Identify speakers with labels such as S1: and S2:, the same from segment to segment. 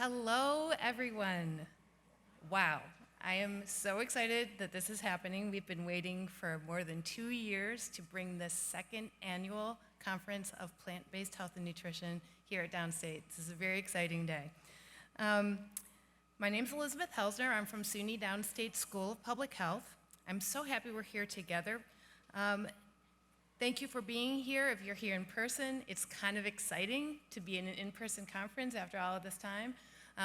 S1: Hello, everyone. Wow, I am so excited that this is happening. We've been waiting for more than 2 years to bring the second annual conference of plant-based health and nutrition here at Downstate. This is a very exciting day. My name's Elizabeth Helzner. I'm from SUNY Downstate School of Public Health. I'm so happy we're here together. Thank you for being here. If you're here in person, it's kind of exciting to be in an in-person conference after all of this time.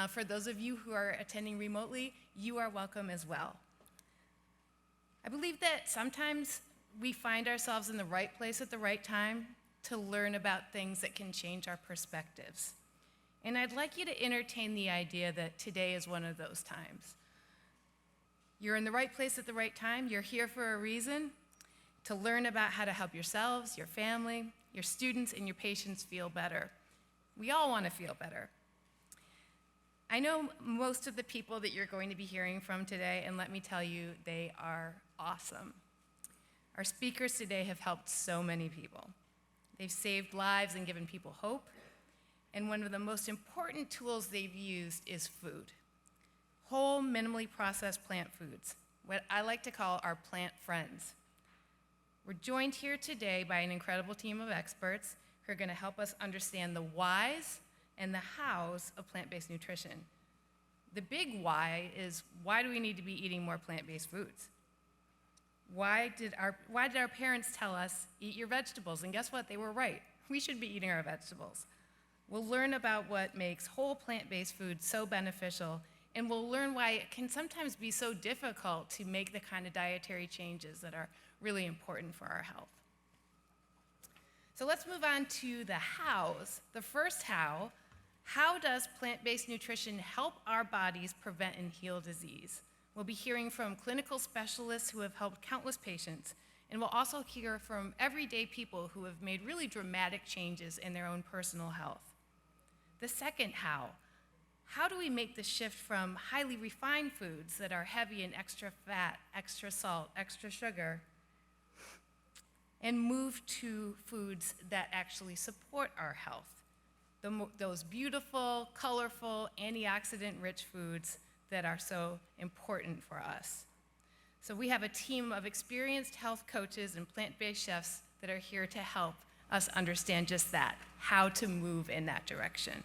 S1: For those of you who are attending remotely, you are welcome as well. I believe that sometimes we find ourselves in the right place at the right time to learn about things that can change our perspectives. And I'd like you to entertain the idea that today is one of those times. You're in the right place at the right time. You're here for a reason, to learn about how to help yourselves, your family, your students, and your patients feel better. We all want to feel better. I know most of the people that you're going to be hearing from today, and let me tell you, they are awesome. Our speakers today have helped so many people. They've saved lives and given people hope, and one of the most important tools they've used is food. Whole, minimally processed plant foods, what I like to call our plant friends. We're joined here today by an incredible team of experts who are going to help us understand the whys and the hows of plant-based nutrition. The big why is, why do we need to be eating more plant-based foods? Why did our parents tell us, eat your vegetables? And guess what? They were right. We should be eating our vegetables. We'll learn about what makes whole plant-based food so beneficial, and we'll learn why it can sometimes be so difficult to make the kind of dietary changes that are really important for our health. So let's move on to the hows. The first how does plant-based nutrition help our bodies prevent and heal disease? We'll be hearing from clinical specialists who have helped countless patients, and we'll also hear from everyday people who have made really dramatic changes in their own personal health. The second how do we make the shift from highly refined foods that are heavy in extra fat, extra salt, extra sugar, and move to foods that actually support our health? Those beautiful, colorful, antioxidant-rich foods that are so important for us. So we have a team of experienced health coaches and plant-based chefs that are here to help us understand just that, how to move in that direction.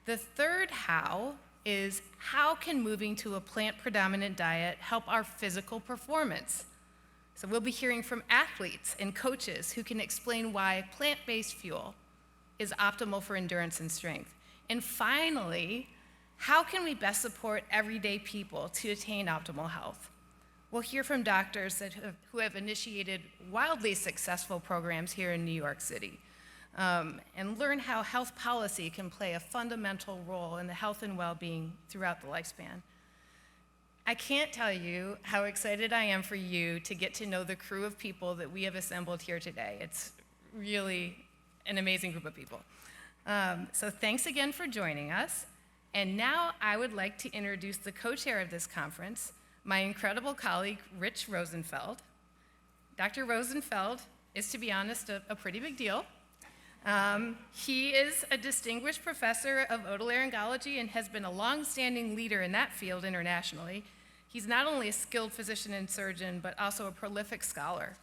S1: The third how is, how can moving to a plant-predominant diet help our physical performance? So we'll be hearing from athletes and coaches who can explain why plant-based fuel is optimal for endurance and strength. And finally, how can we best support everyday people to attain optimal health? We'll hear from doctors who have initiated wildly successful programs here in New York City, and learn how health policy can play a fundamental role in the health and well-being throughout the lifespan. I can't tell you how excited I am for you to get to know the crew of people that we have assembled here today. It's really an amazing group of people. So thanks again for joining us. And now I would like to introduce the co-chair of this conference, my incredible colleague, Rich Rosenfeld. Dr. Rosenfeld is, to be honest, a pretty big deal. He is a distinguished professor of otolaryngology and has been a long-standing leader in that field internationally. He's not only a skilled physician and surgeon, but also a prolific scholar.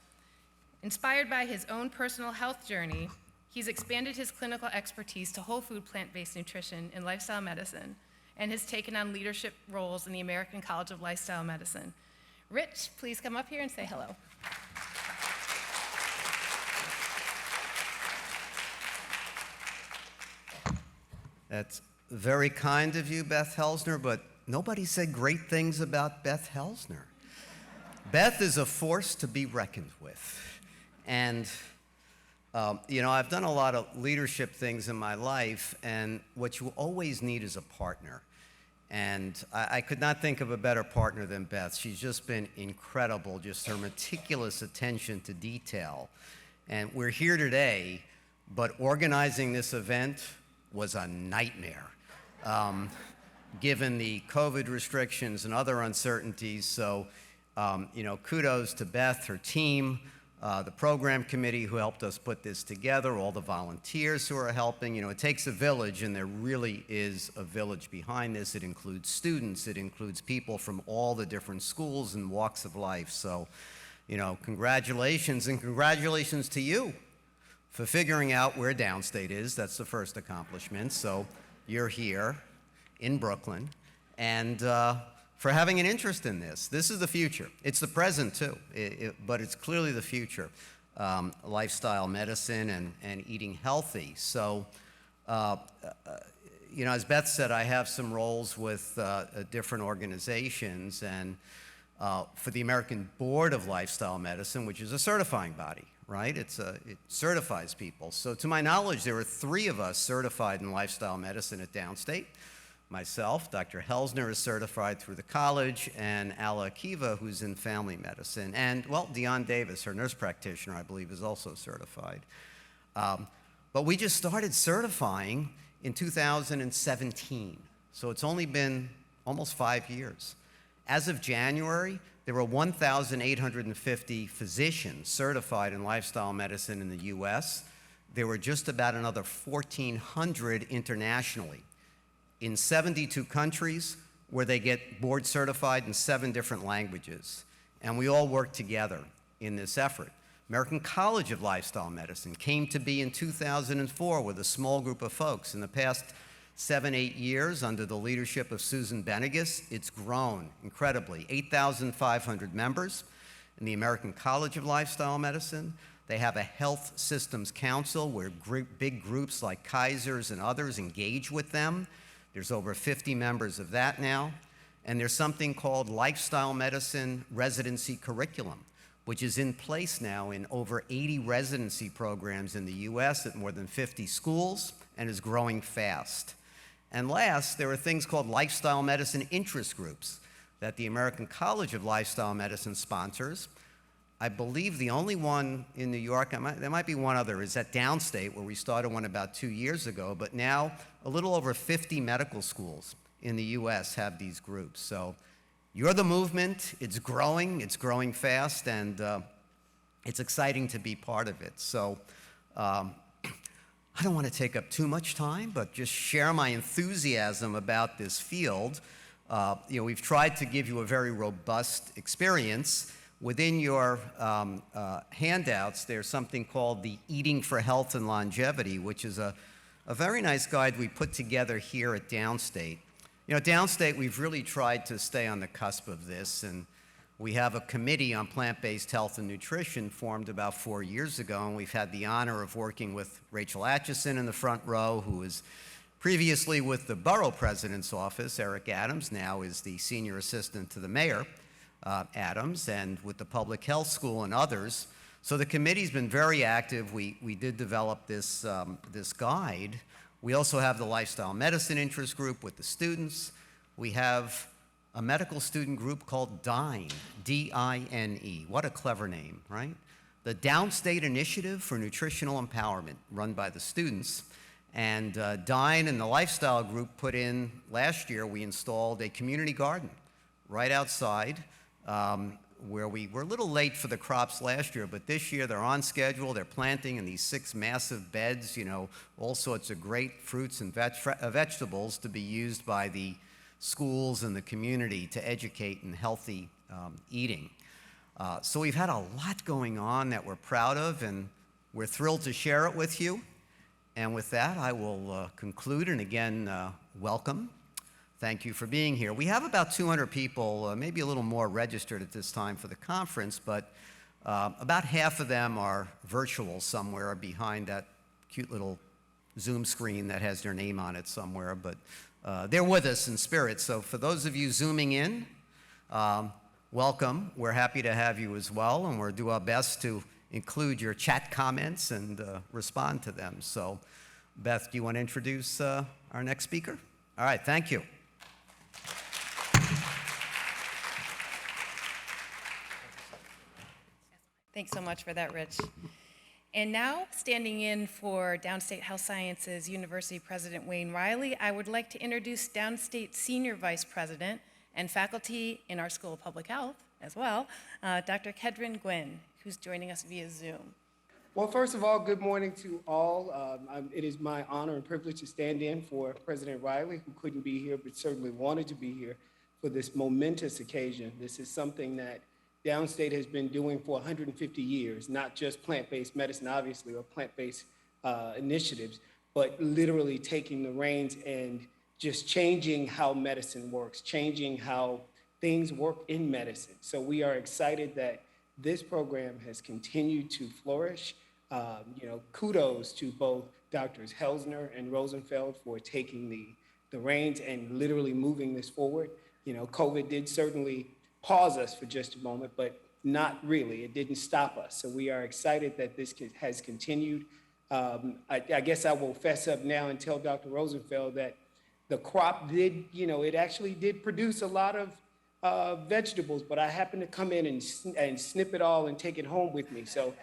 S1: Inspired by his own personal health journey, he's expanded his clinical expertise to whole food plant-based nutrition and lifestyle medicine, and has taken on leadership roles in the American College of Lifestyle Medicine. Rich, please come up here and say hello.
S2: That's very kind of you, Beth Helzner, but nobody said great things about Beth Helzner. Beth is a force to be reckoned with. And, I've done a lot of leadership things in my life, and what you always need is a partner. And I could not think of a better partner than Beth. She's just been incredible, just her meticulous attention to detail. And we're here today, but organizing this event was a nightmare, given the COVID restrictions and other uncertainties. So, kudos to Beth, her team, the program committee who helped us put this together, all the volunteers who are helping. You know, it takes a village, and there really is a village behind this. It includes students, it includes people from all the different schools and walks of life. So, you know, congratulations, and congratulations to you for figuring out where Downstate is. That's the first accomplishment. So you're here in Brooklyn, and for having an interest in this. This is the future. It's the present too, but it's clearly the future. Lifestyle medicine and eating healthy. So, you know, as Beth said, I have some roles with different organizations, and for the American Board of Lifestyle Medicine, which is a certifying body, right? It certifies people. So to my knowledge, there are 3 of us certified in lifestyle medicine at Downstate. Myself, Dr. Helzner is certified through the college, and Alla Akiva, who's in family medicine. And, well, Dionne Davis, her nurse practitioner, I believe, is also certified. But we just started certifying in 2017. So it's only been almost 5 years. As of January, there were 1,850 physicians certified in lifestyle medicine in the US. There were just about another 1,400 internationally, in 72 countries, where they get board certified in 7 different languages. And we all work together in this effort. American College of Lifestyle Medicine came to be in 2004 with a small group of folks. In the past 7-8 years, under the leadership of Susan Benegas, it's grown incredibly. 8,500 members in the American College of Lifestyle Medicine. They have a health systems council where big groups like Kaiser's and others engage with them. There's over 50 members of that now. And there's something called Lifestyle Medicine Residency Curriculum, which is in place now in over 80 residency programs in the US at more than 50 schools, and is growing fast. And last, there are things called lifestyle medicine interest groups that the American College of Lifestyle Medicine sponsors. I believe the only one in New York, there might be one other, is at Downstate, where we started one about 2 years ago, but now a little over 50 medical schools in the US have these groups. So you're the movement, it's growing fast, and it's exciting to be part of it. So I don't want to take up too much time, but just share my enthusiasm about this field. You know, we've tried to give you a very robust experience. Within your handouts, there's something called the Eating for Health and Longevity, which is a very nice guide we put together here at Downstate. You know, Downstate, we've really tried to stay on the cusp of this, and we have a committee on plant-based health and nutrition formed about 4 years ago, and we've had the honor of working with Rachel Atchison in the front row, who was previously with the borough president's office. Eric Adams now is the senior assistant to the mayor. Adams, and with the Public Health School and others. So the committee's been very active. We did develop this, this guide. We also have the Lifestyle Medicine Interest Group with the students. We have a medical student group called DINE, D-I-N-E. What a clever name, right? The Downstate Initiative for Nutritional Empowerment, run by the students. And DINE and the Lifestyle Group put in, last year, we installed a community garden right outside, where we were a little late for the crops last year, but this year they're on schedule. They're planting in these 6 massive beds, you know, all sorts of great fruits and vegetables to be used by the schools and the community to educate in healthy eating. So we've had a lot going on that we're proud of, and we're thrilled to share it with you. And with that, I will conclude, and again, welcome. Thank you for being here. We have about 200 people, maybe a little more, registered at this time for the conference, but about half of them are virtual somewhere behind that cute little Zoom screen that has their name on it somewhere, but they're with us in spirit. So for those of you Zooming in, welcome. We're happy to have you as well, and we'll do our best to include your chat comments and respond to them. So Beth, do you want to introduce our next speaker? All right, thank you.
S1: Thanks so much for that, Rich. And now, standing in for Downstate Health Sciences University President Wayne Riley, I would like to introduce Downstate Senior Vice President and faculty in our School of Public Health as well, Dr. Kedren Gwynn. who's joining us via Zoom.
S3: Well, first of all, good morning to all. It is my honor and privilege to stand in for President Riley, who couldn't be here, but certainly wanted to be here for this momentous occasion. This is something that Downstate has been doing for 150 years, not just plant-based medicine, obviously, or plant-based initiatives, but literally taking the reins and just changing how medicine works, changing how things work in medicine. So we are excited that this program has continued to flourish. Kudos to both Drs. Helzner and Rosenfeld for taking the reins and literally moving this forward. COVID did certainly pause us for just a moment, but not really. It didn't stop us. So we are excited that this has continued. I guess I will fess up now and tell Dr. Rosenfeld that the crop did, it actually did produce a lot of vegetables, but I happened to come in and snip it all and take it home with me. So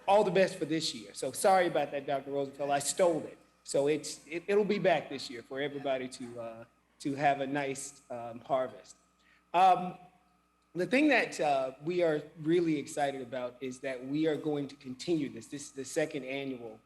S3: all the best for this year. So sorry about that, Dr. Rosenfeld. I stole it. So it'll be back this year for everybody to have a nice harvest. The thing that we are really excited about is that we are going to continue this. This is the second annual,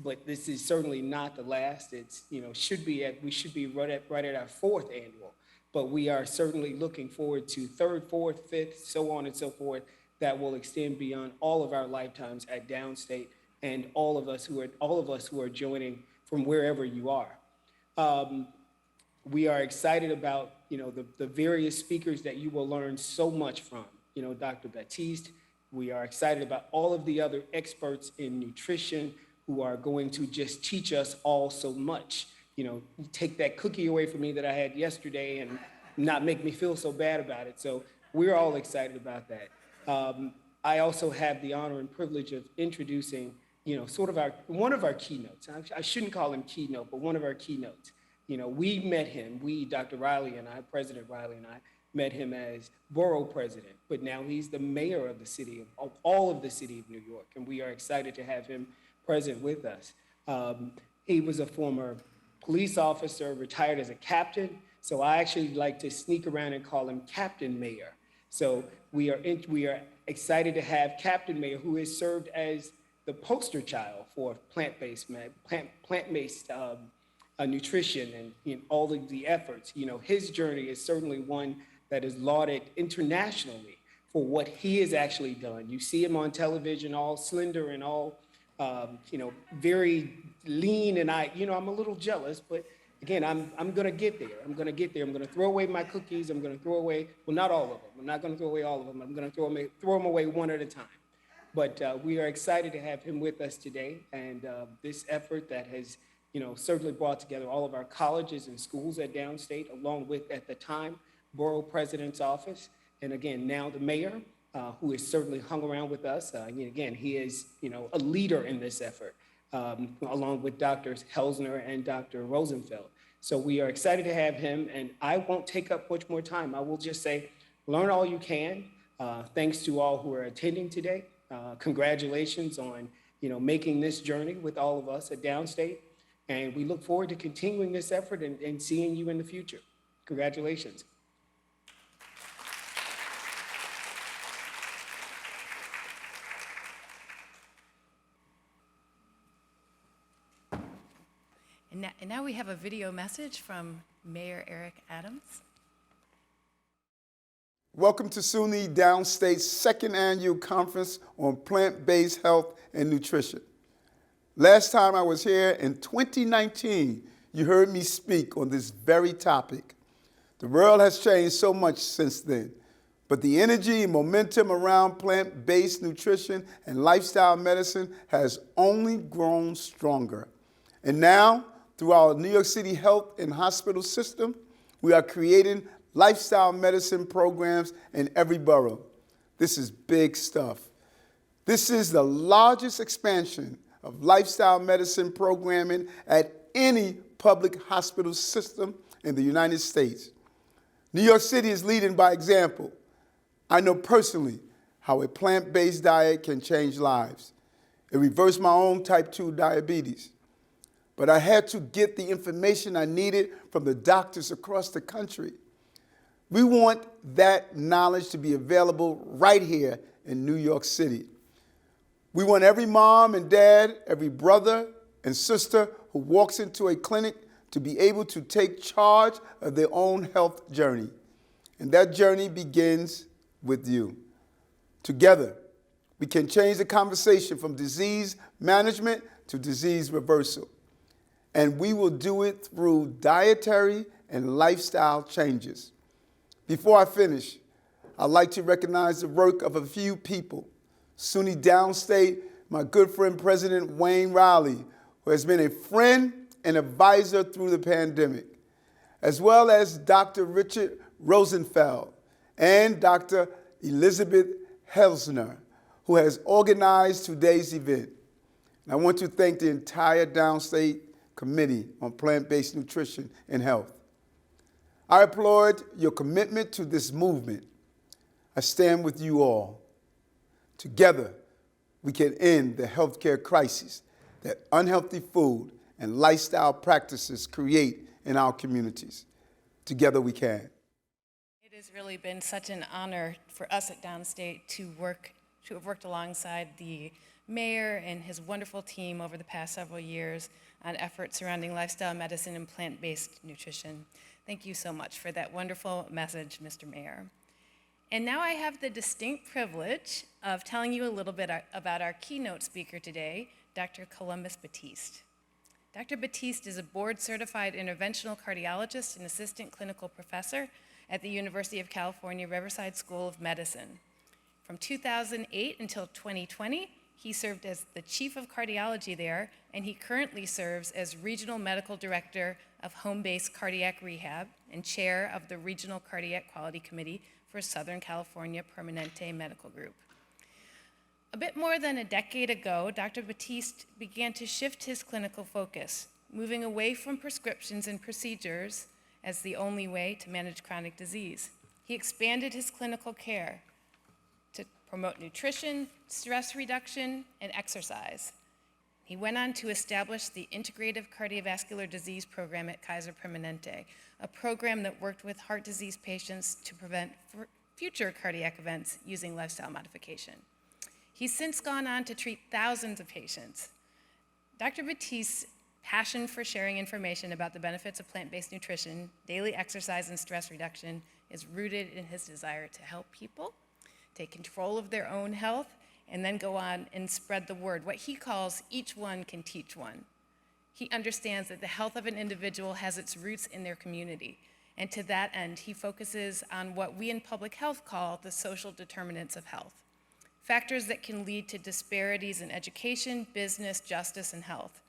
S3: but this is certainly not the last. It's we should be right at our fourth annual. But we are certainly looking forward to third, fourth, fifth, so on and so forth, that will extend beyond all of our lifetimes at Downstate and all of us who are joining from wherever you are. We are excited about the various speakers that you will learn so much from. Dr. Batiste. We are excited about all of the other experts in nutrition who are going to just teach us all so much. Take that cookie away from me that I had yesterday and not make me feel so bad about it. So we're all excited about that. I also have the honor and privilege of introducing, sort of one of our keynotes. I shouldn't call him keynote, but one of our keynotes. We met him, Dr. Riley and I, President Riley and I, met him as borough president, but now he's the mayor of the city, of all of the city of New York, and we are excited to have him present with us. He was a former police officer, retired as a captain, so I actually like to sneak around and call him Captain Mayor. So we are excited to have Captain Mayor, who has served as the poster child for plant-based nutrition and all of the efforts. His journey is certainly one that is lauded internationally for what he has actually done. You see him on television, all slender and all, very lean, and I'm a little jealous, but again, I'm gonna get there. I'm gonna throw away my cookies. I'm gonna throw away, well, not all of them. I'm not gonna throw away all of them. I'm gonna throw them away one at a time. But we are excited to have him with us today, and this effort that has, certainly brought together all of our colleges and schools at Downstate, along with, at the time, Borough President's Office, and again, now the mayor, who has certainly hung around with us. Again, he is, a leader in this effort, along with Drs. Helzner and Dr. Rosenfeld. So we are excited to have him, and I won't take up much more time. I will just say, learn all you can. Thanks to all who are attending today. Congratulations on, making this journey with all of us at Downstate. And we look forward to continuing this effort and seeing you in the future. Congratulations.
S1: And now we have a video message from Mayor Eric Adams.
S4: Welcome to SUNY Downstate's second annual conference on plant-based health and nutrition. Last time I was here in 2019, you heard me speak on this very topic. The world has changed so much since then, but the energy and momentum around plant-based nutrition and lifestyle medicine has only grown stronger. And now, through our New York City health and hospital system, we are creating lifestyle medicine programs in every borough. This is big stuff. This is the largest expansion of lifestyle medicine programming at any public hospital system in the United States. New York City is leading by example. I know personally how a plant-based diet can change lives. It reversed my own type 2 diabetes. But I had to get the information I needed from the doctors across the country. We want that knowledge to be available right here in New York City. We want every mom and dad, every brother and sister who walks into a clinic to be able to take charge of their own health journey. And that journey begins with you. Together, we can change the conversation from disease management to disease reversal. And we will do it through dietary and lifestyle changes. Before I finish, I'd like to recognize the work of a few people. SUNY Downstate, my good friend President Wayne Riley, who has been a friend and advisor through the pandemic, as well as Dr. Richard Rosenfeld and Dr. Elizabeth Helzner, who has organized today's event. And I want to thank the entire Downstate Committee on Plant-Based Nutrition and Health. I applaud your commitment to this movement. I stand with you all. Together, we can end the healthcare crisis that unhealthy food and lifestyle practices create in our communities. Together we can.
S1: It has really been such an honor for us at Downstate to have worked alongside the mayor and his wonderful team over the past several years on efforts surrounding lifestyle medicine and plant-based nutrition. Thank you so much for that wonderful message, Mr. Mayor. And now I have the distinct privilege of telling you a little bit about our keynote speaker today, Dr. Columbus Batiste. Dr. Batiste is a board-certified interventional cardiologist and assistant clinical professor at the University of California, Riverside School of Medicine. From 2008 until 2020, he served as the chief of cardiology there, and he currently serves as regional medical director of home-based cardiac rehab and chair of the Regional Cardiac Quality Committee for Southern California Permanente Medical Group. A bit more than a decade ago, Dr. Batiste began to shift his clinical focus, moving away from prescriptions and procedures as the only way to manage chronic disease. He expanded his clinical care to promote nutrition, stress reduction, and exercise. He went on to establish the Integrative Cardiovascular Disease Program at Kaiser Permanente, a program that worked with heart disease patients to prevent future cardiac events using lifestyle modification. He's since gone on to treat thousands of patients. Dr. Batiste's passion for sharing information about the benefits of plant-based nutrition, daily exercise, and stress reduction is rooted in his desire to help people take control of their own health and then go on and spread the word, what he calls each one can teach one. He understands that the health of an individual has its roots in their community, and to that end, he focuses on what we in public health call the social determinants of health, factors that can lead to disparities in education, business, justice, and health.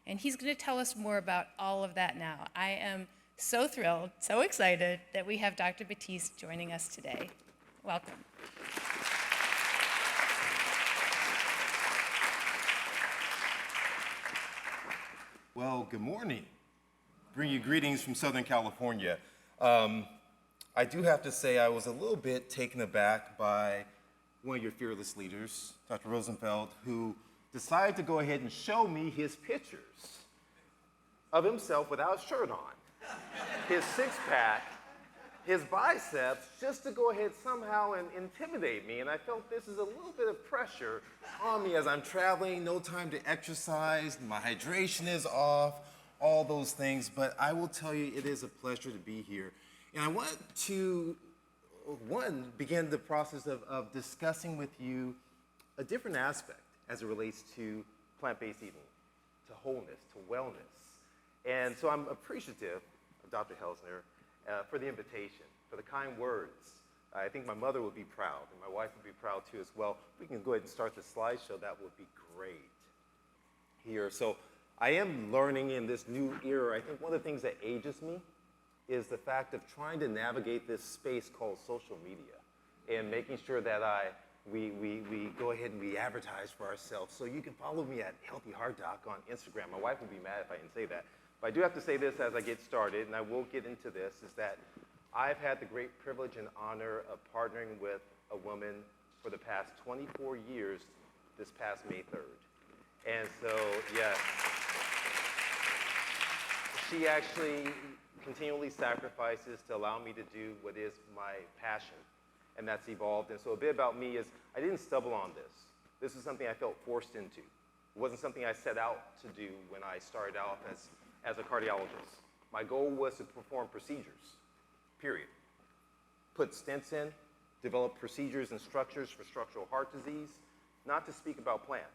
S1: And he's going to tell us more about all of that now. I am so thrilled, so excited that we have Dr. Batiste joining us today. Welcome.
S5: Well, good morning. Bring you greetings from Southern California. I do have to say I was a little bit taken aback by one of your fearless leaders, Dr. Rosenfeld, who decided to go ahead and show me his pictures of himself without a shirt on, his six-pack, his biceps, just to go ahead somehow and intimidate me. And I felt this is a little bit of pressure on me as I'm traveling, no time to exercise, my hydration is off, all those things. But I will tell you, it is a pleasure to be here. And I want to, begin the process of discussing with you a different aspect as it relates to plant-based eating, to wholeness, to wellness. And so I'm appreciative of Dr. Helzner for the invitation, for the kind words. I think my mother would be proud, and my wife would be proud too as well. We can go ahead and start the slideshow. That would be great here. So I am learning in this new era. I think one of the things that ages me is the fact of trying to navigate this space called social media and making sure that we go ahead and we advertise for ourselves. So you can follow me at Healthy Heart Doc on Instagram. My wife would be mad if I didn't say that. But I do have to say this as I get started, and I will get into this, is that I've had the great privilege and honor of partnering with a woman for the past 24 years this past May 3rd. And so, yes, she actually continually sacrifices to allow me to do what is my passion. and that's evolved. And so a bit about me is I didn't stumble on this. This is something I felt forced into. It wasn't something I set out to do when I started out as a cardiologist. My goal was to perform procedures, period. Put stents in, develop procedures and structures for structural heart disease, not to speak about plants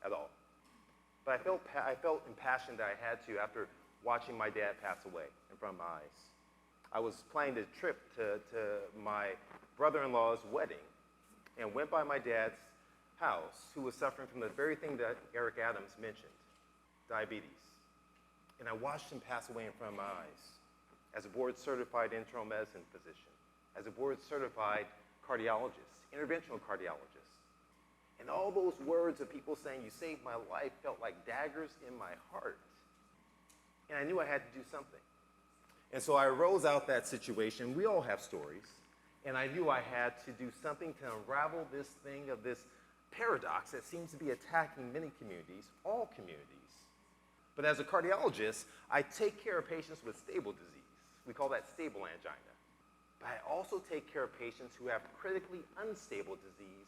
S5: at all. But I felt impassioned that I had to after watching my dad pass away in front of my eyes. I was planning a trip to my brother-in-law's wedding and went by my dad's house, who was suffering from the very thing that Eric Adams mentioned, diabetes. And I watched him pass away in front of my eyes as a board-certified internal medicine physician, as a board-certified cardiologist, interventional cardiologist. And all those words of people saying, "You saved my life," felt like daggers in my heart. And I knew I had to do something. And so I arose out that situation. We all have stories. And I knew I had to do something to unravel this thing of this paradox that seems to be attacking many communities, all communities. But as a cardiologist, I take care of patients with stable disease. We call that stable angina. But I also take care of patients who have critically unstable disease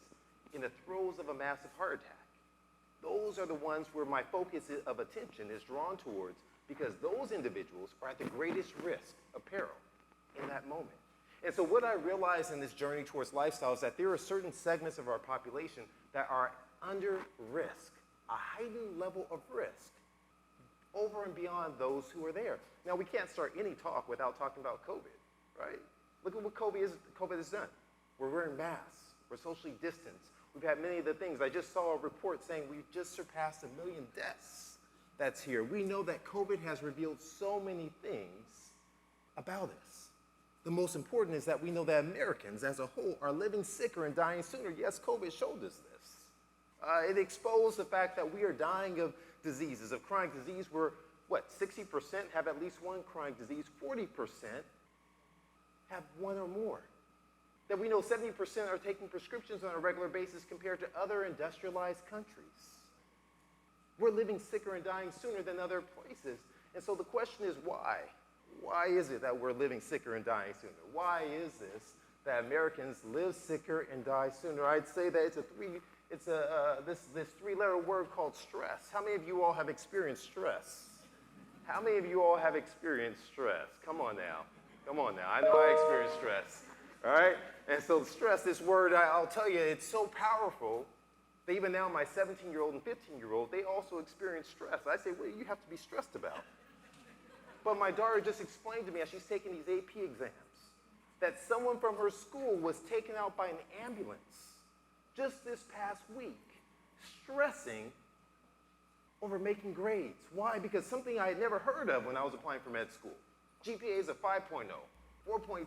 S5: in the throes of a massive heart attack. Those are the ones where my focus of attention is drawn towards, because those individuals are at the greatest risk of peril in that moment. And so what I realized in this journey towards lifestyle is that there are certain segments of our population that are under risk, a heightened level of risk, over and beyond those who are there. Now, we can't start any talk without talking about COVID, right? Look at what COVID has done. We're wearing masks. We're socially distanced. We've had many of the things. I just saw a report saying we've just surpassed 1 million deaths that's here. We know that COVID has revealed so many things about us. The most important is that we know that Americans as a whole are living sicker and dying sooner. Yes, COVID showed us this. It exposed the fact that we are dying of diseases, of chronic disease, where, 60% have at least one chronic disease, 40% have one or more. That we know 70% are taking prescriptions on a regular basis compared to other industrialized countries. We're living sicker and dying sooner than other places. And so the question is why? Why is it that we're living sicker and dying sooner? Why is this that Americans live sicker and die sooner? I'd say that this three-letter word called stress. How many of you all have experienced stress? How many of you all have experienced stress? Come on now. Come on now. I know I experienced stress. All right? And so stress, this word, I'll tell you, it's so powerful that even now my 17-year-old and 15-year-old, they also experience stress. I say, what do you have to be stressed about? But my daughter just explained to me as she's taking these AP exams that someone from her school was taken out by an ambulance just this past week, stressing over making grades. Why? Because something I had never heard of when I was applying for med school. GPA is a 5.0, 4.7.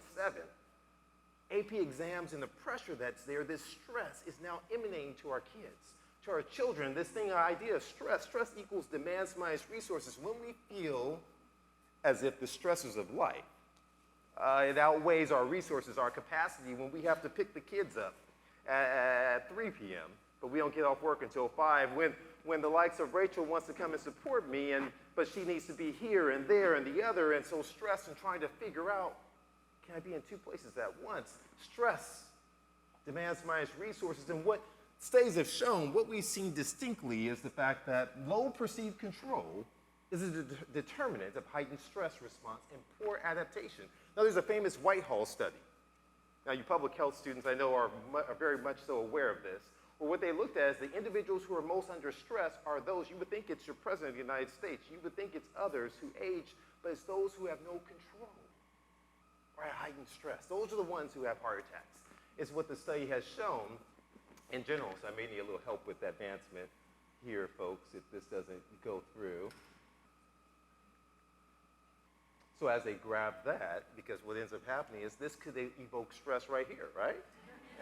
S5: AP exams and the pressure that's there, this stress is now emanating to our kids, to our children. This idea of stress equals demands minus resources. When we feel as if the stresses of life, it outweighs our resources, our capacity, when we have to pick the kids up at 3 p.m., but we don't get off work until 5, when the likes of Rachel wants to come and support me, but she needs to be here and there and the other, and so stressed and trying to figure out, can I be in 2 places at once? Stress demands minus resources, and what studies have shown, what we've seen distinctly is the fact that low perceived control is a determinant of heightened stress response and poor adaptation. Now, there's a famous Whitehall study. Now, you public health students, I know, are very much so aware of this. Well, what they looked at is the individuals who are most under stress are those, you would think it's your president of the United States, you would think it's others who age, but it's those who have no control or at heightened stress. Those are the ones who have heart attacks. It's what the study has shown in general. So I may need a little help with advancement here, folks, if this doesn't go through. So as they grab that, because what ends up happening is this could evoke stress right here, right?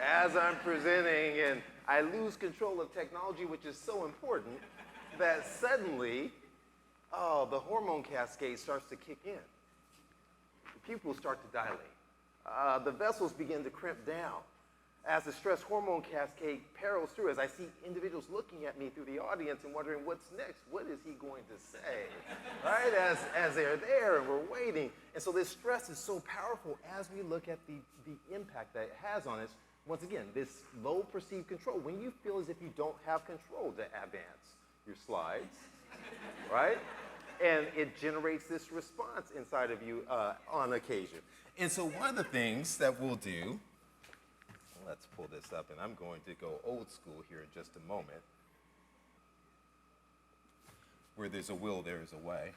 S5: As I'm presenting and I lose control of technology, which is so important, that suddenly, the hormone cascade starts to kick in. The pupils start to dilate. The vessels begin to crimp down. As the stress hormone cascade perils through, as I see individuals looking at me through the audience and wondering, what's next? What is he going to say? Right? As they're there and we're waiting. And so this stress is so powerful as we look at the impact that it has on us. Once again, this low perceived control, when you feel as if you don't have control to advance your slides, right? And it generates this response inside of you on occasion. And so one of the things that we'll do, let's pull this up, and I'm going to go old school here in just a moment. Where there's a will, there is a way.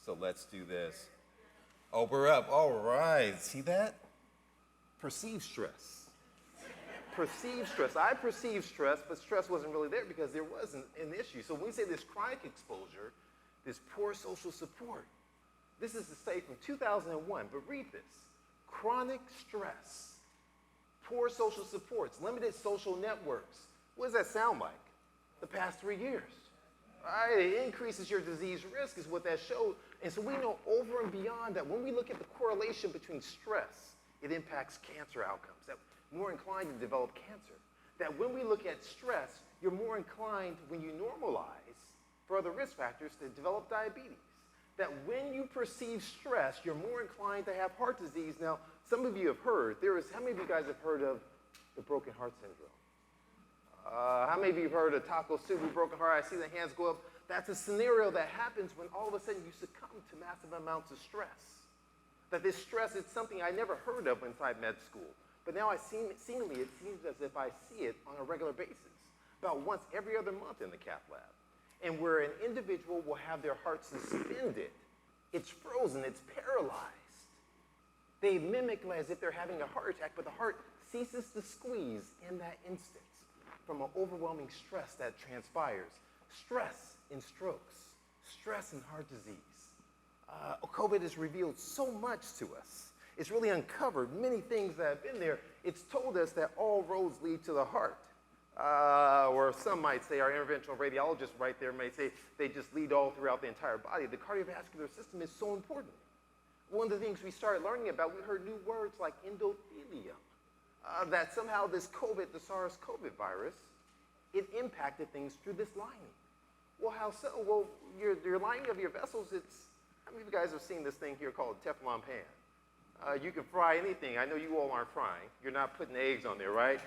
S5: So let's do this. Oh, we're up. All right. See that? Perceived stress. Perceived stress. I perceived stress, but stress wasn't really there because there wasn't an issue. So when we say this chronic exposure, this poor social support, this is to say from 2001, but read this. Chronic stress, poor social supports, limited social networks. What does that sound like? The past 3 years. Right? It increases your disease risk is what that showed. And so we know over and beyond that when we look at the correlation between stress, it impacts cancer outcomes, that we're more inclined to develop cancer. That when we look at stress, you're more inclined when you normalize for other risk factors to develop diabetes. That when you perceive stress, you're more inclined to have heart disease. Now, some of you have heard, how many of you guys have heard of the broken heart syndrome? How many of you have heard of Taco Subu, broken heart? I see the hands go up. That's a scenario that happens when all of a sudden you succumb to massive amounts of stress. That this stress is something I never heard of inside med school. But now seemingly it seems as if I see it on a regular basis, about once every other month in the cath lab. And where an individual will have their heart suspended, it's frozen, it's paralyzed. They mimic as if they're having a heart attack, but the heart ceases to squeeze in that instant from an overwhelming stress that transpires. Stress in strokes, stress in heart disease. COVID has revealed so much to us. It's really uncovered many things that have been there. It's told us that all roads lead to the heart. Or some might say, our interventional radiologist right there may say, they just lead all throughout the entire body. The cardiovascular system is so important. One of the things we started learning about, we heard new words like endothelium. That somehow this COVID, the SARS-CoV virus, it impacted things through this lining. Well, how so? Well, your lining of your vessels, how many of you guys have seen this thing here called a Teflon pan? You can fry anything. I know you all aren't frying. You're not putting eggs on there, right?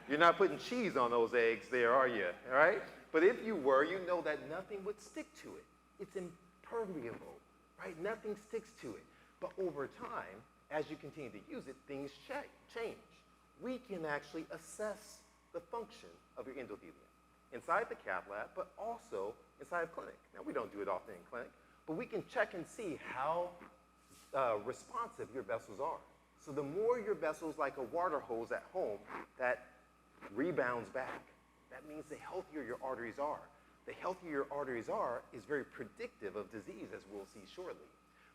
S5: You're not putting cheese on those eggs there, are you? All right? But if you were, you know that nothing would stick to it. It's impermeable, right? Nothing sticks to it. But over time, as you continue to use it, things change. We can actually assess the function of your endothelium inside the cath lab, but also inside of clinic. Now, we don't do it often in clinic, but we can check and see how responsive your vessels are. So the more your vessels, like a water hose at home, that rebounds back, that means the healthier your arteries are. The healthier your arteries are is very predictive of disease, as we'll see shortly.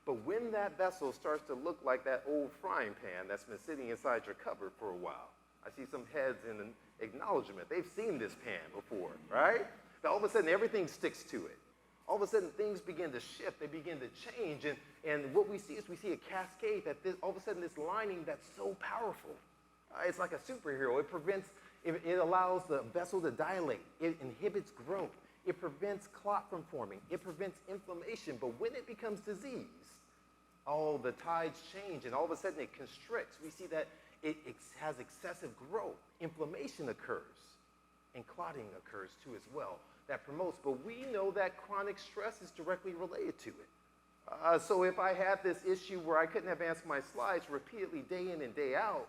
S5: But when that vessel starts to look like that old frying pan that's been sitting inside your cupboard for a while, I see some heads in acknowledgement. They've seen this pan before, right? But all of a sudden, everything sticks to it. All of a sudden, things begin to shift. They begin to change. And what we see is we see a cascade that all of a sudden, this lining that's so powerful. It's like a superhero. It allows the vessel to dilate. It inhibits growth. It prevents clot from forming. It prevents inflammation. But when it becomes disease, all the tides change, and all of a sudden it constricts. We see that it has excessive growth. Inflammation occurs, and clotting occurs too as well. That promotes, but we know that chronic stress is directly related to it. So if I had this issue where I couldn't advance my slides repeatedly day in and day out,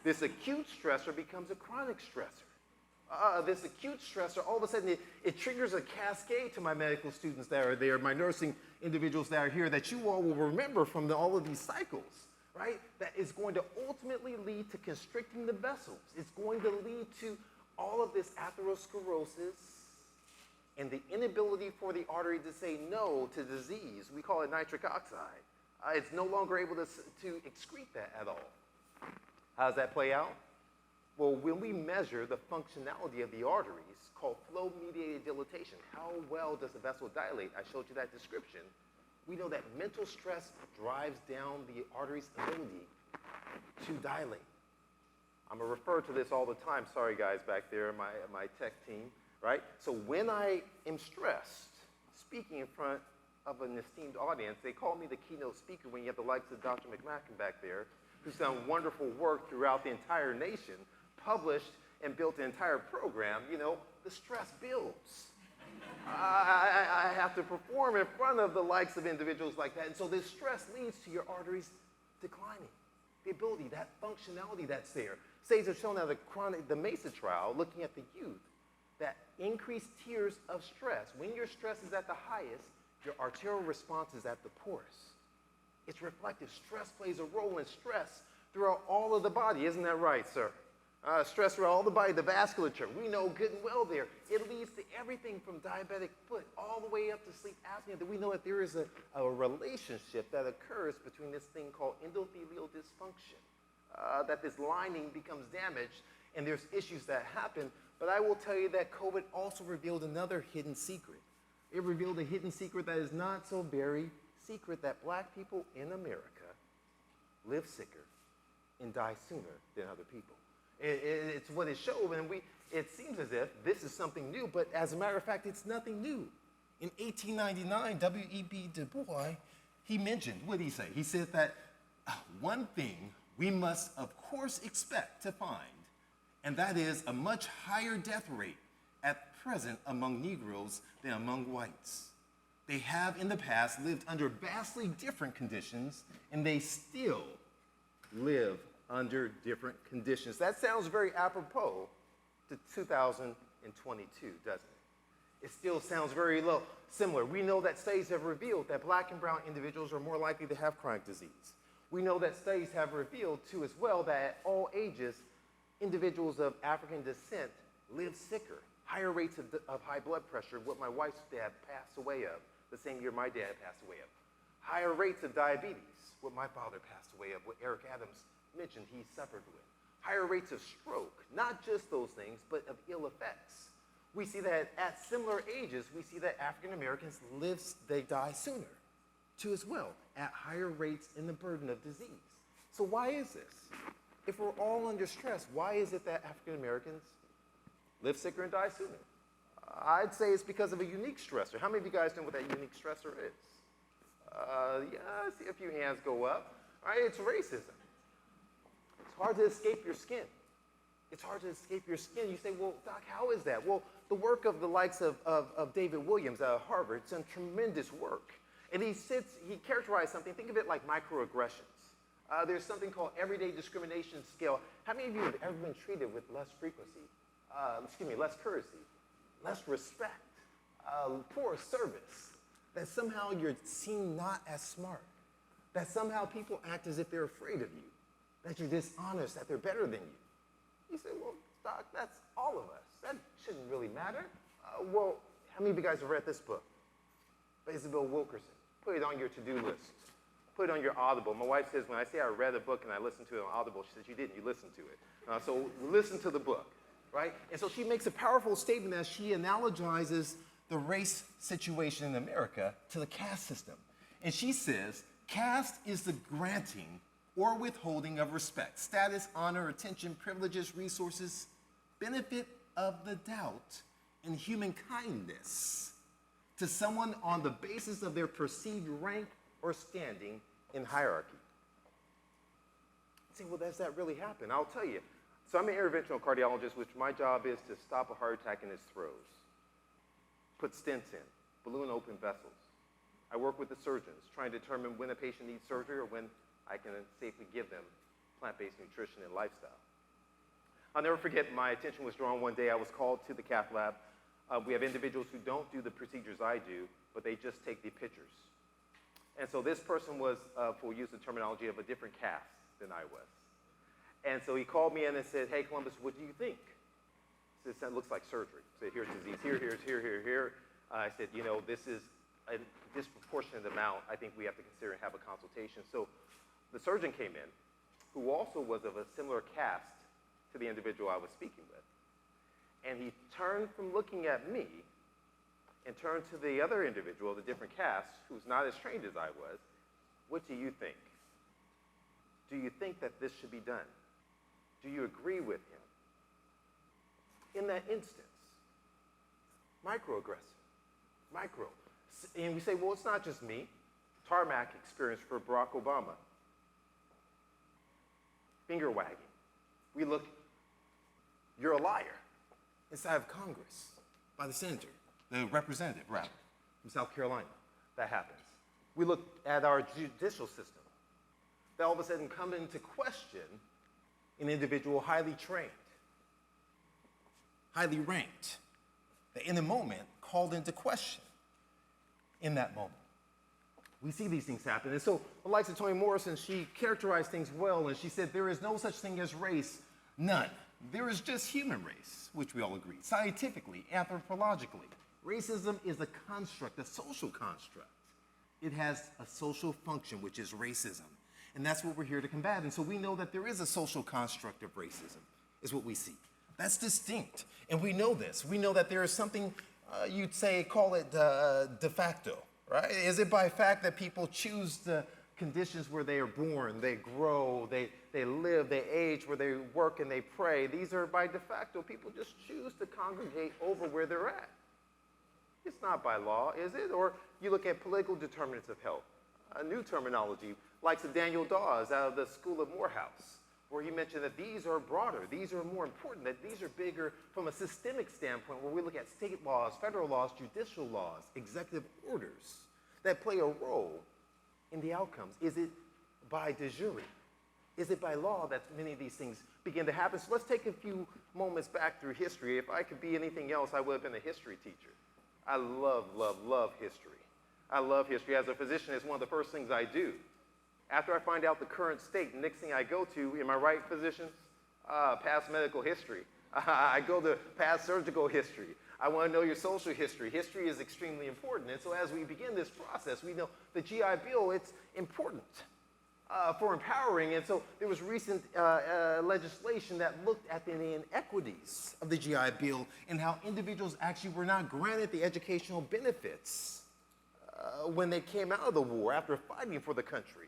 S5: this acute stressor becomes a chronic stressor. This acute stressor, all of a sudden, it triggers a cascade to my medical students that are there, my nursing individuals that are here, that you all will remember from all of these cycles, right? That is going to ultimately lead to constricting the vessels. It's going to lead to all of this atherosclerosis and the inability for the artery to say no to disease. We call it nitric oxide. It's no longer able to excrete that at all. How does that play out? Well, when we measure the functionality of the arteries, called flow-mediated dilatation, how well does the vessel dilate? I showed you that description. We know that mental stress drives down the artery's ability to dilate. I'm going to refer to this all the time. Sorry, guys, back there, my tech team, right? So when I am stressed, speaking in front of an esteemed audience, they call me the keynote speaker when you have the likes of Dr. McMacken back there. who's done wonderful work throughout the entire nation, published and built an entire program, you know, the stress builds. I have to perform in front of the likes of individuals like that. And so this stress leads to your arteries declining. The ability, that functionality that's there. Studies have shown now the MESA trial, looking at the youth, that increased tiers of stress, when your stress is at the highest, your arterial response is at the poorest. It's reflective. Stress plays a role in stress throughout all of the body. Isn't that right, sir? Stress throughout all the body, the vasculature. We know good and well there. It leads to everything from diabetic foot all the way up to sleep apnea. That we know that there is a relationship that occurs between this thing called endothelial dysfunction, that this lining becomes damaged, and there's issues that happen. But I will tell you that COVID also revealed another hidden secret. It revealed a hidden secret that is not so very secret, that black people in America live sicker and die sooner than other people. It's what it showed, and it seems as if this is something new, but as a matter of fact, it's nothing new. In 1899, W.E.B. Du Bois, he mentioned, what did he say? He said that one thing we must, of course, expect to find, and that is a much higher death rate at present among Negroes than among whites. They have in the past lived under vastly different conditions, and they still live under different conditions. That sounds very apropos to 2022, doesn't it? It still sounds very similar. We know that studies have revealed that black and brown individuals are more likely to have chronic disease. We know that studies have revealed, too, as well, that at all ages, individuals of African descent live sicker, higher rates of high blood pressure, what my wife's dad passed away of, the same year my dad passed away of. Higher rates of diabetes, what my father passed away of, what Eric Adams mentioned he suffered with. Higher rates of stroke, not just those things, but of ill effects. We see that at similar ages, we see that African Americans they die sooner, too, as well, at higher rates in the burden of disease. So why is this? If we're all under stress, why is it that African Americans live sicker and die sooner? I'd say it's because of a unique stressor. How many of you guys know what that unique stressor is? Yeah, I see a few hands go up. All right, it's racism. It's hard to escape your skin. It's hard to escape your skin. You say, well, Doc, how is that? Well, the work of the likes of David Williams out of Harvard, it's done tremendous work. And he characterized something, think of it like microaggressions. There's something called everyday discrimination scale. How many of you have ever been treated with less frequency, less courtesy, less respect, poor service, that somehow you're seen not as smart, that somehow people act as if they're afraid of you, that you're dishonest, that they're better than you? You say, well, Doc, that's all of us. That shouldn't really matter. Well, how many of you guys have read this book? By Isabel Wilkerson. Put it on your to-do list. Put it on your Audible. My wife says when I say I read a book and I listened to it on Audible, she says, you didn't, you listened to it. So listen to the book, right? And so she makes a powerful statement as she analogizes the race situation in America to the caste system. And she says, caste is the granting or withholding of respect, status, honor, attention, privileges, resources, benefit of the doubt, and human kindness to someone on the basis of their perceived rank or standing in hierarchy. You say, well, does that really happen? I'll tell you. So I'm an interventional cardiologist, which my job is to stop a heart attack in its throes, put stents in, balloon open vessels. I work with the surgeons, trying to determine when a patient needs surgery or when I can safely give them plant-based nutrition and lifestyle. I'll never forget, my attention was drawn one day. I was called to the cath lab. We have individuals who don't do the procedures I do, but they just take the pictures. And so this person was, for use of terminology, of a different caste than I was. And so he called me in and said, hey, Columbus, what do you think? He said, it looks like surgery. I said, here's disease, here. I said, you know, this is a disproportionate amount. I think we have to consider and have a consultation. So the surgeon came in, who also was of a similar caste to the individual I was speaking with. And he turned from looking at me and turned to the other individual, the different caste, who's not as trained as I was. What do you think? Do you think that this should be done? Do you agree with him? In that instance, microaggression, micro. And we say, well, it's not just me. Tarmac experience for Barack Obama. finger wagging. We look, you're a liar, inside of Congress, by the senator, the representative, rather, from South Carolina. That happens. We look at our judicial system. That all of a sudden come into question an individual highly trained, highly ranked, that in a moment called into question in that moment. We see these things happen. And so the likes of Toni Morrison, she characterized things well, and she said there is no such thing as race, none. There is just human race, which we all agree, scientifically, anthropologically. Racism is a construct, a social construct. It has a social function, which is racism. And that's what we're here to combat. And so we know that there is a social construct of racism, is what we see. That's distinct. And we know this. We know that there is something, you'd say, call it de facto, right? Is it by fact that people choose the conditions where they are born, they grow, they live, they age, where they work and they pray? These are by de facto. People just choose to congregate over where they're at. It's not by law, is it? Or you look at political determinants of health, a new terminology, like Daniel Dawes out of the School of Morehouse, where he mentioned that these are broader, these are more important, that these are bigger from a systemic standpoint, where we look at state laws, federal laws, judicial laws, executive orders that play a role in the outcomes. Is it by de jure? Is it by law that many of these things begin to happen? So let's take a few moments back through history. If I could be anything else, I would have been a history teacher. I love, love, love history. I love history. As a physician, it's one of the first things I do. After I find out the current state, the next thing I go to, am I right, physicians? Past medical history. I go to past surgical history. I want to know your social history. History is extremely important. And so as we begin this process, we know the GI Bill, it's important for empowering. And so there was recent legislation that looked at the inequities of the GI Bill and how individuals actually were not granted the educational benefits when they came out of the war after fighting for the country.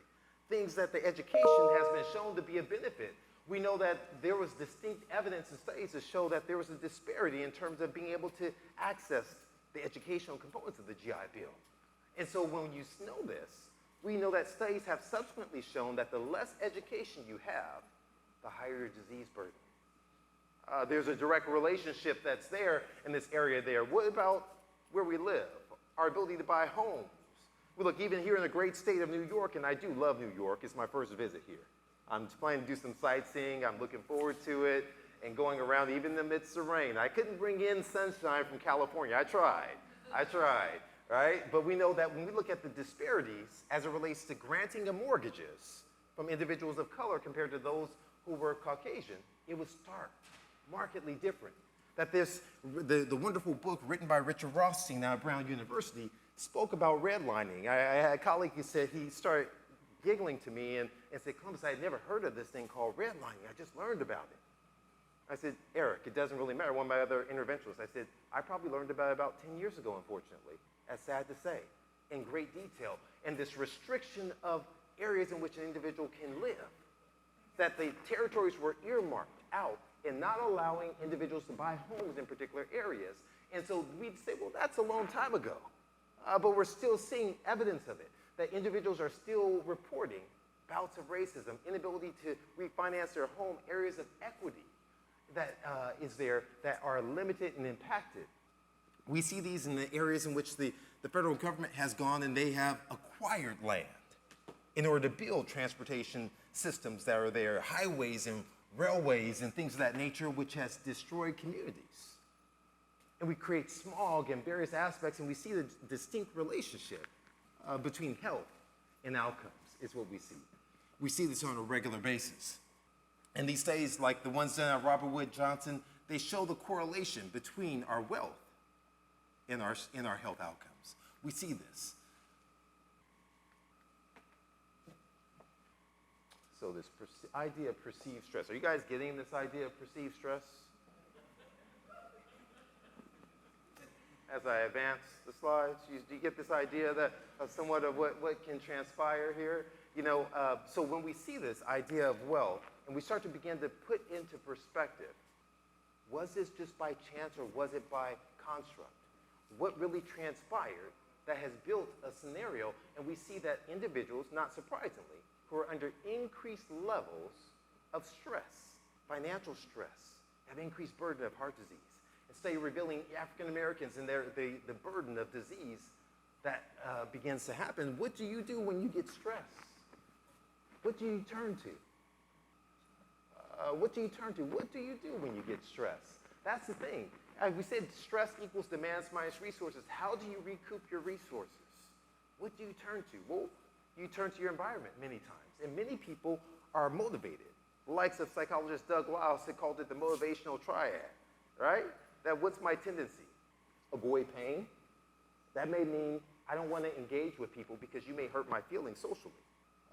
S5: Things that the education has been shown to be a benefit. We know that there was distinct evidence and studies to show that there was a disparity in terms of being able to access the educational components of the GI Bill. And so when you know this, we know that studies have subsequently shown that the less education you have, the higher your disease burden. There's a direct relationship that's there in this area there. What about where we live? Our ability to buy homes. We look, even here in the great state of New York, and I do love New York. It's my first visit here. I'm planning to do some sightseeing. I'm looking forward to it and going around even in the midst of rain. I couldn't bring in sunshine from California. I tried, right? But we know that when we look at the disparities as it relates to granting of mortgages from individuals of color compared to those who were Caucasian, it was stark, markedly different. That the wonderful book written by Richard Rothstein out of Brown University spoke about redlining. I had a colleague who said, he started giggling to me and said, Columbus, I had never heard of this thing called redlining. I just learned about it. I said, Eric, it doesn't really matter. One of my other interventionists, I said, I probably learned about it about 10 years ago, unfortunately, as sad to say, in great detail. And this restriction of areas in which an individual can live, that the territories were earmarked out and not allowing individuals to buy homes in particular areas. And so we'd say, well, that's a long time ago. But we're still seeing evidence of it, that individuals are still reporting bouts of racism, inability to refinance their home, areas of equity that is there that are limited and impacted. We see these in the areas in which the federal government has gone and they have acquired land in order to build transportation systems that are there, highways and railways and things of that nature, which has destroyed communities. And we create smog and various aspects, and we see the distinct relationship between health and outcomes is what we see. We see this on a regular basis. And these studies, like the ones done by Robert Wood Johnson, they show the correlation between our wealth and our health outcomes. We see this. So this idea of perceived stress. Are you guys getting this idea of perceived stress? As I advance the slides, do you get this idea that somewhat of what can transpire here? You know, so when we see this idea of wealth, and we start to begin to put into perspective, was this just by chance or was it by construct? What really transpired that has built a scenario, and we see that individuals, not surprisingly, who are under increased levels of stress, financial stress, have increased burden of heart disease. And study revealing African Americans and the burden of disease that begins to happen. What do you do when you get stressed? What do you turn to? What do you turn to? What do you do when you get stressed? That's the thing. As we said, stress equals demands minus resources. How do you recoup your resources? What do you turn to? Well, you turn to your environment many times. And many people are motivated. The likes of psychologist Doug Wiles called it the motivational triad, right? That what's my tendency? Avoid pain. That may mean I don't want to engage with people because you may hurt my feelings socially.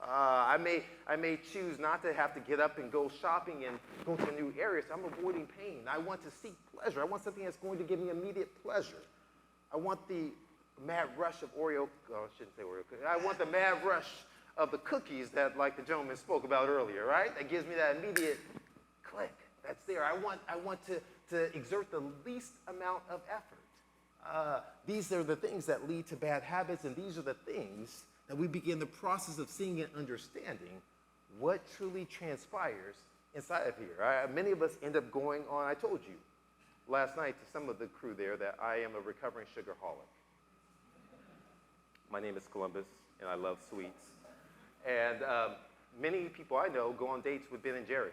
S5: I may choose not to have to get up and go shopping and go to a new area, so I'm avoiding pain. I want to seek pleasure. I want something that's going to give me immediate pleasure. I want the mad rush of Oreo, I shouldn't say Oreo cookies. I want the mad rush of the cookies that, like the gentleman spoke about earlier, right? That gives me that immediate click. That's there. I want to exert the least amount of effort. These are the things that lead to bad habits, and these are the things that we begin the process of seeing and understanding what truly transpires inside of here. Many of us end up going on, I told you last night to some of the crew there that I am a recovering sugarholic. My name is Columbus, and I love sweets. And many people I know go on dates with Ben and Jerry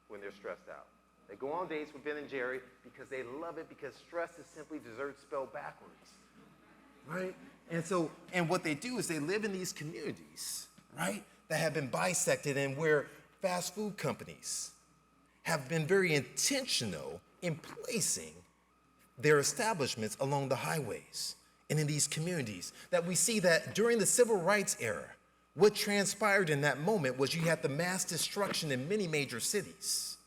S5: when they're stressed out. They go on dates with Ben and Jerry because they love it, because stress is simply dessert spelled backwards, right? And what they do is they live in these communities, right, that have been bisected, and where fast food companies have been very intentional in placing their establishments along the highways and in these communities. That we see that during the civil rights era, what transpired in that moment was you had the mass destruction in many major cities.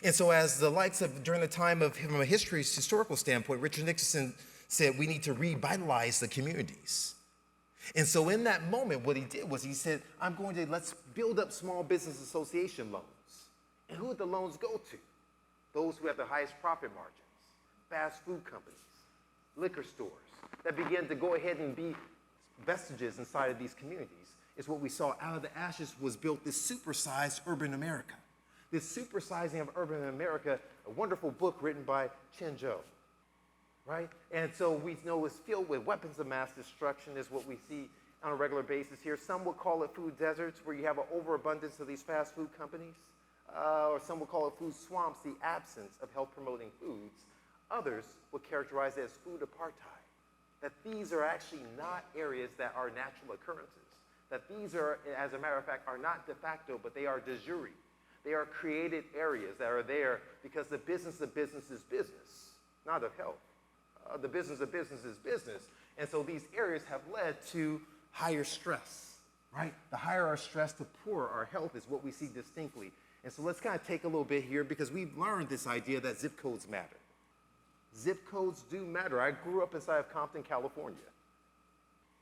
S5: And so as the likes of, during the time of, from a historical standpoint, Richard Nixon said we need to revitalize the communities. And so in that moment, what he did was he said, let's build up small business association loans. And who would the loans go to? Those who have the highest profit margins, fast food companies, liquor stores, that begin to go ahead and be vestiges inside of these communities. Is what we saw out of the ashes was built this supersized urban America. This supersizing of urban America, a wonderful book written by Chen Zhou, right? And so we know it's filled with weapons of mass destruction is what we see on a regular basis here. Some would call it food deserts, where you have an overabundance of these fast food companies. Or some would call it food swamps, the absence of health-promoting foods. Others would characterize it as food apartheid, that these are actually not areas that are natural occurrences, that these are, as a matter of fact, are not de facto, but they are de jure. They are created areas that are there because the business of business is business, not of health. The business of business is business. And so these areas have led to higher stress, right? The higher our stress, the poorer our health is what we see distinctly. And so let's kind of take a little bit here, because we've learned this idea that zip codes matter. Zip codes do matter. I grew up inside of Compton, California.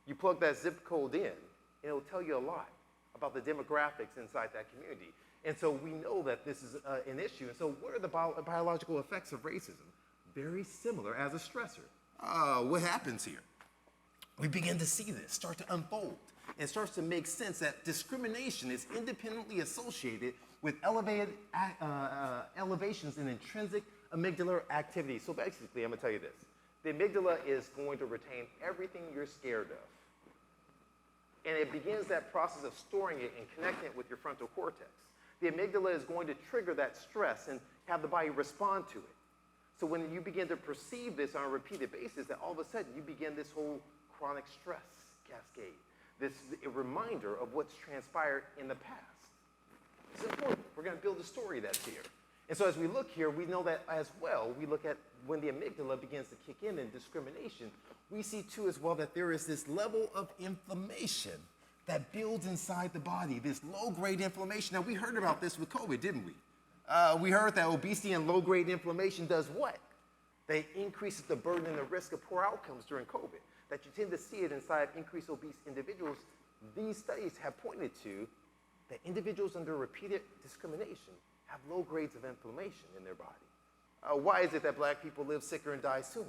S5: You plug that zip code in, and it'll tell you a lot about the demographics inside that community. And so we know that this is an issue. And so what are the biological effects of racism? Very similar as a stressor. What happens here? We begin to see this start to unfold, and it starts to make sense that discrimination is independently associated with elevated elevations in intrinsic amygdala activity. So basically, I'm gonna tell you this. The amygdala is going to retain everything you're scared of. And it begins that process of storing it and connecting it with your frontal cortex. The amygdala is going to trigger that stress and have the body respond to it. So when you begin to perceive this on a repeated basis, that all of a sudden you begin this whole chronic stress cascade, this reminder of what's transpired in the past. It's important. We're going to build a story that's here. And so as we look here, we know that as well, we look at when the amygdala begins to kick in discrimination, we see too as well that there is this level of inflammation that builds inside the body, this low-grade inflammation. Now, we heard about this with COVID, didn't we? We heard that obesity and low-grade inflammation does what? They increases the burden and the risk of poor outcomes during COVID, that you tend to see it inside of increased obese individuals. These studies have pointed to that individuals under repeated discrimination have low grades of inflammation in their body. Why is it that black people live sicker and die sooner?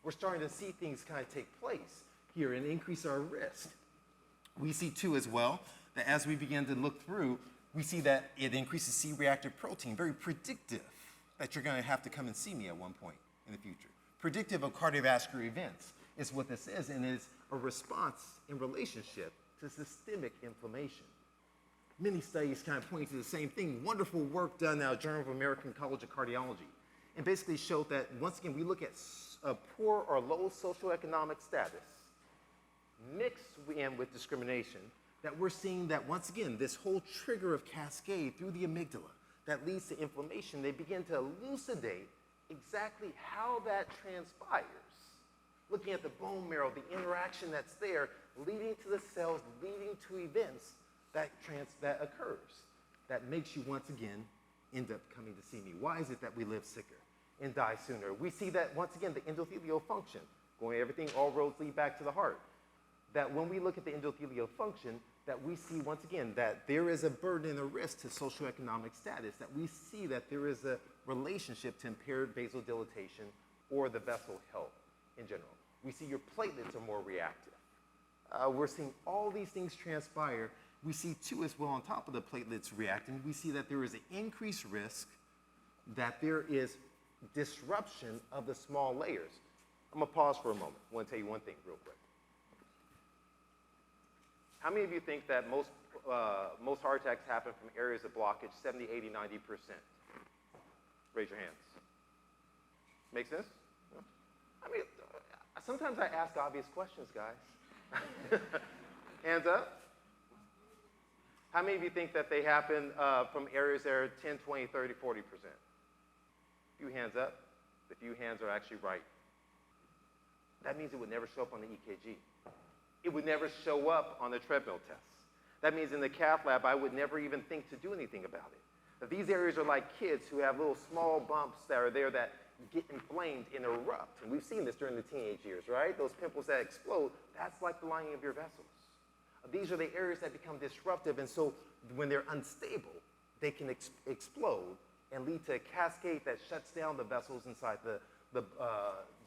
S5: We're starting to see things kind of take place here and increase our risk. We see too as well that as we begin to look through We see that it increases C-reactive protein, very predictive that you're going to have to come and see me at one point in the future. Predictive of cardiovascular events is what this is, and is a response in relationship to systemic inflammation. Many studies kind of point to the same thing. Wonderful work done now, Journal of American College of Cardiology, and basically showed that, once again, we look at poor or low socioeconomic status mixed in with discrimination, that we're seeing that, once again, this whole trigger of cascade through the amygdala that leads to inflammation, they begin to elucidate exactly how that transpires. Looking at the bone marrow, the interaction that's there, leading to the cells, leading to events that occurs, that makes you, once again, end up coming to see me. Why is it that we live sicker and die sooner? We see that, once again, the endothelial function, all roads lead back to the heart. That when we look at the endothelial function, that we see, once again, that there is a burden and a risk to socioeconomic status, that we see that there is a relationship to impaired vasodilatation or the vessel health in general. We see your platelets are more reactive. We're seeing all these things transpire. We see, too, as well, on top of the platelets reacting, we see that there is an increased risk that there is disruption of the small layers. I'm going to pause for a moment. I want to tell you one thing real quick. How many of you think that most heart attacks happen from areas of blockage, 70, 80, 90%? Raise your hands. Make sense? No? I mean, sometimes I ask obvious questions, guys. Hands up. How many of you think that they happen from areas that are 10, 20, 30, 40%? A few hands up. The few hands are actually right. That means it would never show up on the EKG. It would never show up on the treadmill tests. That means in the cath lab, I would never even think to do anything about it. Now, these areas are like kids who have little small bumps that are there that get inflamed and erupt. And we've seen this during the teenage years, right? Those pimples that explode, that's like the lining of your vessels. These are the areas that become disruptive, and so when they're unstable, they can explode and lead to a cascade that shuts down the vessels inside the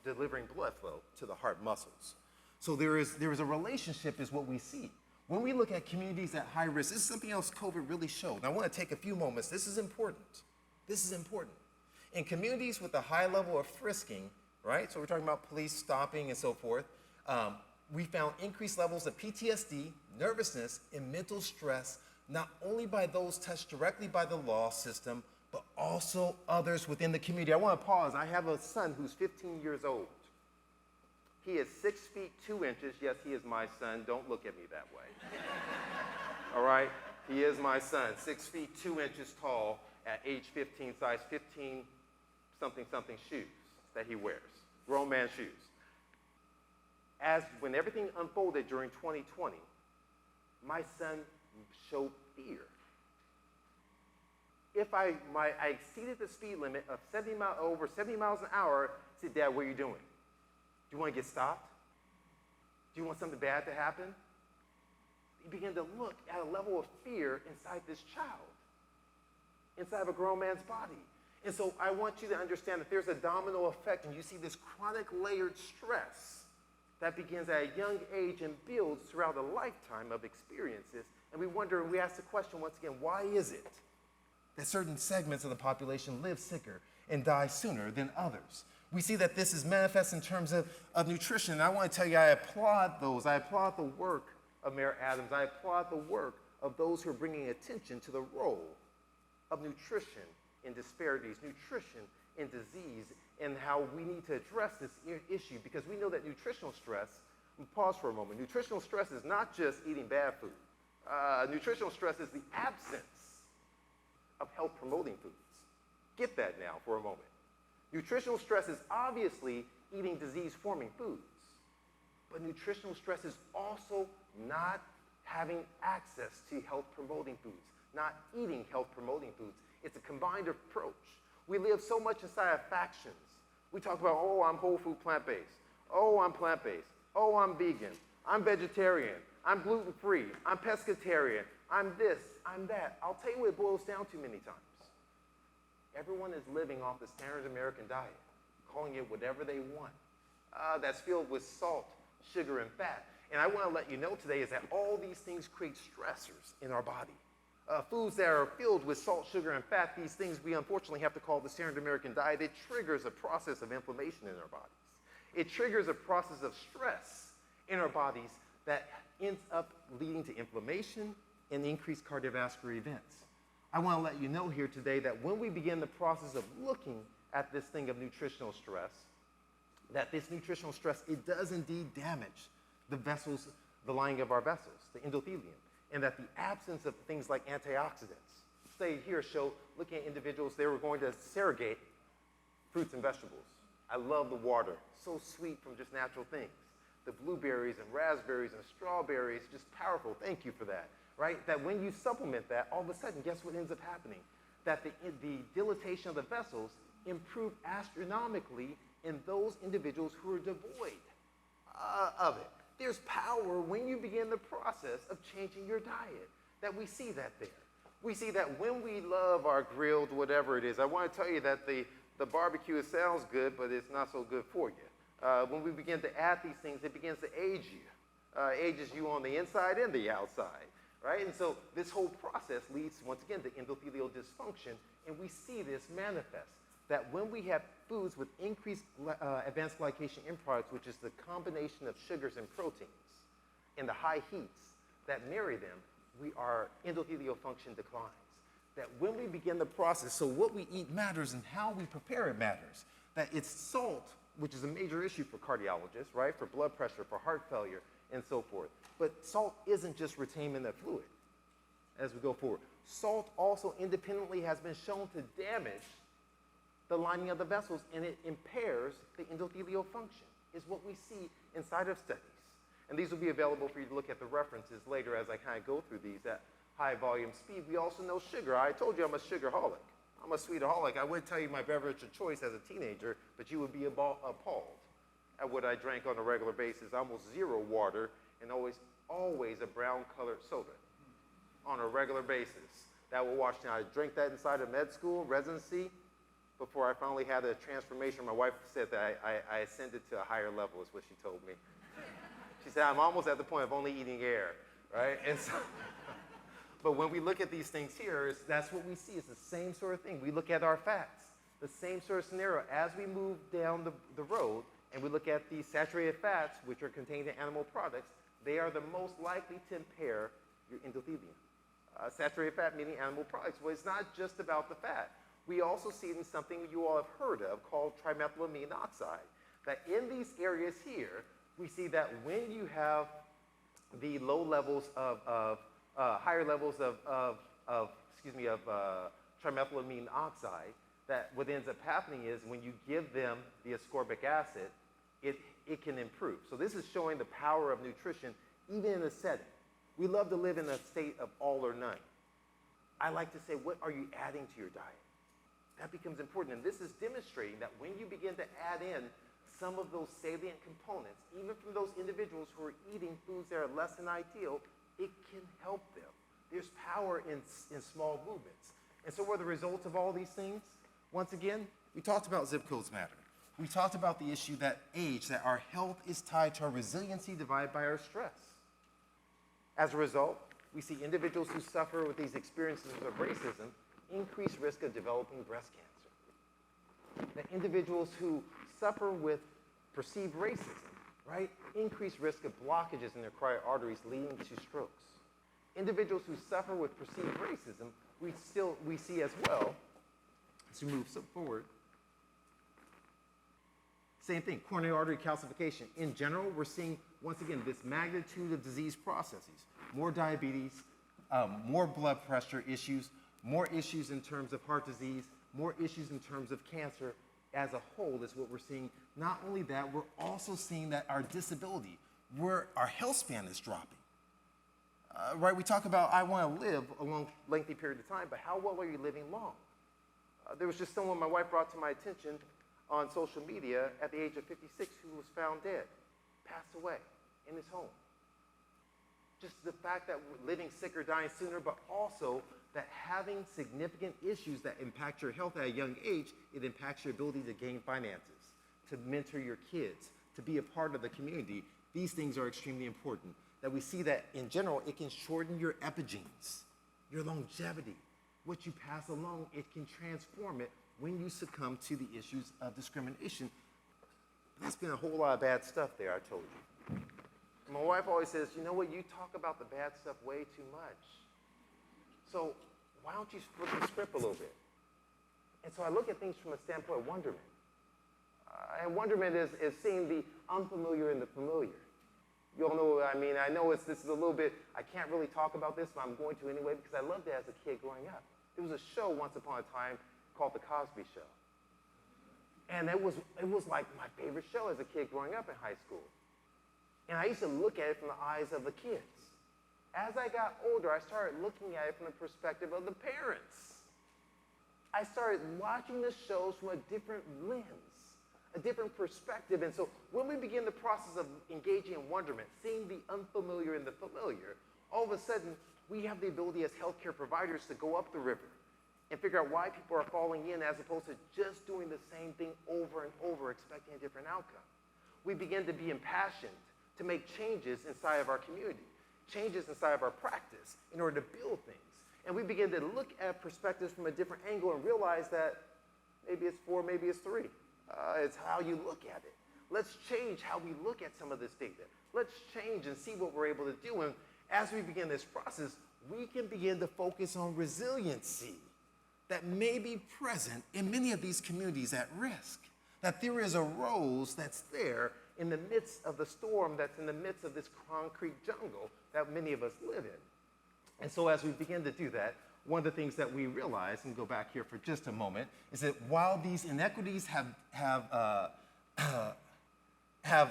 S5: delivering blood flow to the heart muscles. So there is a relationship is what we see. When we look at communities at high risk, this is something else COVID really showed. And I want to take a few moments. This is important. This is important. In communities with a high level of frisking, right? So we're talking about police stopping and so forth. We found increased levels of PTSD, nervousness, and mental stress, not only by those touched directly by the law system, but also others within the community. I want to pause. I have a son who's 15 years old. He is 6 feet 2 inches. Yes, he is my son. Don't look at me that way. All right? He is my son, 6 feet 2 inches tall at age 15, size 15 something shoes that he wears, grown man shoes. When everything unfolded during 2020, my son showed fear. If I exceeded the speed limit of over 70 miles an hour, I said, Dad, what are you doing? Do you want to get stopped? Do you want something bad to happen? He began to look at a level of fear inside this child, inside of a grown man's body. And so I want you to understand that there's a domino effect, and you see this chronic layered stress that begins at a young age and builds throughout a lifetime of experiences. And we wonder, and we ask the question once again, why is it that certain segments of the population live sicker and die sooner than others? We see that this is manifest in terms of nutrition. And I want to tell you, I applaud those. I applaud the work of Mayor Adams. I applaud the work of those who are bringing attention to the role of nutrition in disparities, nutrition in disease, and how we need to address this issue, because we know that nutritional stress, pause for a moment, nutritional stress is not just eating bad food. Nutritional stress is the absence of health-promoting foods. Get that now for a moment. Nutritional stress is obviously eating disease-forming foods, but nutritional stress is also not having access to health-promoting foods, not eating health-promoting foods. It's a combined approach. We live so much inside of factions. We talk about, oh, I'm whole food plant-based. Oh, I'm plant-based. Oh, I'm vegan. I'm vegetarian. I'm gluten-free. I'm pescatarian. I'm this. I'm that. I'll tell you what it boils down to many times. Everyone is living off the standard American diet, calling it whatever they want. That's filled with salt, sugar, and fat. And I want to let you know today is that all these things create stressors in our body. Foods that are filled with salt, sugar, and fat, these things we unfortunately have to call the standard American diet. It triggers a process of inflammation in our bodies. It triggers a process of stress in our bodies that ends up leading to inflammation and increased cardiovascular events. I want to let you know here today that when we begin the process of looking at this thing of nutritional stress, that this nutritional stress, it does indeed damage the vessels, the lining of our vessels, the endothelium, and that the absence of things like antioxidants. Study here show, looking at individuals, they were going to surrogate fruits and vegetables. I love the water, so sweet from just natural things. The blueberries and raspberries and strawberries, just powerful. Thank you for that, right? That when you supplement that, all of a sudden, guess what ends up happening? That the dilatation of the vessels improve astronomically in those individuals who are devoid of it. There's power when you begin the process of changing your diet, that we see that there. We see that when we love our grilled whatever it is, I want to tell you that the barbecue, it sounds good, but it's not so good for you. When we begin to add these things, it begins to age you. Ages you on the inside and the outside, right? And so this whole process leads, once again, to endothelial dysfunction, and we see this manifest. That when we have foods with increased advanced glycation end products, which is the combination of sugars and proteins, and the high heats that marry them, our endothelial function declines. That when we begin the process, so what we eat matters and how we prepare it matters. That it's salt, which is a major issue for cardiologists, right? For blood pressure, for heart failure, and so forth. But salt isn't just retained in the fluid as we go forward. Salt also independently has been shown to damage the lining of the vessels, and it impairs the endothelial function, is what we see inside of studies. And these will be available for you to look at the references later as I kind of go through these at high volume speed. We also know sugar. I told you I'm a sugarholic. I'm a sweetaholic. I would tell you my beverage of choice as a teenager, but you would be appalled at what I drank on a regular basis. Almost zero water and always a brown colored soda on a regular basis. That will wash down. I drank that inside of med school, residency, before I finally had a transformation. My wife said that I ascended to a higher level, is what she told me. She said, I'm almost at the point of only eating air, right? And so, but when we look at these things here, that's what we see. It's the same sort of thing. We look at our fats, the same sort of scenario. As we move down the road and we look at these saturated fats, which are contained in animal products, they are the most likely to impair your endothelium. Saturated fat meaning animal products. Well, it's not just about the fat. We also see it in something you all have heard of called trimethylamine oxide. That in these areas here, we see that when you have the low levels higher levels of trimethylamine oxide, that what ends up happening is when you give them the ascorbic acid, it can improve. So this is showing the power of nutrition even in a setting. We love to live in a state of all or none. I like to say, what are you adding to your diet? That becomes important. And this is demonstrating that when you begin to add in some of those salient components, even from those individuals who are eating foods that are less than ideal, it can help them. There's power in small movements. And so what are the results of all these things? Once again, we talked about zip codes matter. We talked about the issue that age, that our health is tied to our resiliency divided by our stress. As a result, we see individuals who suffer with these experiences of racism increased risk of developing breast cancer. That individuals who suffer with perceived racism, right, increased risk of blockages in their carotid arteries leading to strokes. Individuals who suffer with perceived racism, we see as well, as we move forward, same thing, coronary artery calcification. In general, we're seeing, once again, this magnitude of disease processes. More diabetes, more blood pressure issues, more issues in terms of heart disease, more issues in terms of cancer as a whole is what we're seeing. Not only that, we're also seeing that our disability, our health span is dropping. Right, we talk about I want to live a long, lengthy period of time, but how well are you living long? There was just someone my wife brought to my attention on social media at the age of 56 who was found dead, passed away in his home. Just the fact that we're living sick or dying sooner, but also that having significant issues that impact your health at a young age, it impacts your ability to gain finances, to mentor your kids, to be a part of the community. These things are extremely important. That we see that in general, it can shorten your epigenes. your longevity, what you pass along, it can transform it when you succumb to the issues of discrimination. That's been a whole lot of bad stuff there, I told you. My wife always says, you know what, you talk about the bad stuff way too much. So why don't you flip the script a little bit? And so I look at things from a standpoint of wonderment. And wonderment is seeing the unfamiliar in the familiar. You all know what I mean. I know this is a little bit, I can't really talk about this, but I'm going to anyway because I loved it as a kid growing up. There was a show once upon a time called The Cosby Show. And it was like my favorite show as a kid growing up in high school. And I used to look at it from the eyes of the kids. As I got older, I started looking at it from the perspective of the parents. I started watching the shows from a different lens, a different perspective. And so when we begin the process of engaging in wonderment, seeing the unfamiliar in the familiar, all of a sudden we have the ability as healthcare providers to go up the river and figure out why people are falling in as opposed to just doing the same thing over and over, expecting a different outcome. We begin to be impassioned to make changes inside of our community, changes inside of our practice in order to build things. And we begin to look at perspectives from a different angle and realize that maybe it's 4, maybe it's 3. It's how you look at it. Let's change how we look at some of this data. Let's change and see what we're able to do. And as we begin this process, we can begin to focus on resiliency that may be present in many of these communities at risk. That there is a rose that's there in the midst of the storm, that's in the midst of this concrete jungle that many of us live in. And so as we begin to do that, one of the things that we realize, and go back here for just a moment, is that while these inequities have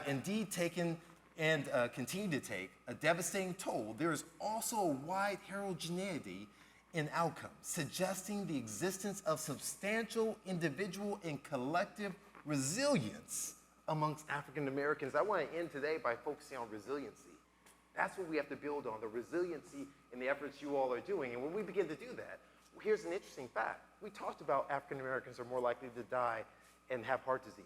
S5: indeed taken and continue to take a devastating toll, there is also a wide heterogeneity in outcomes, suggesting the existence of substantial individual and collective resilience amongst African Americans. I want to end today by focusing on resiliency. That's what we have to build on, the resiliency in the efforts you all are doing. And when we begin to do that, here's an interesting fact. We talked about African Americans are more likely to die and have heart disease.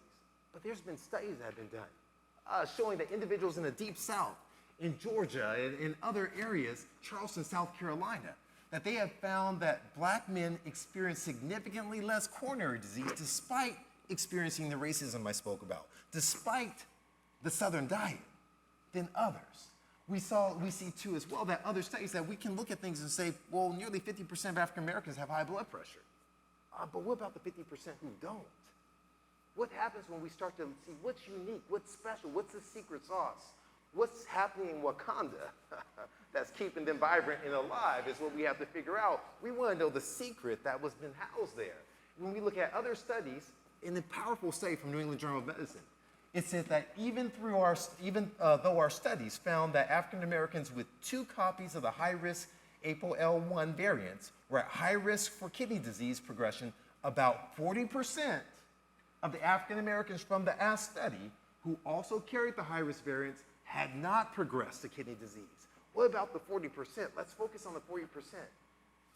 S5: But there's been studies that have been done showing that individuals in the Deep South, in Georgia, and in other areas, Charleston, South Carolina, that they have found that black men experience significantly less coronary disease despite experiencing the racism I spoke about, despite the Southern diet, than others. We see too as well that other studies that we can look at things and say, well, nearly 50% of African Americans have high blood pressure. But what about the 50% who don't? What happens when we start to see what's unique, what's special, what's the secret sauce? What's happening in Wakanda that's keeping them vibrant and alive is what we have to figure out. We want to know the secret that was been housed there. When we look at other studies, in a powerful study from New England Journal of Medicine, it says that even though our studies found that African Americans with 2 copies of the high-risk APOL1 variants were at high risk for kidney disease progression, about 40% of the African Americans from the asked study who also carried the high-risk variants had not progressed to kidney disease. What about the 40%? Let's focus on the 40%.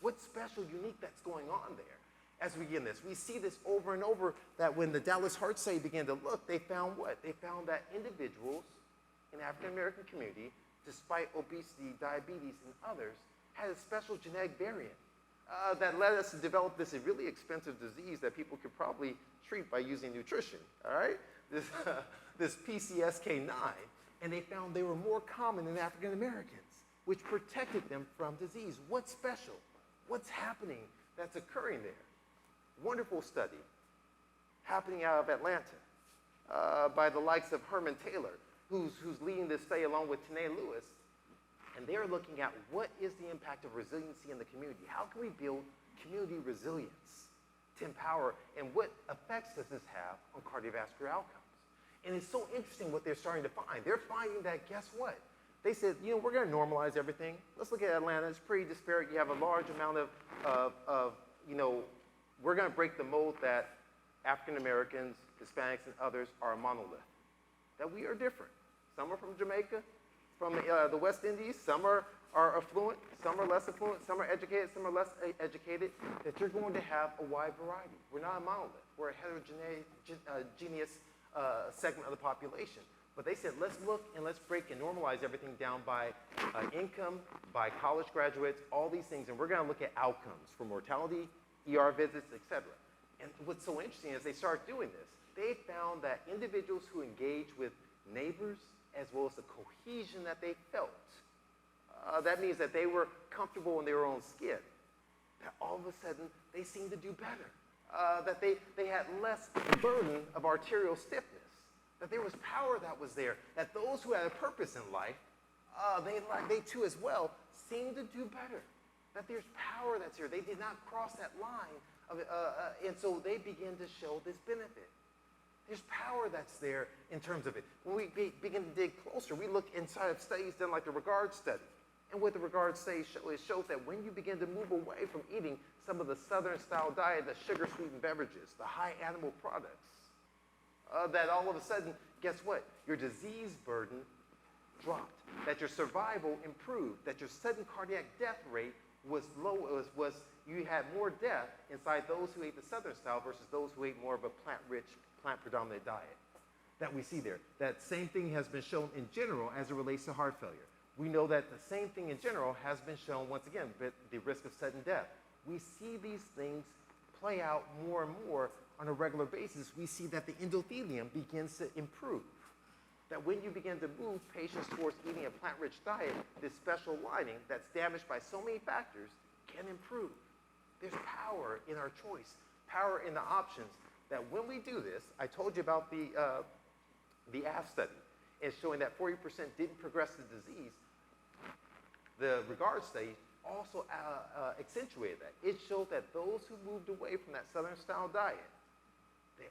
S5: What's special, unique that's going on there? As we begin this, we see this over and over, that when the Dallas Heart Study began to look, they found what? They found that individuals in the African American community, despite obesity, diabetes, and others, had a special genetic variant that led us to develop this really expensive disease that people could probably treat by using nutrition, all right? This PCSK9, and they found they were more common in African Americans, which protected them from disease. What's special? What's happening that's occurring there? Wonderful study happening out of Atlanta by the likes of Herman Taylor, who's leading this study along with Tanae Lewis. And they're looking at what is the impact of resiliency in the community? How can we build community resilience to empower, and what effects does this have on cardiovascular outcomes? And it's so interesting what they're starting to find. They're finding that, guess what? They said, we're going to normalize everything. Let's look at Atlanta. It's pretty disparate. You have a large amount of we're going to break the mold that African Americans, Hispanics, and others are a monolith. That we are different. Some are from Jamaica, from the West Indies. Some are affluent. Some are less affluent. Some are educated. Some are less educated. That you're going to have a wide variety. We're not a monolith. We're a heterogeneous segment of the population. But they said, let's look and let's break and normalize everything down by income, by college graduates, all these things, and we're going to look at outcomes for mortality, ER visits, et cetera. And what's so interesting is they start doing this. They found that individuals who engage with neighbors, as well as the cohesion that they felt, that means that they were comfortable in their own skin, that all of a sudden they seemed to do better, that they had less burden of arterial stiffness, that there was power that was there, that those who had a purpose in life, they too as well seemed to do better, that there's power that's here. They did not cross that line, and so they begin to show this benefit. There's power that's there in terms of it. When we begin to dig closer, we look inside of studies done like the Regard study. And what the Regard study shows that when you begin to move away from eating some of the Southern-style diet, the sugar-sweetened beverages, the high animal products, that all of a sudden, guess what? Your disease burden dropped, that your survival improved, that your sudden cardiac death rate was low, you had more death inside those who ate the Southern style versus those who ate more of a plant-rich, plant-predominant diet that we see there. That same thing has been shown in general as it relates to heart failure. We know that the same thing in general has been shown, once again, the risk of sudden death. We see these things play out more and more on a regular basis. We see that the endothelium begins to improve. That when you begin to move patients towards eating a plant-rich diet, this special lining that's damaged by so many factors can improve. There's power in our choice, power in the options, that when we do this, I told you about the AF study, and showing that 40% didn't progress the disease. The Regard study also accentuated that. It showed that those who moved away from that Southern-style diet,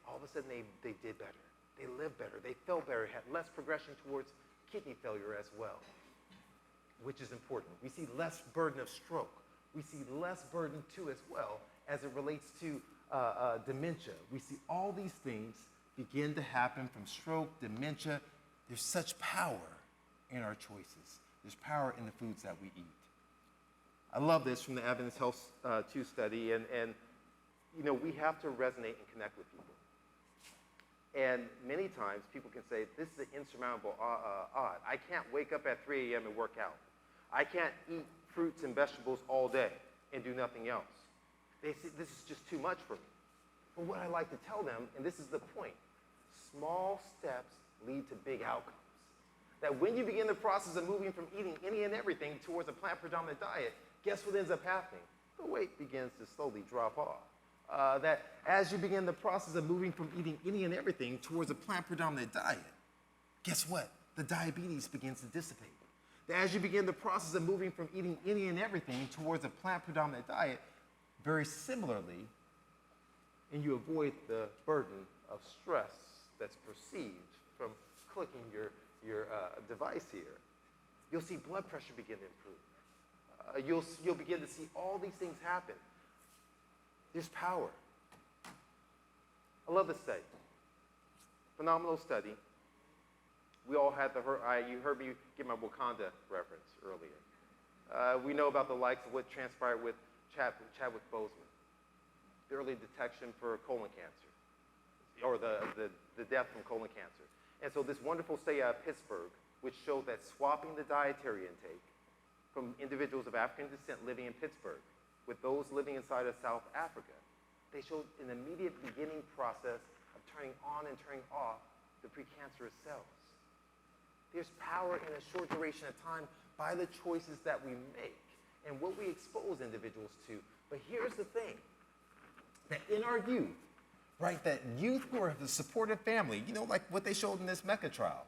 S5: all of a sudden they did better. They lived better. They felt better, had less progression towards kidney failure as well, which is important. We see less burden of stroke. We see less burden, too, as well, as it relates to dementia. We see all these things begin to happen from stroke, dementia. There's such power in our choices. There's power in the foods that we eat. I love this from the Evidence Health 2 study, and you know, we have to resonate and connect with people. And many times people can say, this is an insurmountable odd. I can't wake up at 3 a.m. and work out. I can't eat fruits and vegetables all day and do nothing else. They say, this is just too much for me. But what I like to tell them, and this is the point, small steps lead to big outcomes. That when you begin the process of moving from eating any and everything towards a plant-predominant diet, guess what ends up happening? The weight begins to slowly drop off. That as you begin the process of moving from eating any and everything towards a plant-predominant diet, guess what? The diabetes begins to dissipate. That as you begin the process of moving from eating any and everything towards a plant-predominant diet, very similarly, and you avoid the burden of stress that's perceived from clicking your device here, you'll see blood pressure begin to improve. You'll begin to see all these things happen. There's power. I love this study. Phenomenal study. We all had you heard me give my Wakanda reference earlier. We know about the likes of what transpired with Chadwick Boseman, the early detection for colon cancer, or the death from colon cancer. And so this wonderful study out of Pittsburgh, which showed that swapping the dietary intake from individuals of African descent living in Pittsburgh with those living inside of South Africa, they showed an immediate beginning process of turning on and turning off the precancerous cells. There's power in a short duration of time by the choices that we make and what we expose individuals to. But here's the thing, that in our youth, right, that youth who are the supportive family, you know, like what they showed in this Mecca trial,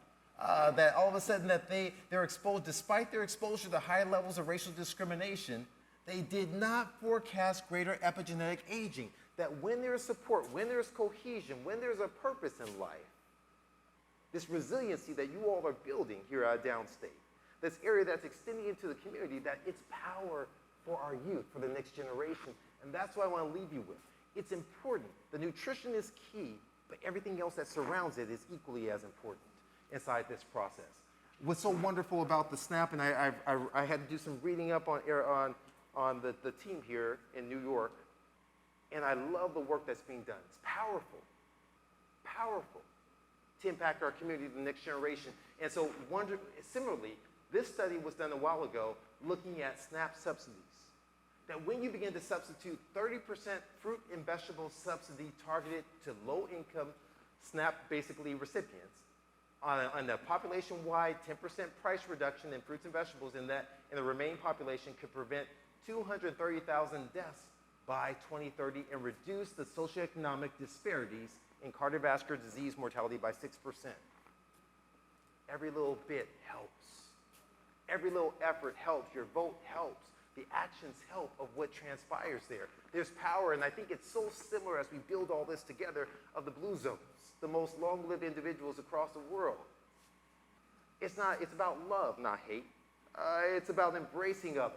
S5: that all of a sudden that they're exposed, despite their exposure to high levels of racial discrimination, they did not forecast greater epigenetic aging. That when there's support, when there's cohesion, when there's a purpose in life, this resiliency that you all are building here at Downstate, this area that's extending into the community, that it's power for our youth, for the next generation. And that's what I want to leave you with. It's important. The nutrition is key, but everything else that surrounds it is equally as important inside this process. What's so wonderful about the SNAP, and I had to do some reading up on the team here in New York, and I love the work that's being done. It's powerful, powerful. to impact our community, the next generation. And so similarly, this study was done a while ago looking at SNAP subsidies. That when you begin to substitute 30% fruit and vegetable subsidy targeted to low-income SNAP basically recipients, on the population-wide 10% price reduction in fruits and vegetables in the remaining population could prevent 230,000 deaths by 2030 and reduce the socioeconomic disparities in cardiovascular disease mortality by 6%. Every little bit helps. Every little effort helps. Your vote helps. The actions help of what transpires there. There's power, and I think it's so similar as we build all this together of the blue zones, the most long-lived individuals across the world. It's about love, not hate. It's about embracing others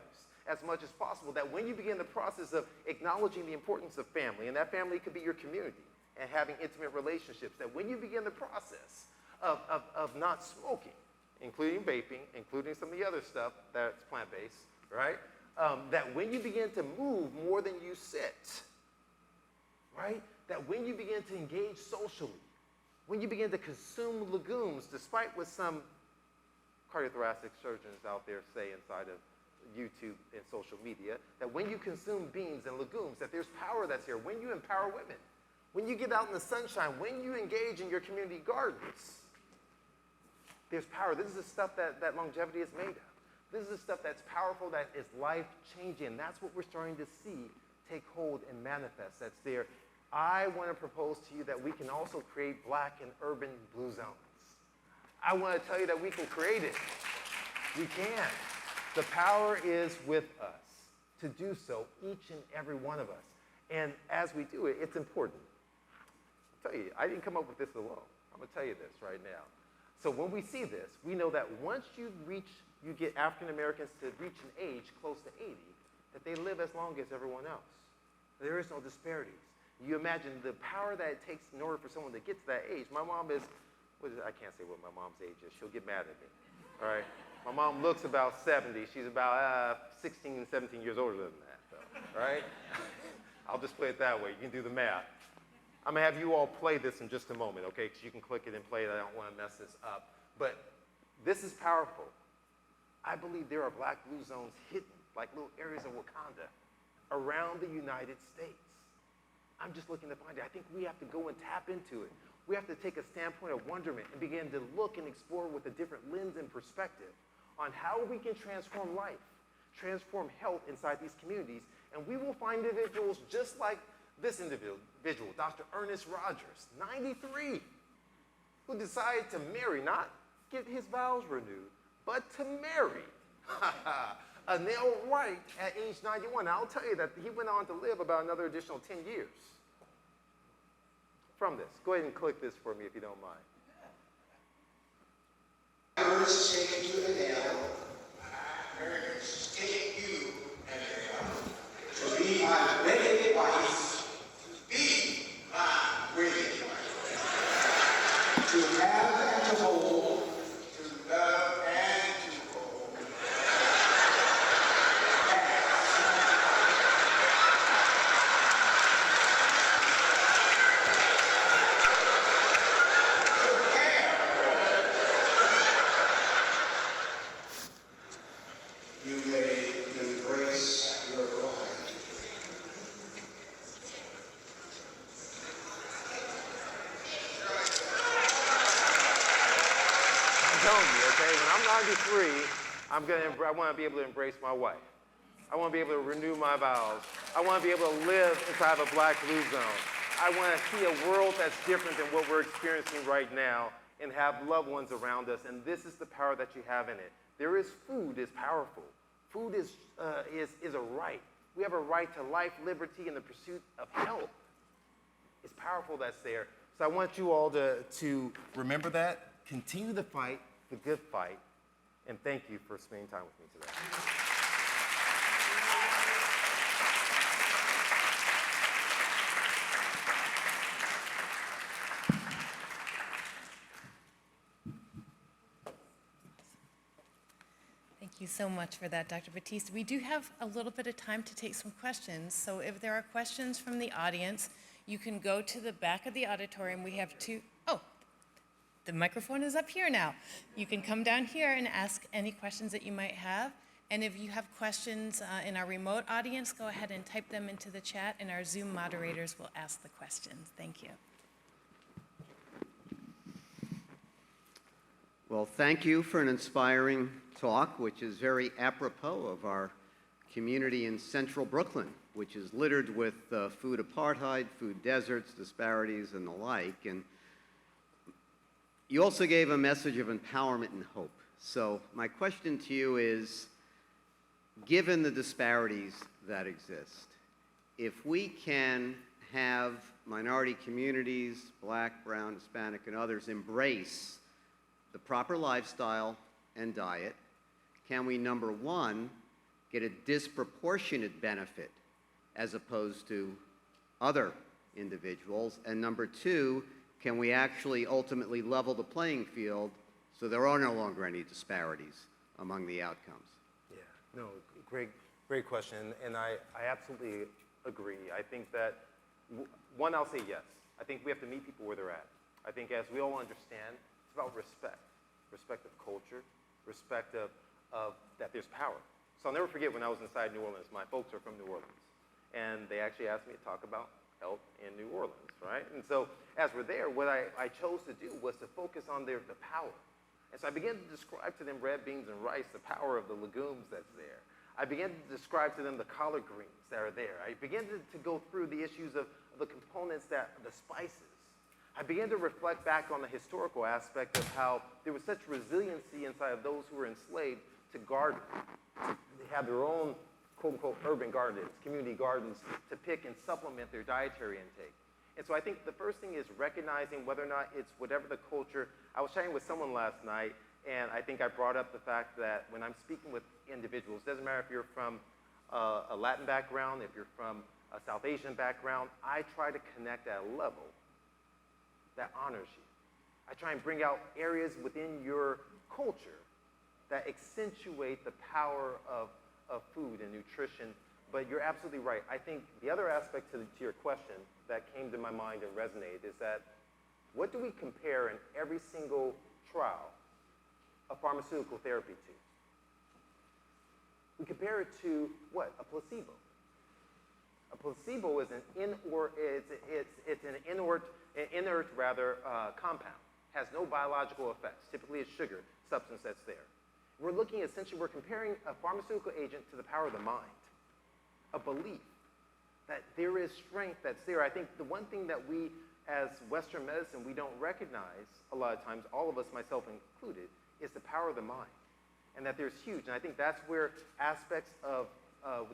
S5: as much as possible, that when you begin the process of acknowledging the importance of family, and that family could be your community, and having intimate relationships, that when you begin the process of not smoking, including vaping, including some of the other stuff that's plant-based, right? That when you begin to move more than you sit, right? That when you begin to engage socially, when you begin to consume legumes, despite what some cardiothoracic surgeons out there say inside of YouTube and social media, that when you consume beans and legumes, that there's power that's here. When you empower women, when you get out in the sunshine, when you engage in your community gardens, there's power. This is the stuff that longevity is made of. This is the stuff that's powerful, that is life-changing. That's what we're starting to see take hold and manifest. That's there. I want to propose to you that we can also create black and urban blue zones. I want to tell you that we can create it. We can. The power is with us to do so, each and every one of us. And as we do it, it's important. I'll tell you, I didn't come up with this alone. I'm going to tell you this right now. So when we see this, we know that once you get African Americans to reach an age close to 80, that they live as long as everyone else. There is no disparities. You imagine the power that it takes in order for someone to get to that age. My mom is, I can't say what my mom's age is. She'll get mad at me, all right? My mom looks about 70. She's about 16, 17 years older than that, though, right? I'll just play it that way. You can do the math. I'm going to have you all play this in just a moment, okay? Because you can click it and play it. I don't want to mess this up. But this is powerful. I believe there are black blue zones hidden, like little areas of Wakanda, around the United States. I'm just looking to find it. I think we have to go and tap into it. We have to take a standpoint of wonderment and begin to look and explore with a different lens and perspective on how we can transform life, transform health inside these communities. And we will find individuals just like this individual, Dr. Ernest Rogers, 93, who decided to marry, not get his vows renewed, but to marry a male right at age 91. I'll tell you that he went on to live about another additional 10 years from this. Go ahead and click this for me if you don't mind.
S6: Ernest taken to the nail. Ernest take you and to be my wedded wife, to be my wedded wife, to have and to hold, to love and to hold. You may embrace your bride.
S5: I'm telling you, okay, when I'm 93, I want to be able to embrace my wife. I want to be able to renew my vows. I want to be able to live inside of a black blue zone. I want to see a world that's different than what we're experiencing right now and have loved ones around us. And this is the power that you have in it. Food is powerful. Food is a right. We have a right to life, liberty, and the pursuit of health. It's powerful that's there. So I want you all to remember that, continue to fight the good fight, and thank you for spending time with me today.
S1: Thank you so much for that, Dr. Batiste. We do have a little bit of time to take some questions. So if there are questions from the audience, you can go to the back of the auditorium. We have two. Oh, the microphone is up here now. You can come down here and ask any questions that you might have. And if you have questions in our remote audience, go ahead and type them into the chat, and our Zoom moderators will ask the questions. Thank you.
S2: Well, thank you for an inspiring talk, which is very apropos of our community in central Brooklyn, which is littered with food apartheid, food deserts, disparities, and the like. And you also gave a message of empowerment and hope. So my question to you is, given the disparities that exist, if we can have minority communities, Black, brown, Hispanic, and others, embrace the proper lifestyle and diet, can we, number one, get a disproportionate benefit as opposed to other individuals? And number two, can we actually ultimately level the playing field so there are no longer any disparities among the outcomes?
S5: Yeah, no, great question, and I absolutely agree. I think that, one, I'll say yes. I think we have to meet people where they're at. I think as we all understand, it's about respect of culture, respect of that there's power. So I'll never forget when I was inside New Orleans. My folks are from New Orleans, and they actually asked me to talk about health in New Orleans, right? And so as we're there, what I chose to do was to focus on the power. And so I began to describe to them red beans and rice, the power of the legumes that's there. I began to describe to them the collard greens that are there. I began to go through the issues of the components, the spices. I began to reflect back on the historical aspect of how there was such resiliency inside of those who were enslaved to garden. They had their own, quote unquote, urban gardens, community gardens, to pick and supplement their dietary intake. And so I think the first thing is recognizing whether or not it's whatever the culture. I was chatting with someone last night, and I think I brought up the fact that when I'm speaking with individuals, doesn't matter if you're from a Latin background, if you're from a South Asian background, I try to connect at a level that honors you. I try and bring out areas within your culture that accentuate the power of food and nutrition. But you're absolutely right. I think the other aspect to your question that came to my mind and resonated is that what do we compare in every single trial of pharmaceutical therapy to? We compare it to what? A placebo. A placebo is an inert compound. Has no biological effects. Typically, it's sugar substance that's there. We're looking essentially, we're comparing a pharmaceutical agent to the power of the mind, a belief that there is strength that's there. I think the one thing that we, as Western medicine, we don't recognize a lot of times, all of us, myself included, is the power of the mind, and that there's huge. And I think that's where aspects of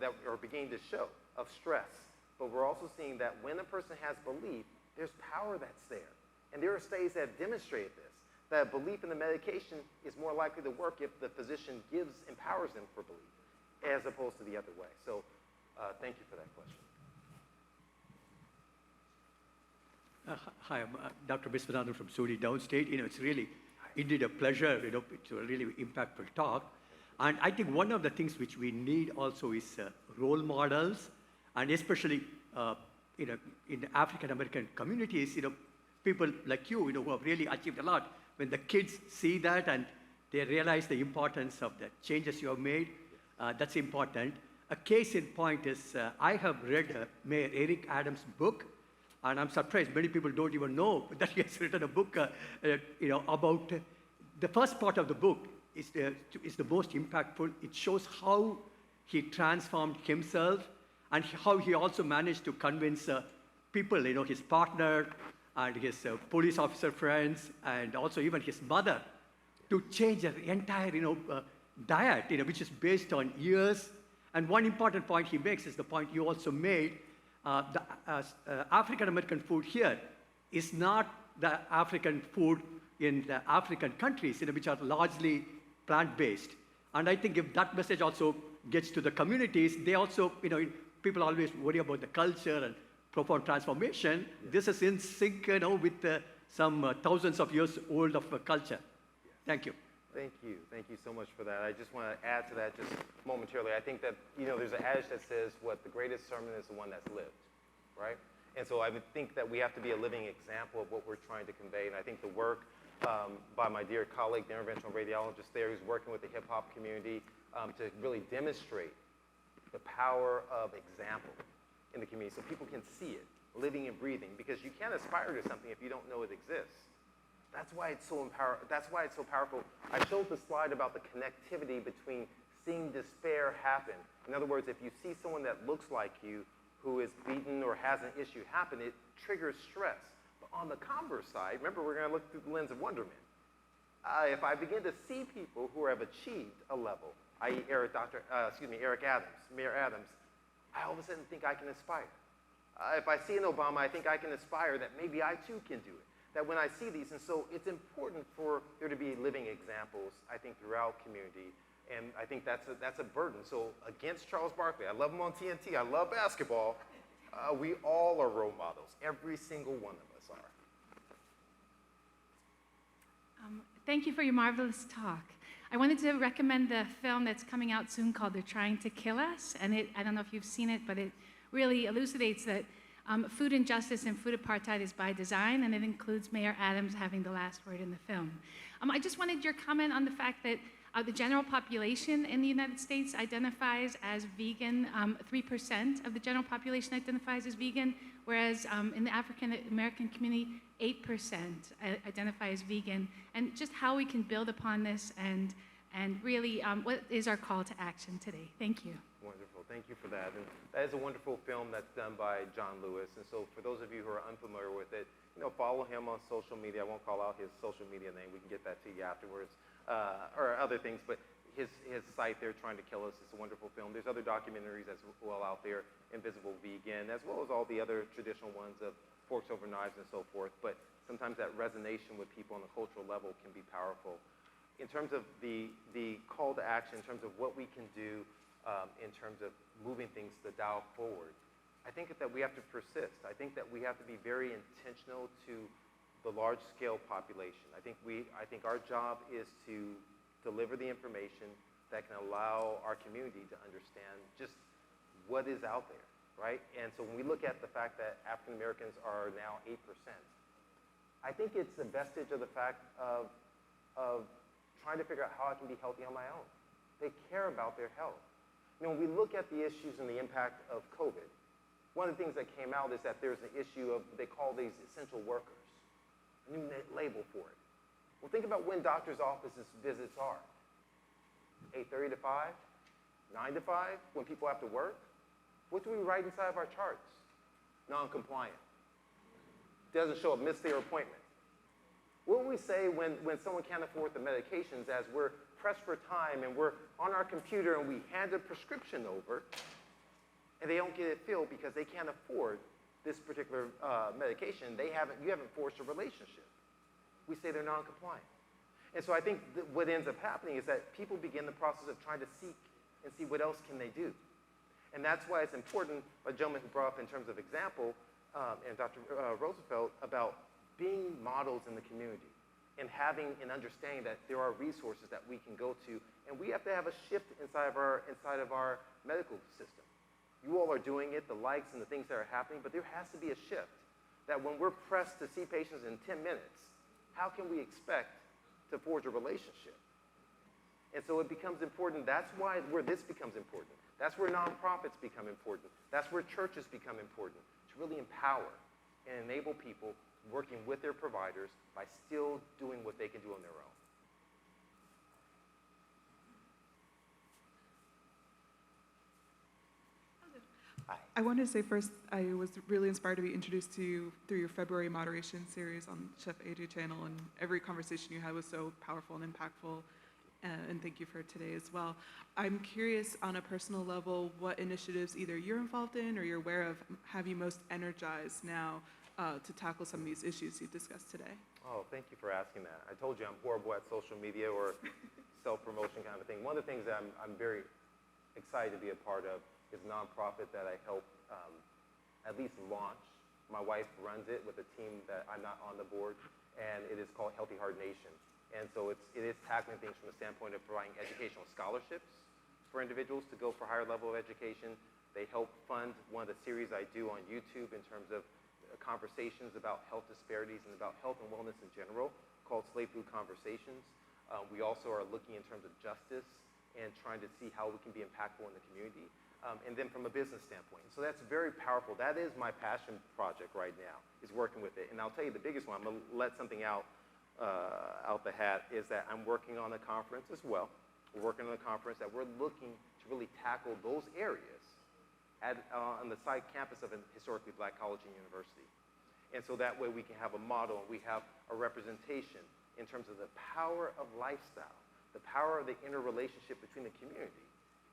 S5: that are beginning to show of stress. But we're also seeing that when a person has belief, there's power that's there. And there are studies that have demonstrated this, that belief in the medication is more likely to work if the physician empowers them for belief, as opposed to the other way. So thank you for that question.
S7: Hi, I'm Dr. Biswanathan from SUNY Downstate. It's really, indeed a pleasure. It's a really impactful talk. And I think one of the things which we need also is role models, and especially in the African American communities, people like you, who have really achieved a lot. When the kids see that and they realize the importance of the changes you have made, that's important. A case in point is I have read Mayor Eric Adams' book, and I'm surprised many people don't even know that he has written a book, about the first part of the book is the most impactful. It shows how he transformed himself and how he also managed to convince people, his partner and his police officer friends, and also even his mother, to change their entire, diet, which is based on years. And one important point he makes is the point you also made. The African-American food here is not the African food in the African countries, which are largely plant-based. And I think if that message also gets to the communities, they also, people always worry about the culture and profound transformation. Yeah. This is in sync, with some thousands of years old of culture. Yeah. Thank you.
S5: Thank you. Thank you so much for that. I just want to add to that just momentarily. I think that, there's an adage that says, the greatest sermon is the one that's lived, right? And so I would think that we have to be a living example of what we're trying to convey. And I think the work by my dear colleague, the interventional radiologist there, who's working with the hip hop community to really demonstrate the power of example in the community so people can see it, living and breathing, because you can't aspire to something if you don't know it exists. That's why it's so powerful. I showed the slide about the connectivity between seeing despair happen. In other words, if you see someone that looks like you who is beaten or has an issue happen, it triggers stress. But on the converse side, remember, we're going to look through the lens of wonderment. If I begin to see people who have achieved a level, i.e. Mayor Adams, I all of a sudden think I can aspire. If I see an Obama, I think I can aspire that maybe I too can do it. That when I see these, and so it's important for there to be living examples, I think, throughout community, and I think that's a burden. So against Charles Barkley, I love him on TNT, I love basketball, we all are role models. Every single one of us are.
S8: Thank you for your marvelous talk. I wanted to recommend the film that's coming out soon called They're Trying to Kill Us, and I don't know if you've seen it, but it really elucidates that food injustice and food apartheid is by design, and it includes Mayor Adams having the last word in the film. I just wanted your comment on the fact that the general population in the United States identifies as vegan. 3% of the general population identifies as vegan, whereas in the African American community, 8% identify as vegan, and just how we can build upon this and really what is our call to action today. Thank you.
S5: Wonderful, thank you for that. And that is a wonderful film that's done by John Lewis. And so for those of you who are unfamiliar with it, follow him on social media. I won't call out his social media name. We can get that to you afterwards, or other things. But his site, They're Trying to Kill Us, is a wonderful film. There's other documentaries as well out there, Invisible Vegan, as well as all the other traditional ones of Forks Over Knives and so forth. But sometimes that resonation with people on the cultural level can be powerful. In terms of the call to action, in terms of what we can do, in terms of moving things, the dial forward, I think that we have to persist. I think that we have to be very intentional to the large-scale population. I think our job is to deliver the information that can allow our community to understand just what is out there, right? And so when we look at the fact that African Americans are now 8%, I think it's a vestige of the fact of trying to figure out how I can be healthy on my own. They care about their health. When we look at the issues and the impact of COVID, one of the things that came out is that there's an issue of, they call these essential workers, a new label for it. Well, think about when doctor's offices visits are. 8:30 to 5, 9 to 5, when people have to work. What do we write inside of our charts? Non-compliant. Doesn't show up, missed their appointment. What will we say when someone can't afford the medications as we're pressed for time and we're on our computer and we hand a prescription over and they don't get it filled because they can't afford this particular medication? You haven't forced a relationship. We say they're non-compliant. And so I think what ends up happening is that people begin the process of trying to seek and see what else can they do. And that's why it's important, a gentleman who brought up in terms of example, and Dr. Roosevelt, about being models in the community and having an understanding that there are resources that we can go to, and we have to have a shift inside of our medical system. You all are doing it, the likes and the things that are happening, but there has to be a shift that when we're pressed to see patients in 10 minutes, how can we expect to forge a relationship? And so it becomes important. That's why where this becomes important. That's where nonprofits become important. That's where churches become important, to really empower and enable people working with their providers by still doing what they can do on their own.
S9: I wanted to say first, I was really inspired to be introduced to you through your February moderation series on Chef AJ channel, and every conversation you had was so powerful and impactful, and thank you for today as well. I'm curious on a personal level, what initiatives either you're involved in or you're aware of have you most energized now to tackle some of these issues you've discussed today?
S5: Oh, thank you for asking that. I told you I'm horrible at social media or self-promotion kind of thing. One of the things that I'm very excited to be a part of is a nonprofit that I help at least launch. My wife runs it with a team that I'm not on the board, and it is called Healthy Heart Nation. And so it is tackling things from the standpoint of providing educational scholarships for individuals to go for a higher level of education. They help fund one of the series I do on YouTube in terms of conversations about health disparities and about health and wellness in general, called Slave Food Conversations. We also are looking in terms of justice and trying to see how we can be impactful in the community, and then from a business standpoint. So that's very powerful. That is my passion project right now, is working with it. And I'll tell you the biggest one, I'm gonna let something out the hat, is that I'm working on a conference as well. We're working on a conference that we're looking to really tackle those areas on the site campus of a historically black college and university. And so that way we can have a model and we have a representation in terms of the power of lifestyle, the power of the interrelationship between the community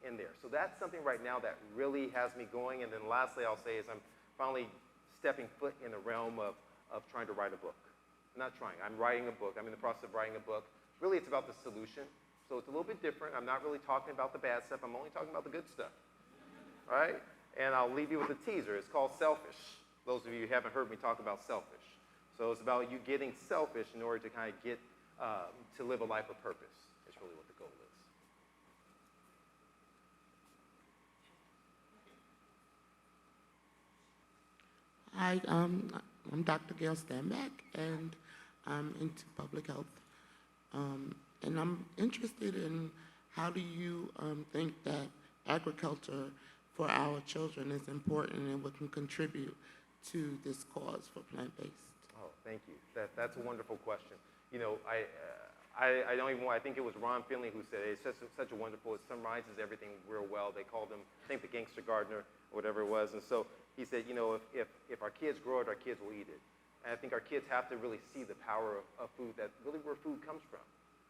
S5: in there. So that's something right now that really has me going. And then lastly, I'll say is I'm finally stepping foot in the realm of trying to write a book. Not trying, I'm writing a book. I'm in the process of writing a book. Really, it's about the solution. So it's a little bit different. I'm not really talking about the bad stuff. I'm only talking about the good stuff, right? And I'll leave you with a teaser. It's called Selfish. Those of you who haven't heard me talk about selfish. So it's about you getting selfish in order to kind of get to live a life of purpose. It's really what the goal is.
S10: Hi, I'm Dr. Gail Stanback, and I'm into public health. And I'm interested in how do you think that agriculture for our children is important and what can contribute to this cause for plant-based?
S5: Oh, thank you. That's a wonderful question. You know, I don't even want, I think it was Ron Finley who said it. It's such a wonderful, it summarizes everything real well. They called him, I think, the gangster gardener, or whatever it was. And so he said, you know, if our kids grow it, our kids will eat it. And I think our kids have to really see the power of food, that really where food comes from.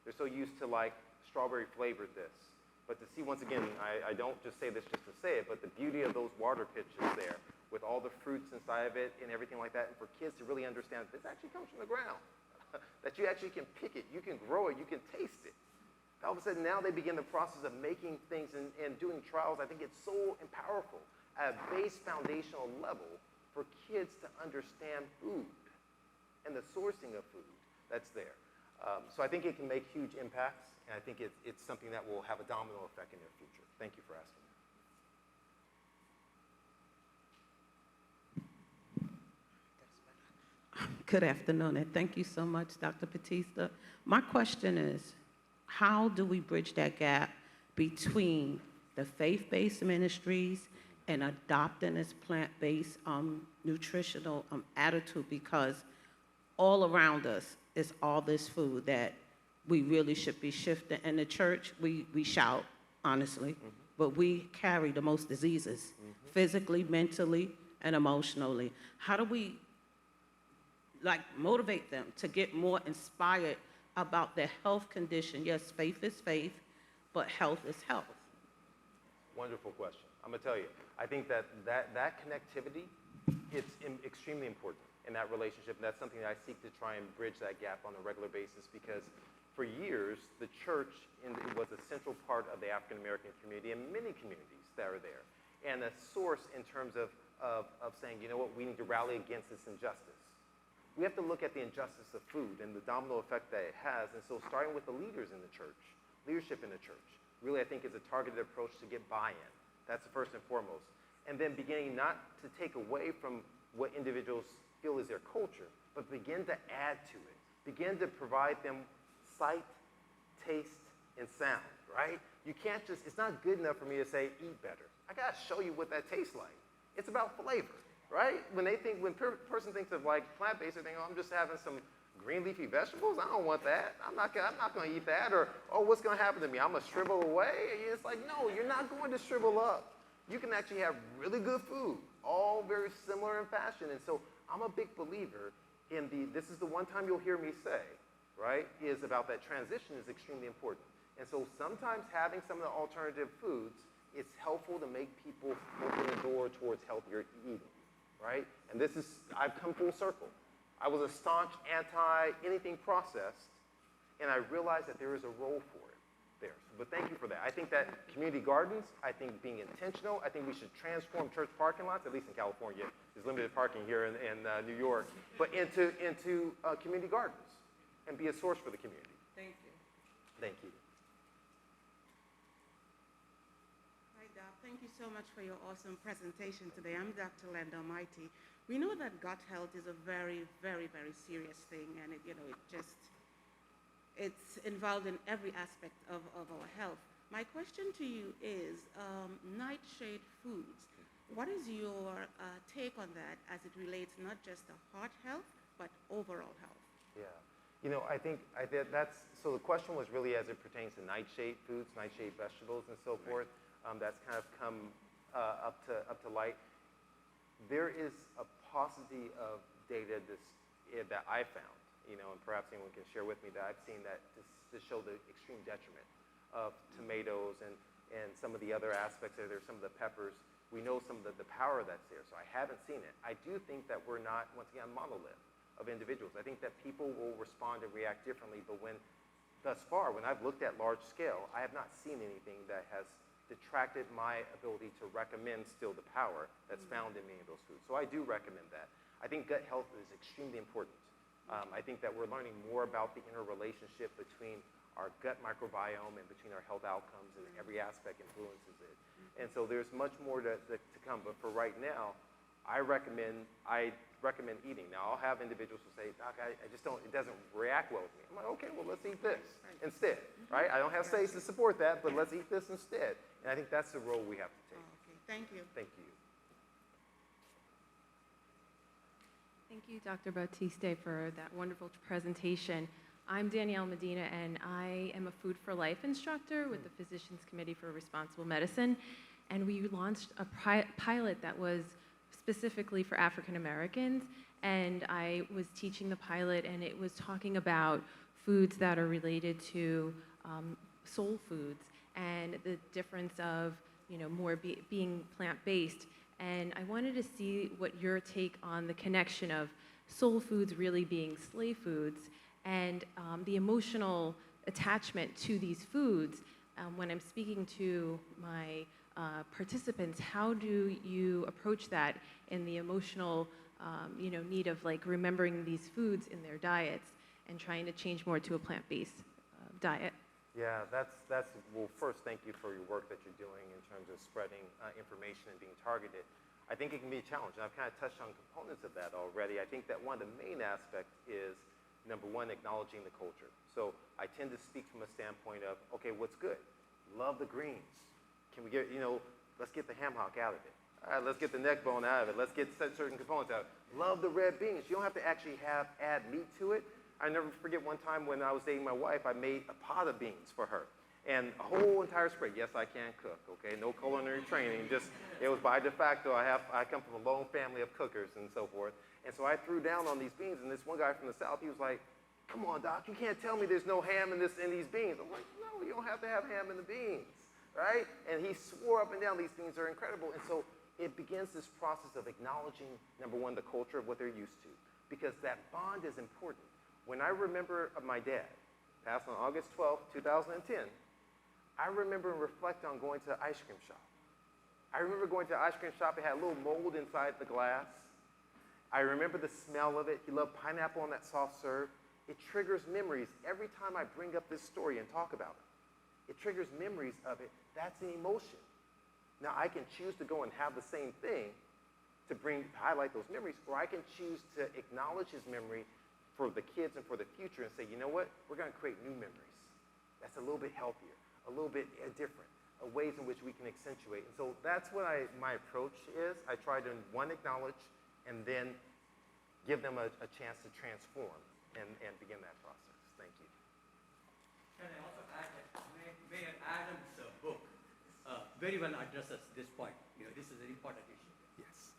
S5: They're so used to like strawberry flavored this. But to see, once again, I don't just say this just to say it, but the beauty of those water pitches there with all the fruits inside of it and everything like that, and for kids to really understand that this actually comes from the ground, that you actually can pick it, you can grow it, you can taste it. All of a sudden now they begin the process of making things and doing trials. I think it's so powerful at a base foundational level for kids to understand food and the sourcing of food that's there. So I think it can make huge impacts, and I think it's something that will have a domino effect in their future. Thank you for asking.
S11: Good afternoon, and thank you so much, Dr. Batiste. My question is, how do we bridge that gap between the faith-based ministries and adopting this plant-based nutritional attitude? Because all around us is all this food that we really should be shifting. In the church, we shout, honestly, but we carry the most diseases, physically, mentally, and emotionally. How do we motivate them to get more inspired about their health condition? Yes, faith is faith, but health is health.
S5: Wonderful question. I'm gonna tell you, I think that connectivity, it's extremely important in that relationship, and that's something that I seek to try and bridge that gap on a regular basis, because for years, the church was a central part of the African American community and many communities that are there, and a source in terms of saying, you know what, we need to rally against this injustice. We have to look at the injustice of food and the domino effect that it has, and so starting with the leaders in the church, leadership in the church, really I think is a targeted approach to get buy-in. That's the first and foremost. And then beginning not to take away from what individuals feel is their culture, but begin to add to it. Begin to provide them sight, taste, and sound, right? You can't just, it's not good enough for me to say, eat better. I gotta show you what that tastes like. It's about flavor, right? When person thinks of like plant-based, they think, oh, I'm just having some green leafy vegetables. I don't want that. I'm not gonna eat that. Or, oh, what's gonna happen to me? I'm gonna shrivel away. It's like, no, you're not going to shrivel up. You can actually have really good food, all very similar in fashion. And so I'm a big believer in this is the one time you'll hear me say, right, is about that transition is extremely important. And so sometimes having some of the alternative foods, it's helpful to make people open the door towards healthier eating, right? And I've come full circle. I was a staunch anti-anything processed, and I realized that there is a role for it there. But thank you for that. I think that community gardens, I think being intentional, I think we should transform church parking lots, at least in California. There's limited parking here in New York, but into community gardens and be a source for the community.
S11: Thank you.
S5: Thank you.
S12: Hi, Doc. Thank you so much for your awesome presentation today. I'm Dr. Linda We know that gut health is a very, very, very serious thing, and it just It's involved in every aspect of our health. My question to you is, Nightshade Foods, what is your take on that as it relates not just to heart health, but overall health?
S5: Yeah. You know, I think that's, so the question was really as it pertains to nightshade foods, nightshade vegetables and so forth. That's kind of come up to light. There is a paucity of data that I found, you know, and perhaps anyone can share with me that I've seen that to show the extreme detriment of tomatoes and some of the other aspects there. There's some of the peppers. We know some of the power that's there, so I haven't seen it. I do think that we're not, once again, a monolith of individuals. I think that people will respond and react differently, but thus far, when I've looked at large scale, I have not seen anything that has detracted my ability to recommend still the power that's found in many of those foods. So I do recommend that. I think gut health is extremely important. I think that we're learning more about the interrelationship between our gut microbiome and between our health outcomes, and every aspect influences it. And so there's much more to come, but for right now, I recommend eating. Now, I'll have individuals who say, Doc, I just don't, it doesn't react well with me. I'm like, okay, well, let's eat this instead, right? I don't have studies to support that, but let's eat this instead. And I think that's the role we have to take.
S12: Okay, thank you.
S5: Thank you.
S13: Thank you, Dr. Batiste, for that wonderful presentation. I'm Danielle Medina, and I am a Food for Life instructor with the Physicians Committee for Responsible Medicine. And we launched a pilot that was specifically for African Americans. And I was teaching the pilot, and it was talking about foods that are related to soul foods and the difference of, you know, more being plant-based. And I wanted to see what your take on the connection of soul foods really being slave foods and the emotional attachment to these foods. When I'm speaking to my participants, how do you approach that in the emotional need of like remembering these foods in their diets and trying to change more to a plant-based diet?
S5: Yeah, that's well, first, thank you for your work that you're doing in terms of spreading information and being targeted. I think it can be a challenge, and I've kind of touched on components of that already. I think that one of the main aspects is, number one, acknowledging the culture. So I tend to speak from a standpoint of, okay, what's good? Love the greens. Can we get, let's get the ham hock out of it. All right, let's get the neck bone out of it. Let's get certain components out of it. Love the red beans. You don't have to actually add meat to it. I never forget one time when I was dating my wife, I made a pot of beans for her. And a whole entire spread. Yes, I can cook, okay? No culinary training, just, it was by de facto. I come from a long family of cookers and so forth. And so I threw down on these beans, and this one guy from the South, he was like, come on, Doc, you can't tell me there's no ham in these beans. I'm like, no, you don't have to have ham in the beans, right? And he swore up and down these beans are incredible. And so it begins this process of acknowledging, number one, the culture of what they're used to, because that bond is important. When I remember my dad, passed on August 12, 2010, I remember and reflect on going to the ice cream shop. I remember going to the ice cream shop, it had a little mold inside the glass. I remember the smell of it. He loved pineapple on that soft serve. It triggers memories every time I bring up this story and talk about it. It triggers memories of it. That's an emotion. Now, I can choose to go and have the same thing to highlight those memories, or I can choose to acknowledge his memory for the kids and for the future and say, you know what, we're going to create new memories. That's a little bit healthier, a little bit different, ways in which we can accentuate. And so that's what my approach is. I try to, one, acknowledge, and then give them a chance to transform and begin that process. Thank you.
S7: Can I also add that Mayor Adams' book very well addresses this point. This is an important issue.
S4: Yes.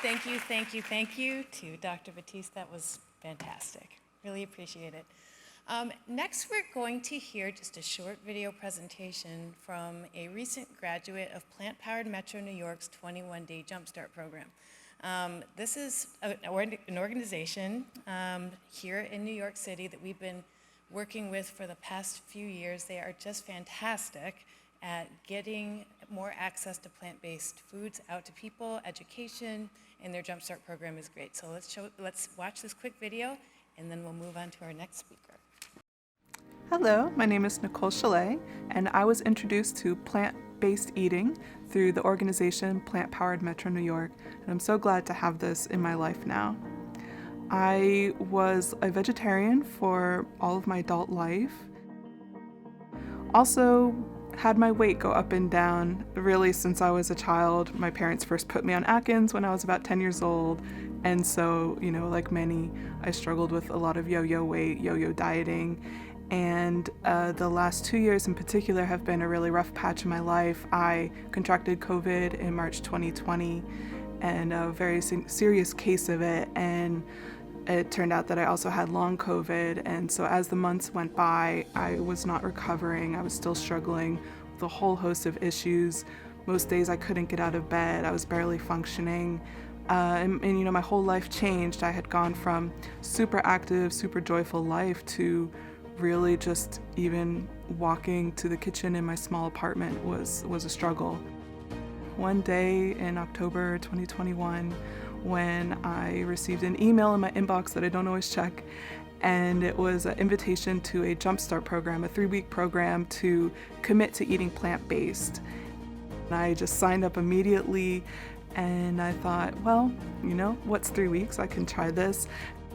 S1: Thank you to Dr. Batiste. That was fantastic. Really appreciate it. Next, we're going to hear just a short video presentation from a recent graduate of Plant-Powered Metro New York's 21-day Jumpstart program. This is an organization here in New York City that we've been working with for the past few years. They are just fantastic at getting more access to plant-based foods out to people, education, and their Jumpstart program is great. So let's watch this quick video, and then we'll move on to our next speaker.
S9: Hello, my name is Nicole Chile, and I was introduced to plant-based eating through the organization Plant-Powered Metro New York, and I'm so glad to have this in my life now. I was a vegetarian for all of my adult life. Also had my weight go up and down really since I was a child. My parents first put me on Atkins when I was about 10 years old, and so, like many, I struggled with a lot of yo-yo weight, yo-yo dieting, and the last 2 years in particular have been a really rough patch in my life. I contracted COVID in March 2020, and a very serious case of it, and it turned out that I also had long COVID, and so as the months went by, I was not recovering. I was still struggling with a whole host of issues. Most days I couldn't get out of bed. I was barely functioning. And my whole life changed. I had gone from super active, super joyful life to really just even walking to the kitchen in my small apartment was a struggle. One day in October 2021, when I received an email in my inbox that I don't always check, and it was an invitation to a Jumpstart program, a 3-week program to commit to eating plant-based. And I just signed up immediately, and I thought, well, what's 3 weeks? I can try this.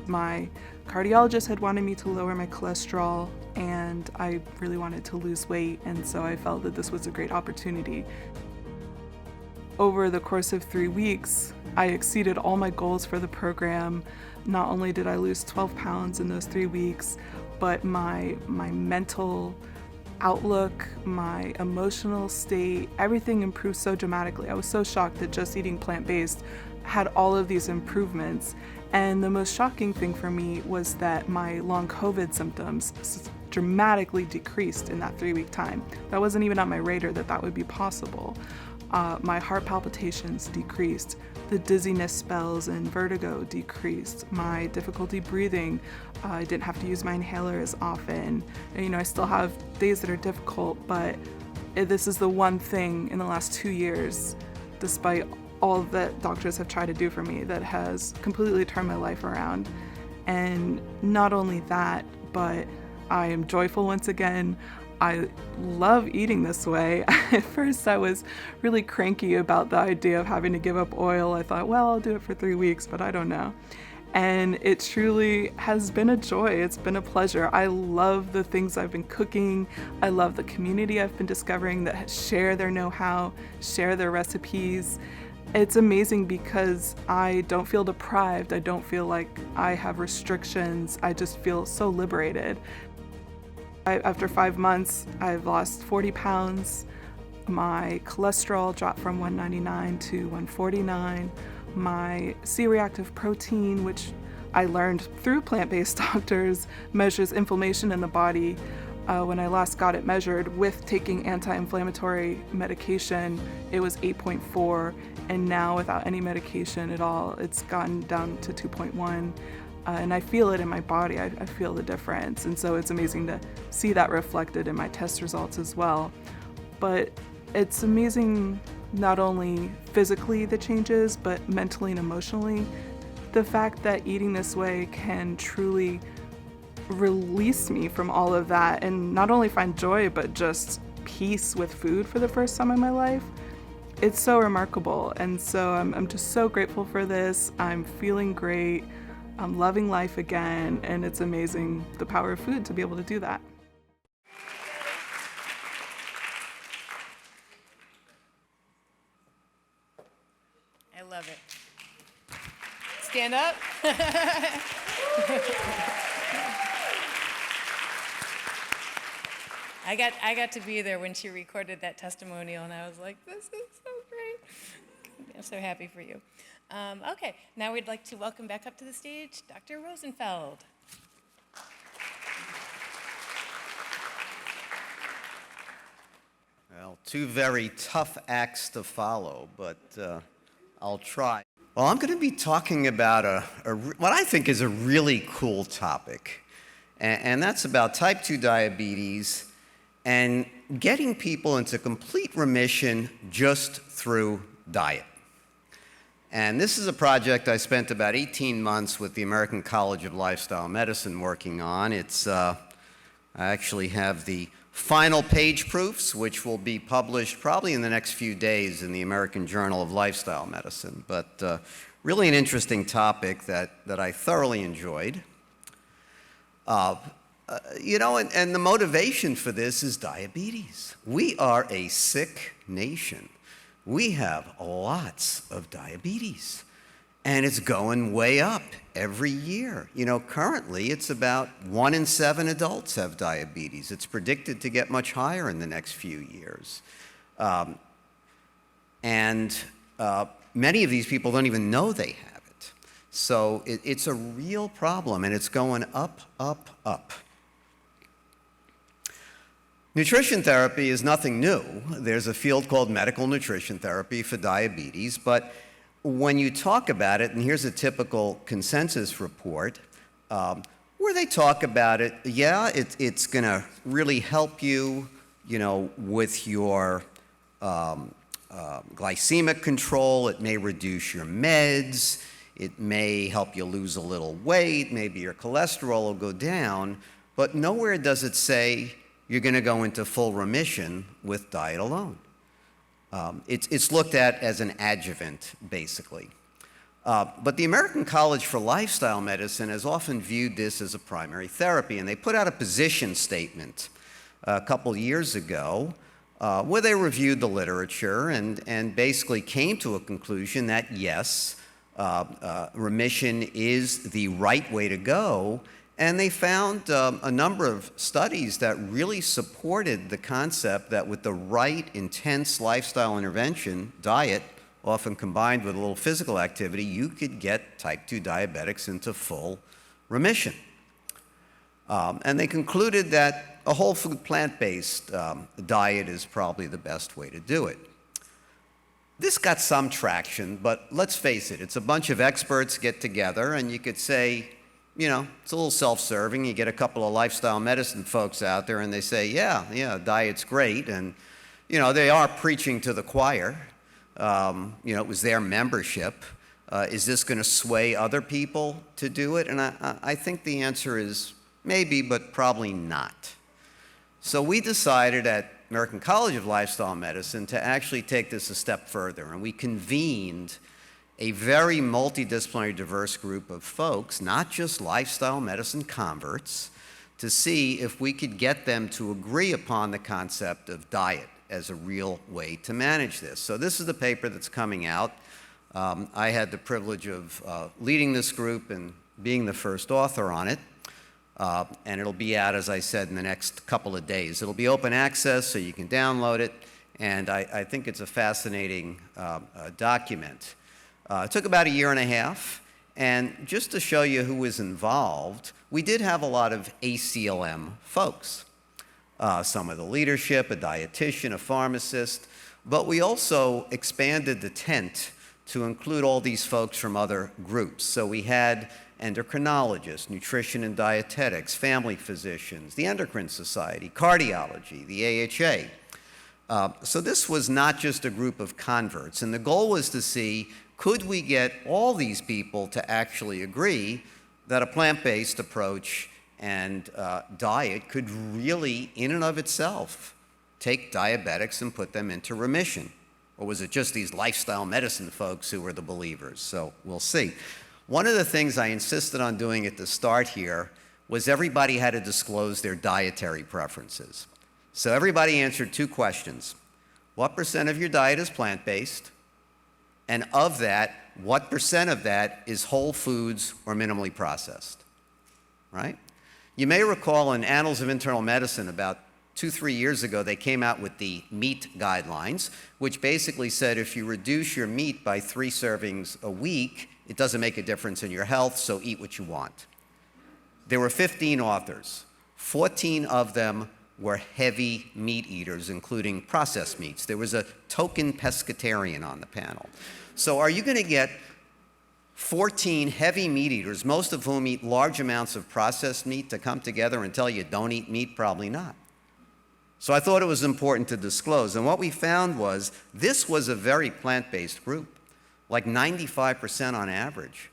S9: My cardiologist had wanted me to lower my cholesterol, and I really wanted to lose weight, and so I felt that this was a great opportunity. Over the course of 3 weeks, I exceeded all my goals for the program. Not only did I lose 12 pounds in those 3 weeks, but my mental outlook, my emotional state, everything improved so dramatically. I was so shocked that just eating plant-based had all of these improvements. And the most shocking thing for me was that my long COVID symptoms dramatically decreased in that 3-week time. That wasn't even on my radar that would be possible. My heart palpitations decreased. The dizziness spells and vertigo decreased. My difficulty breathing, I didn't have to use my inhaler as often. I still have days that are difficult, but this is the one thing in the last 2 years, despite all that doctors have tried to do for me, that has completely turned my life around. And not only that, but I am joyful once again. I love eating this way. At first, I was really cranky about the idea of having to give up oil. I thought, well, I'll do it for 3 weeks, but I don't know. And it truly has been a joy. It's been a pleasure. I love the things I've been cooking. I love the community I've been discovering that share their know-how, share their recipes. It's amazing because I don't feel deprived. I don't feel like I have restrictions. I just feel so liberated. After 5 months, I've lost 40 pounds. My cholesterol dropped from 199 to 149. My C-reactive protein, which I learned through plant-based doctors, measures inflammation in the body. When I last got it measured with taking anti-inflammatory medication, it was 8.4, and now without any medication at all, it's gotten down to 2.1. And I feel it in my body. I feel the difference. And so it's amazing to see that reflected in my test results as well. But it's amazing not only physically the changes, but mentally and emotionally. The fact that eating this way can truly release me from all of that and not only find joy, but just peace with food for the first time in my life. It's so remarkable. And so I'm just so grateful for this. I'm feeling great. I'm loving life again, and it's amazing the power of food to be able to do that.
S1: I love it. Stand up. I got to be there when she recorded that testimonial, and I was like, this is so great. I'm so happy for you. Okay, now we'd like to welcome back up to the stage Dr. Rosenfeld.
S2: Well, 2 very tough acts to follow, but I'll try. Well, I'm going to be talking about what I think is a really cool topic, and that's about type 2 diabetes and getting people into complete remission just through diet. And this is a project I spent about 18 months with the American College of Lifestyle Medicine working on. I actually have the final page proofs, which will be published probably in the next few days in the American Journal of Lifestyle Medicine. But really an interesting topic that I thoroughly enjoyed. You know, and the motivation for this is diabetes. We are a sick nation. We have lots of diabetes, and it's going way up every year. You know, currently it's about 1 in 7 adults have diabetes. It's predicted to get much higher in the next few years. Many of these people don't even know they have it. So it's a real problem, and it's going up, up, up. Nutrition therapy is nothing new. There's a field called medical nutrition therapy for diabetes, but when you talk about it, and here's a typical consensus report, where they talk about it, yeah, it's going to really help you, you know, with your glycemic control. It may reduce your meds. It may help you lose a little weight. Maybe your cholesterol will go down, but nowhere does it say you're going to go into full remission with diet alone. It's looked at as an adjuvant, basically. But the American College for Lifestyle Medicine has often viewed this as a primary therapy, and they put out a position statement a couple years ago where they reviewed the literature and basically came to a conclusion that, yes, remission is the right way to go. And they found a number of studies that really supported the concept that with the right intense lifestyle intervention, diet, often combined with a little physical activity, you could get type 2 diabetics into full remission. And they concluded that a whole food plant-based diet is probably the best way to do it. This got some traction, but let's face it, it's a bunch of experts get together, and you could say, you know, it's a little self-serving. You get a couple of lifestyle medicine folks out there and they say, yeah, diet's great. And, you know, they are preaching to the choir. You know, it was their membership. Is this going to sway other people to do it? And I think the answer is maybe, but probably not. So we decided at American College of Lifestyle Medicine to actually take this a step further. And we convened a very multidisciplinary, diverse group of folks, not just lifestyle medicine converts, to see if we could get them to agree upon the concept of diet as a real way to manage this. So this is the paper that's coming out. I had the privilege of leading this group and being the first author on it. And it'll be out, as I said, in the next couple of days. It'll be open access, so you can download it. And I think it's a fascinating document. It took about 1.5 years, and just to show you who was involved, we did have a lot of ACLM folks. Some of the leadership, a dietitian, a pharmacist, but we also expanded the tent to include all these folks from other groups. So we had endocrinologists, nutrition and dietetics, family physicians, the Endocrine Society, cardiology, the AHA. So this was not just a group of converts, and the goal was to see, could we get all these people to actually agree that a plant-based approach and diet could really, in and of itself, take diabetics and put them into remission? Or was it just these lifestyle medicine folks who were the believers? So we'll see. One of the things I insisted on doing at the start here was everybody had to disclose their dietary preferences. So everybody answered 2 questions. What % of your diet is plant-based? And of that, what % of that is whole foods or minimally processed, right? You may recall in Annals of Internal Medicine about 2-3 years ago, they came out with the meat guidelines, which basically said if you reduce your meat by 3 servings a week, it doesn't make a difference in your health, so eat what you want. There were 15 authors. 14 of them were heavy meat eaters, including processed meats. There was a token pescatarian on the panel. So are you going to get 14 heavy meat eaters, most of whom eat large amounts of processed meat, to come together and tell you don't eat meat? Probably not. So I thought it was important to disclose. And what we found was this was a very plant-based group, like 95% on average.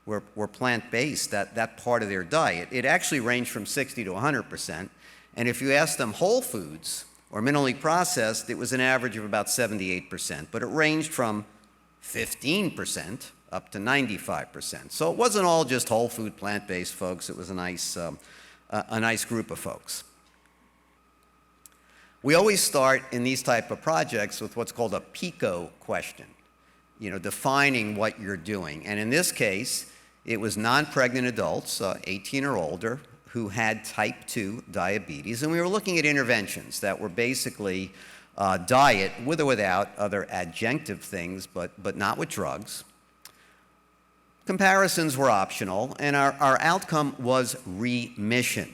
S2: were plant-based, that part of their diet. It actually ranged from 60 to 100%. And if you asked them whole foods or minimally processed, it was an average of about 78%. But it ranged from 15% up to 95%. So it wasn't all just whole food, plant-based folks. It was a nice group of folks. We always start in these type of projects with what's called a Pico question, defining what you're doing. And in this case, it was non-pregnant adults, 18 or older, who had type 2 diabetes. And we were looking at interventions that were basically diet with or without other adjunctive things, but not with drugs. Comparisons were optional, and our outcome was remission,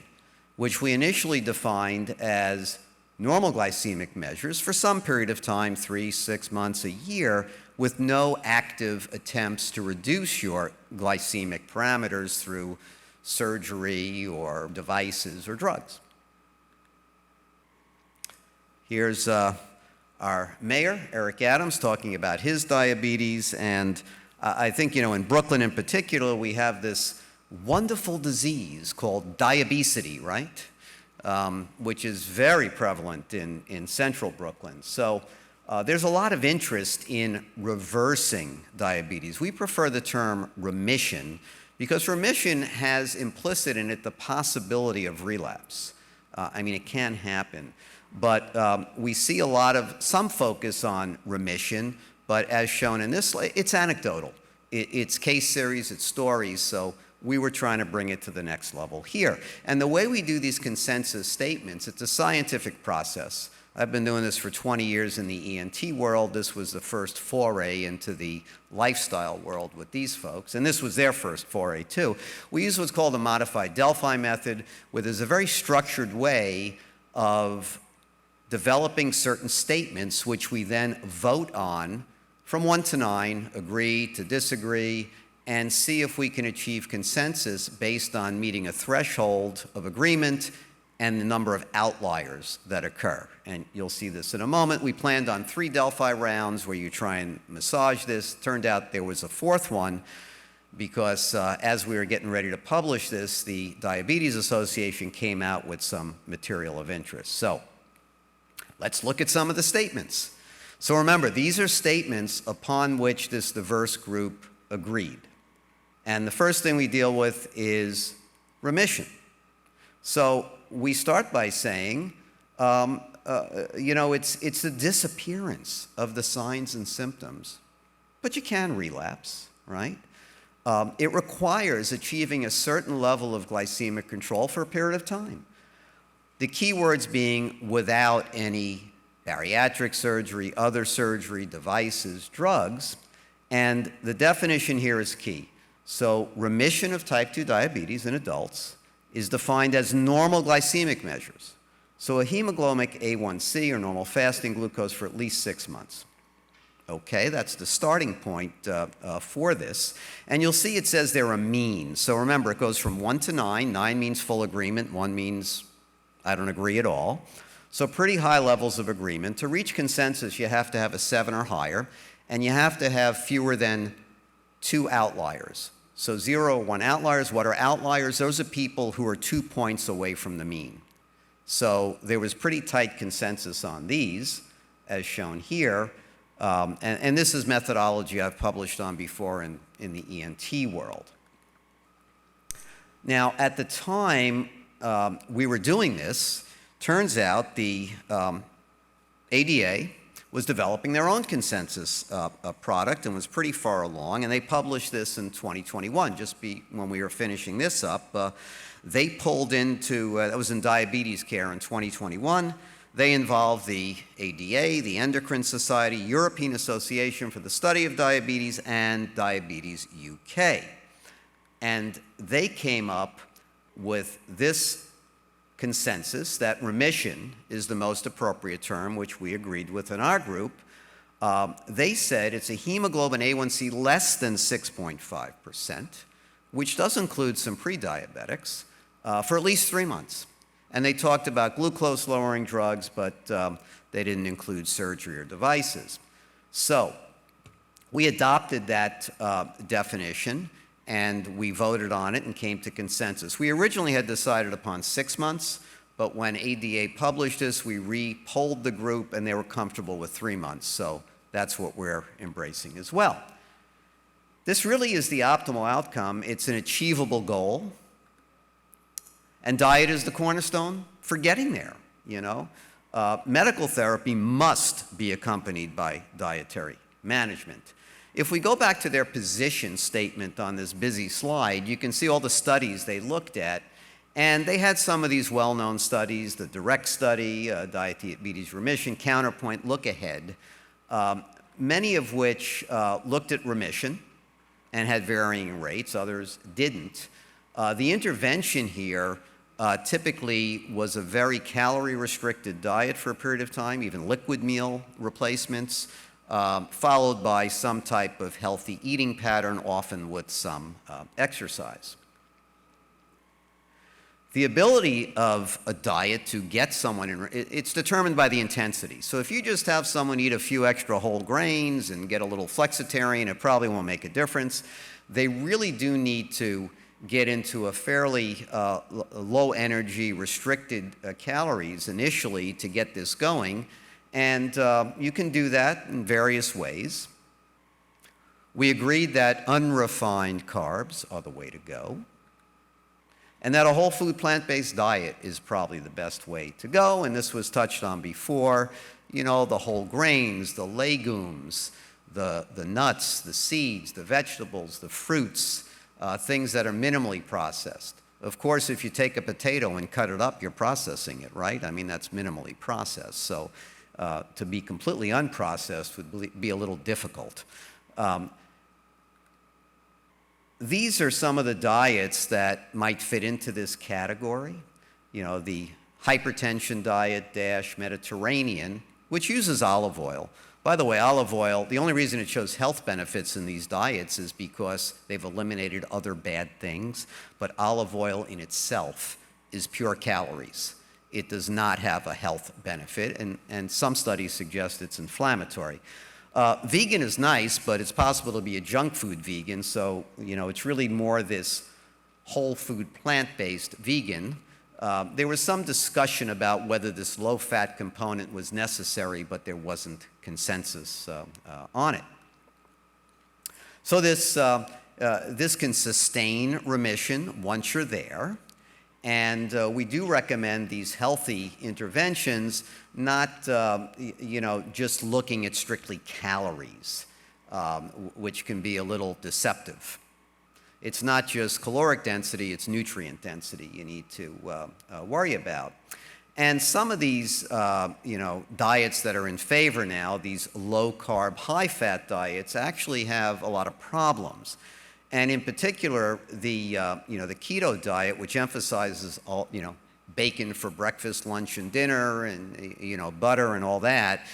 S2: which we initially defined as normal glycemic measures for some period of time, 3, 6 months, a year, with no active attempts to reduce your glycemic parameters through surgery or devices or drugs. Here's our mayor, Eric Adams, talking about his diabetes. And I think, in Brooklyn in particular, we have this wonderful disease called diabesity, right? Which is very prevalent in central Brooklyn. So there's a lot of interest in reversing diabetes. We prefer the term remission because remission has implicit in it the possibility of relapse. It can happen. But we see some focus on remission, but as shown in this, it's anecdotal. It's case series, it's stories, so we were trying to bring it to the next level here. And the way we do these consensus statements, it's a scientific process. I've been doing this for 20 years in the ENT world. This was the first foray into the lifestyle world with these folks, and this was their first foray too. We use what's called the modified Delphi method, where there's a very structured way of developing certain statements, which we then vote on from 1 to 9, agree to disagree, and see if we can achieve consensus based on meeting a threshold of agreement and the number of outliers that occur. And you'll see this in a moment. We planned on 3 Delphi rounds where you try and massage this. Turned out there was a 4th one because as we were getting ready to publish this, the Diabetes Association came out with some material of interest. So let's look at some of the statements. So remember, these are statements upon which this diverse group agreed. And the first thing we deal with is remission. So we start by saying, it's the disappearance of the signs and symptoms, but you can relapse, right? It requires achieving a certain level of glycemic control for a period of time. The key words being without any bariatric surgery, other surgery, devices, drugs, and the definition here is key. So remission of type 2 diabetes in adults is defined as normal glycemic measures. So a hemoglobin A1C or normal fasting glucose for at least 6 months. Okay, that's the starting point for this. And you'll see it says they're a mean. So remember, it goes from 1 to 9. 9 means full agreement. 1 means I don't agree at all. So pretty high levels of agreement. To reach consensus, you have to have a 7 or higher, and you have to have fewer than 2 outliers. So 0 or 1 outliers. What are outliers? Those are people who are 2 points away from the mean. So there was pretty tight consensus on these, as shown here. And this is methodology I've published on before in the ENT world. Now, at the time we were doing this, turns out the ADA was developing their own consensus product and was pretty far along, and they published this in 2021, when we were finishing this up. They pulled into, that was in diabetes care in 2021, they involved the ADA, the Endocrine Society, European Association for the Study of Diabetes, and Diabetes UK. And they came up with this consensus that remission is the most appropriate term, which we agreed with in our group. They said it's a hemoglobin A1C less than 6.5%, which does include some pre-diabetics, for at least 3 months. And they talked about glucose-lowering drugs, but they didn't include surgery or devices. So we adopted that definition, and we voted on it and came to consensus. We originally had decided upon 6 months, but when ADA published this, we re-polled the group, and they were comfortable with 3 months, so that's what we're embracing as well. This really is the optimal outcome. It's an achievable goal, and diet is the cornerstone for getting there, you know. Medical therapy must be accompanied by dietary management. If we go back to their position statement on this busy slide, you can see all the studies they looked at, and they had some of these well-known studies, the DIRECT study, Diabetes Remission, Counterpoint, Look Ahead, many of which looked at remission and had varying rates, others didn't. The intervention here typically was a very calorie-restricted diet for a period of time, even liquid meal replacements, followed by some type of healthy eating pattern, often with some exercise. The ability of a diet to get someone it's determined by the intensity. So if you just have someone eat a few extra whole grains and get a little flexitarian, it probably won't make a difference. They really do need to get into a fairly low energy, restricted calories initially to get this going. And you can do that in various ways. We agreed that unrefined carbs are the way to go, and that a whole food plant-based diet is probably the best way to go. And this was touched on before, you know, the whole grains, the legumes, the nuts, the seeds, the vegetables, the fruits, things that are minimally processed. Of course, if you take a potato and cut it up, you're processing it, right? I mean, that's minimally processed. So to be completely unprocessed would be a little difficult. These are some of the diets that might fit into this category. You know, the Hypertension Diet - Mediterranean, which uses olive oil. By the way, olive oil, the only reason it shows health benefits in these diets is because they've eliminated other bad things, but olive oil in itself is pure calories. It does not have a health benefit, and some studies suggest it's inflammatory. Vegan is nice, but it's possible to be a junk food vegan, so you know it's really more this whole food plant-based vegan. There was some discussion about whether this low-fat component was necessary, but there wasn't consensus on it. So this can sustain remission once you're there. And we do recommend these healthy interventions, not you know, just looking at strictly calories, which can be a little deceptive. It's not just caloric density, it's nutrient density you need to worry about. And some of these you know, diets that are in favor now, these low-carb, high-fat diets, actually have a lot of problems. And in particular, the you know, the keto diet, which emphasizes all, you know, bacon for breakfast, lunch, and dinner, and you know, butter and all that,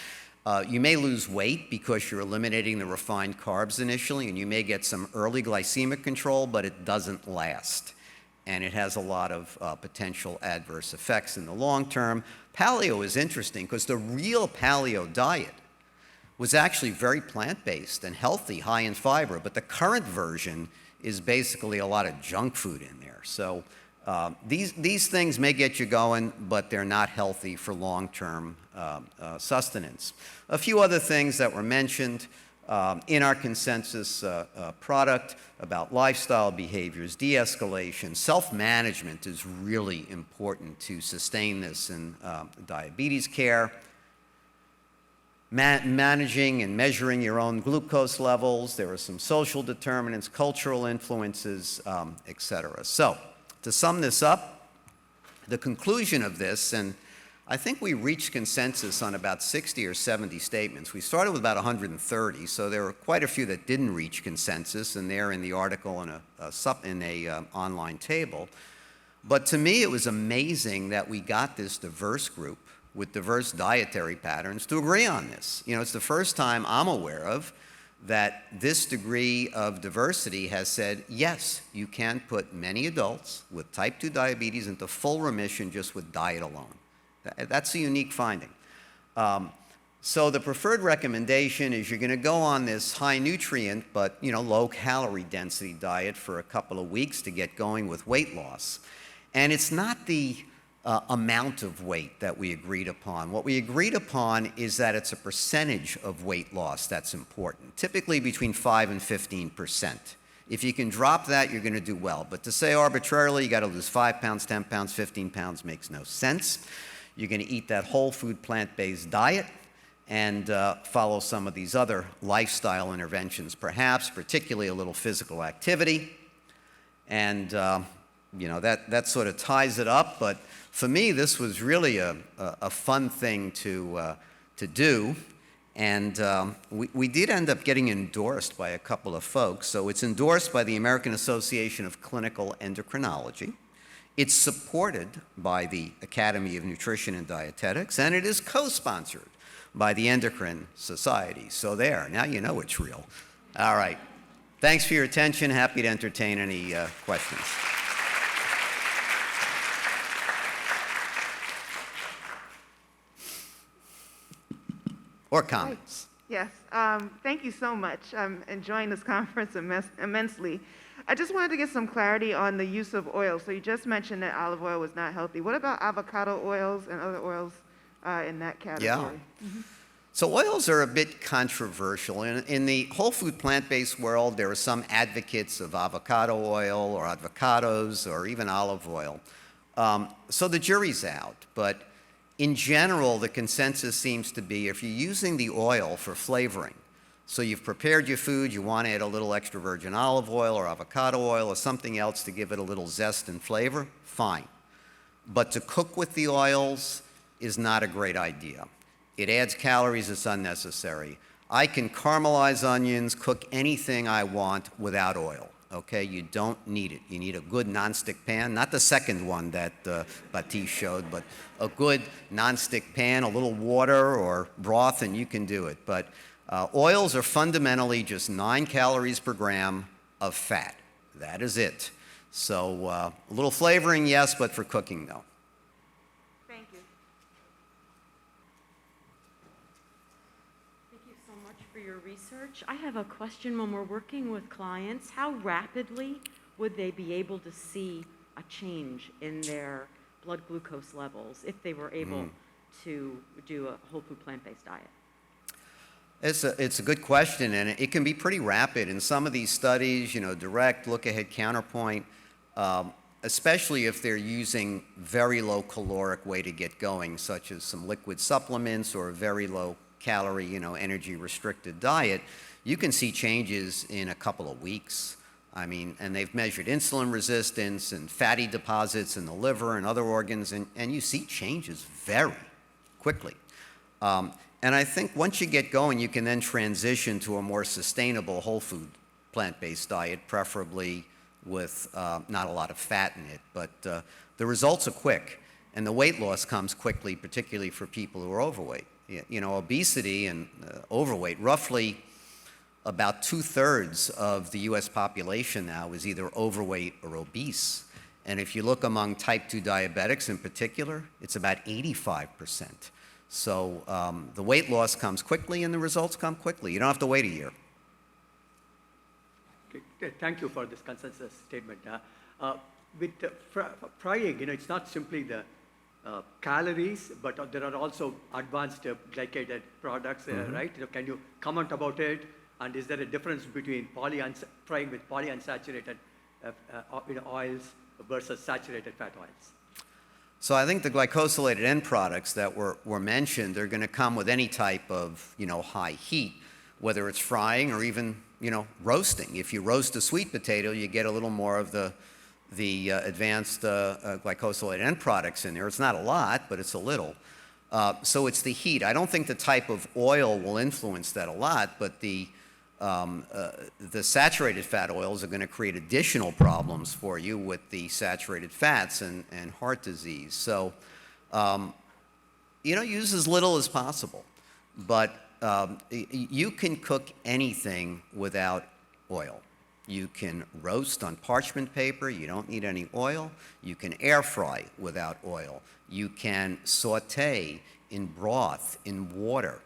S2: you may lose weight because you're eliminating the refined carbs initially, and you may get some early glycemic control, but it doesn't last, and it has a lot of potential adverse effects in the long term. Paleo is interesting because the real paleo diet was actually very plant-based and healthy, high in fiber, but the current version is basically a lot of junk food in there. So these things may get you going, but they're not healthy for long-term sustenance. A few other things that were mentioned in our consensus product about lifestyle behaviors, de-escalation, self-management is really important to sustain this in diabetes care. Managing and measuring your own glucose levels. There are some social determinants, cultural influences, et cetera. So, to sum this up, the conclusion of this, and I think we reached consensus on about 60 or 70 statements. We started with about 130, so there were quite a few that didn't reach consensus, and they're in the article in a online table. But to me, it was amazing that we got this diverse group with diverse dietary patterns to agree on this. You know, it's the first time I'm aware of that this degree of diversity has said, yes, you can put many adults with type 2 diabetes into full remission just with diet alone. That's a unique finding. So the preferred recommendation is you're going to go on this high nutrient but low calorie density diet for a couple of weeks to get going with weight loss. And it's not the amount of weight that we agreed upon. What we agreed upon is that it's a percentage of weight loss that's important, typically between 5 and 15%. If you can drop that, you're going to do well. But to say arbitrarily you got to lose 5 pounds, 10 pounds, 15 pounds makes no sense. You're going to eat that whole food plant-based diet and follow some of these other lifestyle interventions, perhaps, particularly a little physical activity. And that sort of ties it up. But for me, this was really a fun thing to do. And we did end up getting endorsed by a couple of folks. So it's endorsed by the American Association of Clinical Endocrinology. It's supported by the Academy of Nutrition and Dietetics, and it is co-sponsored by the Endocrine Society. So there, now you know it's real. All right. Thanks for your attention. Happy to entertain any questions. Or comments.
S14: Yes, thank you so much. I'm enjoying this conference immensely. I just wanted to get some clarity on the use of oil. So you just mentioned that olive oil was not healthy. What about avocado oils and other oils in that category?
S2: Yeah. So oils are a bit controversial. In the whole food plant-based world, there are some advocates of avocado oil or avocados or even olive oil. So the jury's out. But in general, the consensus seems to be if you're using the oil for flavoring, so you've prepared your food, you want to add a little extra virgin olive oil or avocado oil or something else to give it a little zest and flavor, fine. But to cook with the oils is not a great idea. It adds calories, it's unnecessary. I can caramelize onions, cook anything I want without oil. Okay, you don't need it. You need a good nonstick pan, not the second one that Batiste showed, but a good nonstick pan, a little water or broth, and you can do it. But oils are fundamentally just 9 calories per gram of fat. That is it. So a little flavoring, yes, but for cooking, no.
S14: Thank you.
S15: Thank you so much for your research. I have a question. When we're working with clients, how rapidly would they be able to see a change in their blood glucose levels if they were able to do a whole food plant-based diet?
S2: It's a good question, and it can be pretty rapid. In some of these studies, direct, look-ahead, counterpoint, especially if they're using very low caloric way to get going, such as some liquid supplements or a very low calorie, energy restricted diet, you can see changes in a couple of weeks. I mean, and they've measured insulin resistance and fatty deposits in the liver and other organs, and you see changes very quickly. And I think once you get going, you can then transition to a more sustainable whole food plant-based diet, preferably with not a lot of fat in it. But the results are quick, and the weight loss comes quickly, particularly for people who are overweight. Obesity and overweight, roughly about 2/3 of the US population now is either overweight or obese. And if you look among type 2 diabetics in particular, it's about 85%. So the weight loss comes quickly and the results come quickly. You don't have to wait a year.
S7: Okay, thank you for this consensus statement. With frying, it's not simply the calories, but there are also advanced glycated products, right? Can you comment about it? And is there a difference between frying with polyunsaturated oils versus saturated fat oils?
S2: So I think the glycosylated end products that were mentioned, they're going to come with any type of high heat, whether it's frying or even roasting. If you roast a sweet potato, you get a little more of the advanced glycosylated end products in there. It's not a lot, but it's a little. So it's the heat. I don't think the type of oil will influence that a lot, but the saturated fat oils are going to create additional problems for you with the saturated fats and heart disease. So, use as little as possible. But you can cook anything without oil. You can roast on parchment paper. You don't need any oil. You can air fry without oil. You can saute in broth, in water.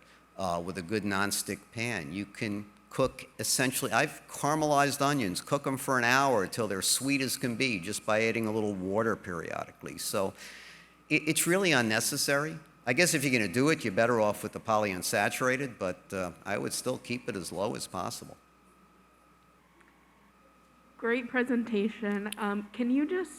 S2: with a good nonstick pan. You can cook essentially, I've caramelized onions, cook them for an hour until they're sweet as can be just by adding a little water periodically. So it's really unnecessary. I guess if you're going to do it, you're better off with the polyunsaturated, but I would still keep it as low as possible.
S16: Great presentation. Can you just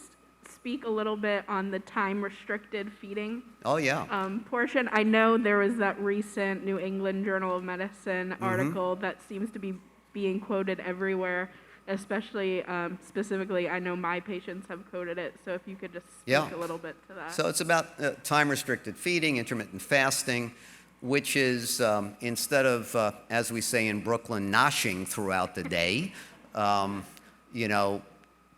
S16: speak a little bit on the time-restricted feeding
S2: Oh, yeah.
S16: portion? I know there was that recent New England Journal of Medicine article that seems to be being quoted everywhere, especially specifically, I know my patients have quoted it, so if you could just speak a little bit to that.
S2: So it's about time-restricted feeding, intermittent fasting, which is instead of, as we say in Brooklyn, noshing throughout the day, you know,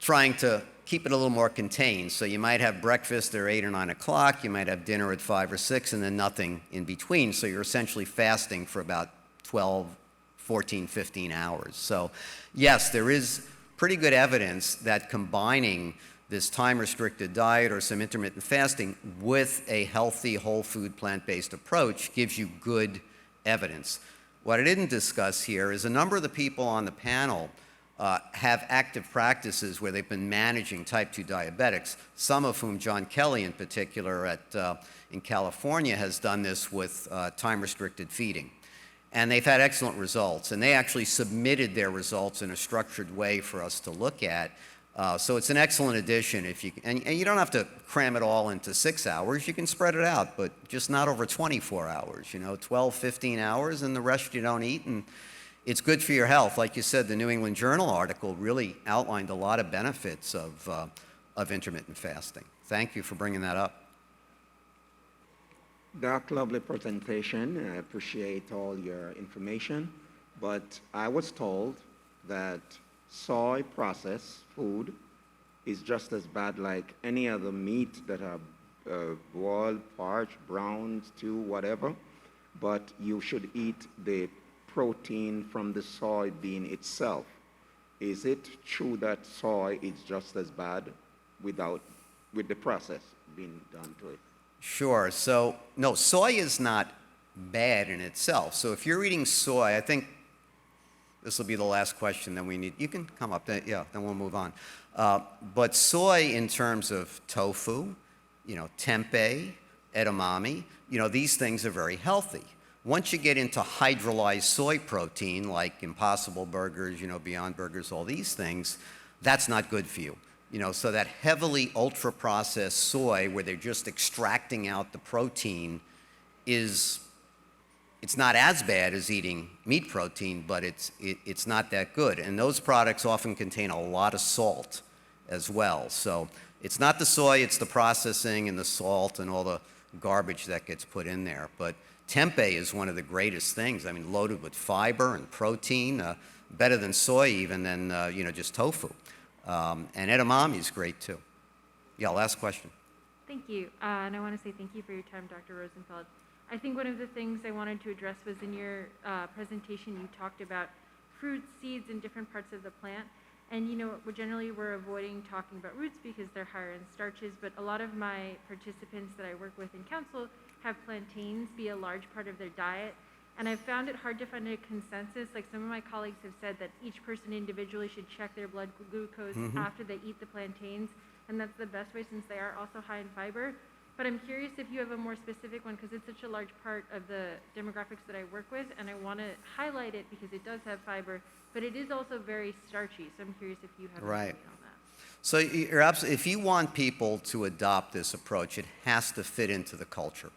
S2: trying to keep it a little more contained. So you might have breakfast at 8 or 9 o'clock, you might have dinner at 5 or 6, and then nothing in between. So you're essentially fasting for about 12, 14, 15 hours. So yes, there is pretty good evidence that combining this time-restricted diet or some intermittent fasting with a healthy, whole food, plant-based approach gives you good evidence. What I didn't discuss here is a number of the people on the panel have active practices where they've been managing type 2 diabetics, some of whom, John Kelly in particular in California, has done this with time-restricted feeding. And they've had excellent results. And they actually submitted their results in a structured way for us to look at. So it's an excellent addition. And you don't have to cram it all into 6 hours. You can spread it out, but just not over 24 hours, 12, 15 hours, and the rest you don't eat. And it's good for your health. Like you said, the New England Journal article really outlined a lot of benefits of intermittent fasting. Thank you for bringing that up.
S17: Doc, lovely presentation. I appreciate all your information, but I was told that soy processed food is just as bad like any other meat that are boiled, parched, browned, stewed, whatever, but you should eat the protein from the soybean itself. Is it true that soy is just as bad with the process being done to it?
S2: Sure. So, no, soy is not bad in itself. So if you're eating soy, I think this will be the last question that we need. You can come up, then we'll move on. But soy in terms of tofu, tempeh, edamame, these things are very healthy. Once you get into hydrolyzed soy protein, like Impossible Burgers, Beyond Burgers, all these things, that's not good for you. So that heavily ultra-processed soy where they're just extracting out the protein it's not as bad as eating meat protein, but it's not that good. And those products often contain a lot of salt as well. So it's not the soy, it's the processing and the salt and all the garbage that gets put in there. But tempeh is one of the greatest things. I mean, loaded with fiber and protein, better than soy even than, just tofu. And edamame is great too. Yeah, last question.
S13: Thank you. And I want to say thank you for your time, Dr. Rosenfeld. I think one of the things I wanted to address was in your presentation, you talked about fruits, seeds, and different parts of the plant. And we're avoiding talking about roots because they're higher in starches, but a lot of my participants that I work with in council have plantains be a large part of their diet. And I've found it hard to find a consensus. Like some of my colleagues have said that each person individually should check their blood glucose after they eat the plantains. And that's the best way since they are also high in fiber. But I'm curious if you have a more specific one because it's such a large part of the demographics that I work with. And I want to highlight it because it does have fiber, but it is also very starchy. So I'm curious if you have an opinion on that.
S2: So you're absolutely, if you want people to adopt this approach, it has to fit into the culture.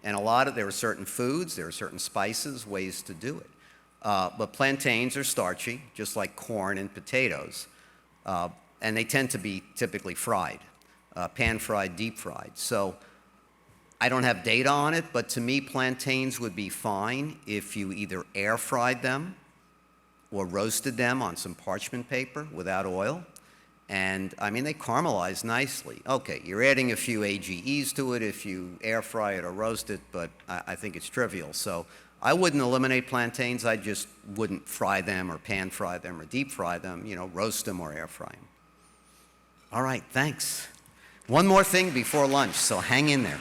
S2: And there are certain foods, there are certain spices, ways to do it. But plantains are starchy, just like corn and potatoes. And they tend to be typically fried, pan-fried, deep-fried. So I don't have data on it, but to me, plantains would be fine if you either air-fried them or roasted them on some parchment paper without oil. And, I mean, they caramelize nicely. Okay, you're adding a few AGEs to it if you air fry it or roast it, but I think it's trivial. So I wouldn't eliminate plantains. I just wouldn't fry them or pan fry them or deep fry them, roast them or air fry them. All right, thanks. One more thing before lunch, so hang in there.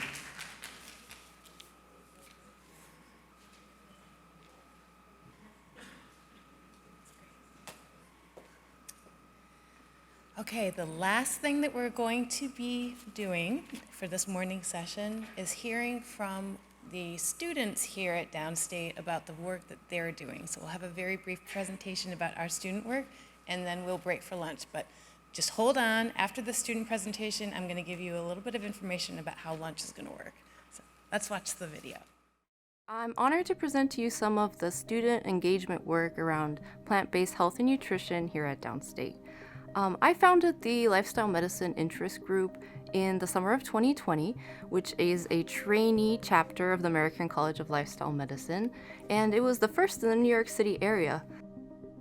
S1: Okay, the last thing that we're going to be doing for this morning session is hearing from the students here at Downstate about the work that they're doing. So we'll have a very brief presentation about our student work, and then we'll break for lunch. But just hold on. After the student presentation, I'm going to give you a little bit of information about how lunch is going to work. So let's watch the video.
S18: I'm honored to present to you some of the student engagement work around plant-based health and nutrition here at Downstate. I founded the Lifestyle Medicine Interest Group in the summer of 2020, which is a trainee chapter of the American College of Lifestyle Medicine, and it was the first in the New York City area.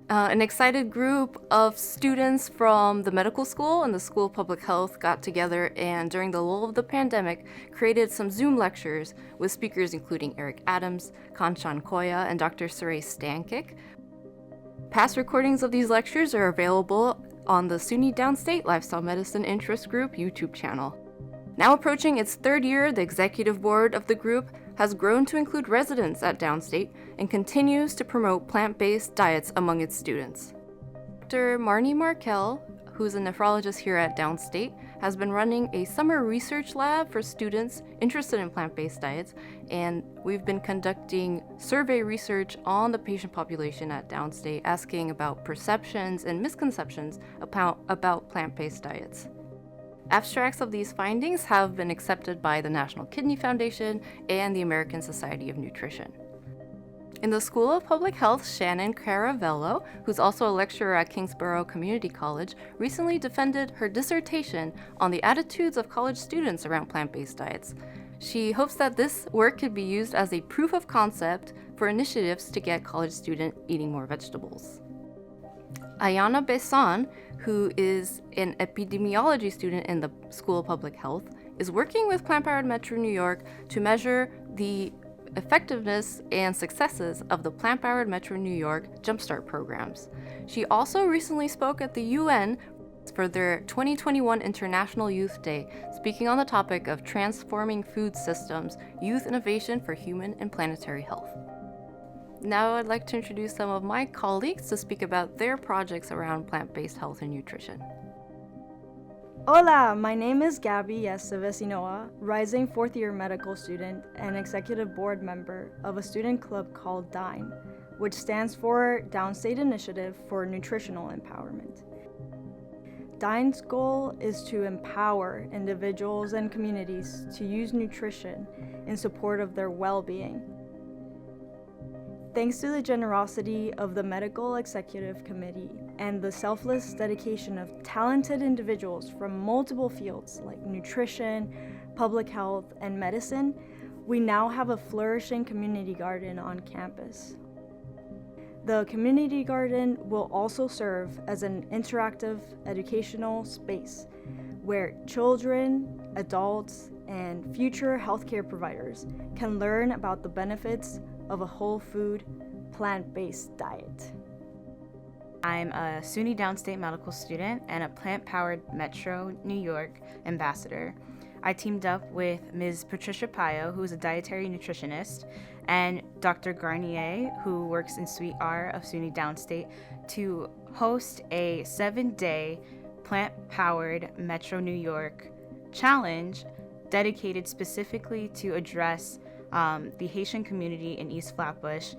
S18: An excited group of students from the medical school and the School of Public Health got together and during the lull of the pandemic created some Zoom lectures with speakers including Eric Adams, Kanchan Koya, and Dr. Suresh Stankic. Past recordings of these lectures are available on the SUNY Downstate Lifestyle Medicine Interest Group YouTube channel. Now approaching its third year, the executive board of the group has grown to include residents at Downstate and continues to promote plant-based diets among its students. Dr. Marnie Markel, who's a nephrologist here at Downstate, has been running a summer research lab for students interested in plant-based diets, and we've been conducting survey research on the patient population at Downstate, asking about perceptions and misconceptions about plant-based diets. Abstracts of these findings have been accepted by the National Kidney Foundation and the American Society of Nutrition. In the School of Public Health, Shannon Caravello, who's also a lecturer at Kingsborough Community College, recently defended her dissertation on the attitudes of college students around plant-based diets. She hopes that this work could be used as a proof of concept for initiatives to get college students eating more vegetables. Ayana Besan, who is an epidemiology student in the School of Public Health, is working with Plant-Powered Metro New York to measure the effectiveness and successes of the Plant-Powered Metro New York Jumpstart programs. She also recently spoke at the UN for their 2021 International Youth Day, speaking on the topic of transforming food systems, youth innovation for human and planetary health. Now I'd like to introduce some of my colleagues to speak about their projects around plant-based health and nutrition.
S19: Hola, my name is Gabby Estevesinoa, rising fourth-year medical student and executive board member of a student club called DINE, which stands for Downstate Initiative for Nutritional Empowerment. DINE's goal is to empower individuals and communities to use nutrition in support of their well-being. Thanks to the generosity of the Medical Executive Committee and the selfless dedication of talented individuals from multiple fields like nutrition, public health, and medicine, we now have a flourishing community garden on campus. The community garden will also serve as an interactive educational space where children, adults, and future healthcare providers can learn about the benefits of a whole food, plant-based diet.
S20: I'm a SUNY Downstate medical student and a Plant-Powered Metro New York ambassador. I teamed up with Ms. Patricia Payo, who is a dietary nutritionist, and Dr. Garnier, who works in Suite R of SUNY Downstate, to host a 7-day Plant-Powered Metro New York challenge dedicated specifically to address the Haitian community in East Flatbush,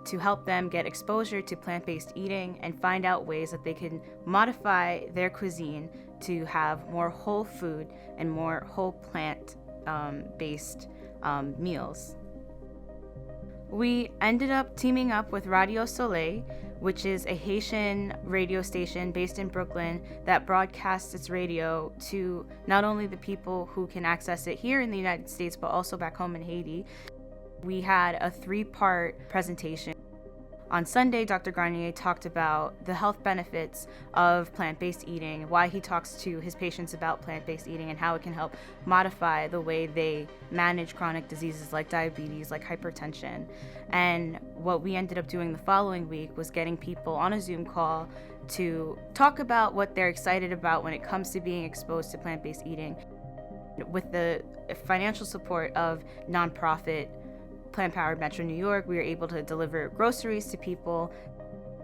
S20: to help them get exposure to plant-based eating and find out ways that they can modify their cuisine to have more whole food and more whole plant-based meals. We ended up teaming up with Radio Soleil, which is a Haitian radio station based in Brooklyn that broadcasts its radio to not only the people who can access it here in the United States, but also back home in Haiti. We had a 3-part presentation. On Sunday, Dr. Garnier talked about the health benefits of plant-based eating, why he talks to his patients about plant-based eating and how it can help modify the way they manage chronic diseases like diabetes, like hypertension. And what we ended up doing the following week was getting people on a Zoom call to talk about what they're excited about when it comes to being exposed to plant-based eating. With the financial support of nonprofit Plant-Powered Metro New York, we were able to deliver groceries to people,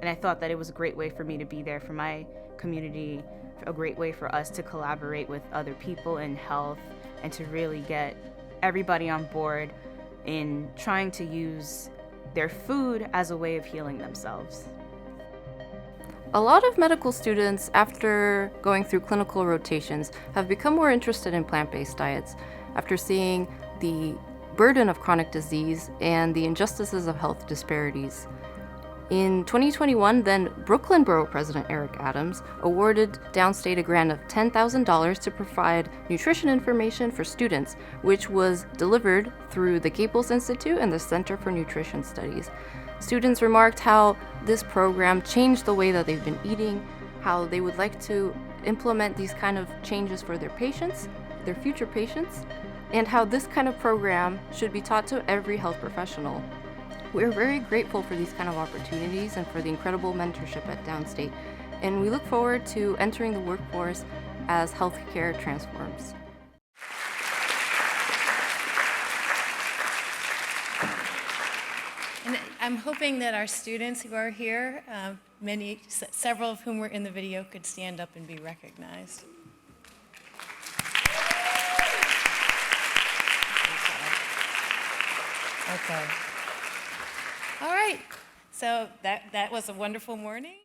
S20: and I thought that it was a great way for me to be there for my community a great way for us to collaborate with other people in health and to really get everybody on board in trying to use their food as a way of healing themselves.
S18: A lot of medical students, after going through clinical rotations, have become more interested in plant-based diets after seeing the burden of chronic disease and the injustices of health disparities. In 2021, then Brooklyn Borough President Eric Adams awarded Downstate a grant of $10,000 to provide nutrition information for students, which was delivered through the Gables Institute and the Center for Nutrition Studies. Students remarked how this program changed the way that they've been eating, how they would like to implement these kind of changes for their patients, their future patients, and how this kind of program should be taught to every health professional. We're very grateful for these kind of opportunities and for the incredible mentorship at Downstate, and we look forward to entering the workforce as healthcare transforms.
S1: And I'm hoping that our students who are here, several of whom were in the video, could stand up and be recognized. Okay. All right, so that was a wonderful morning.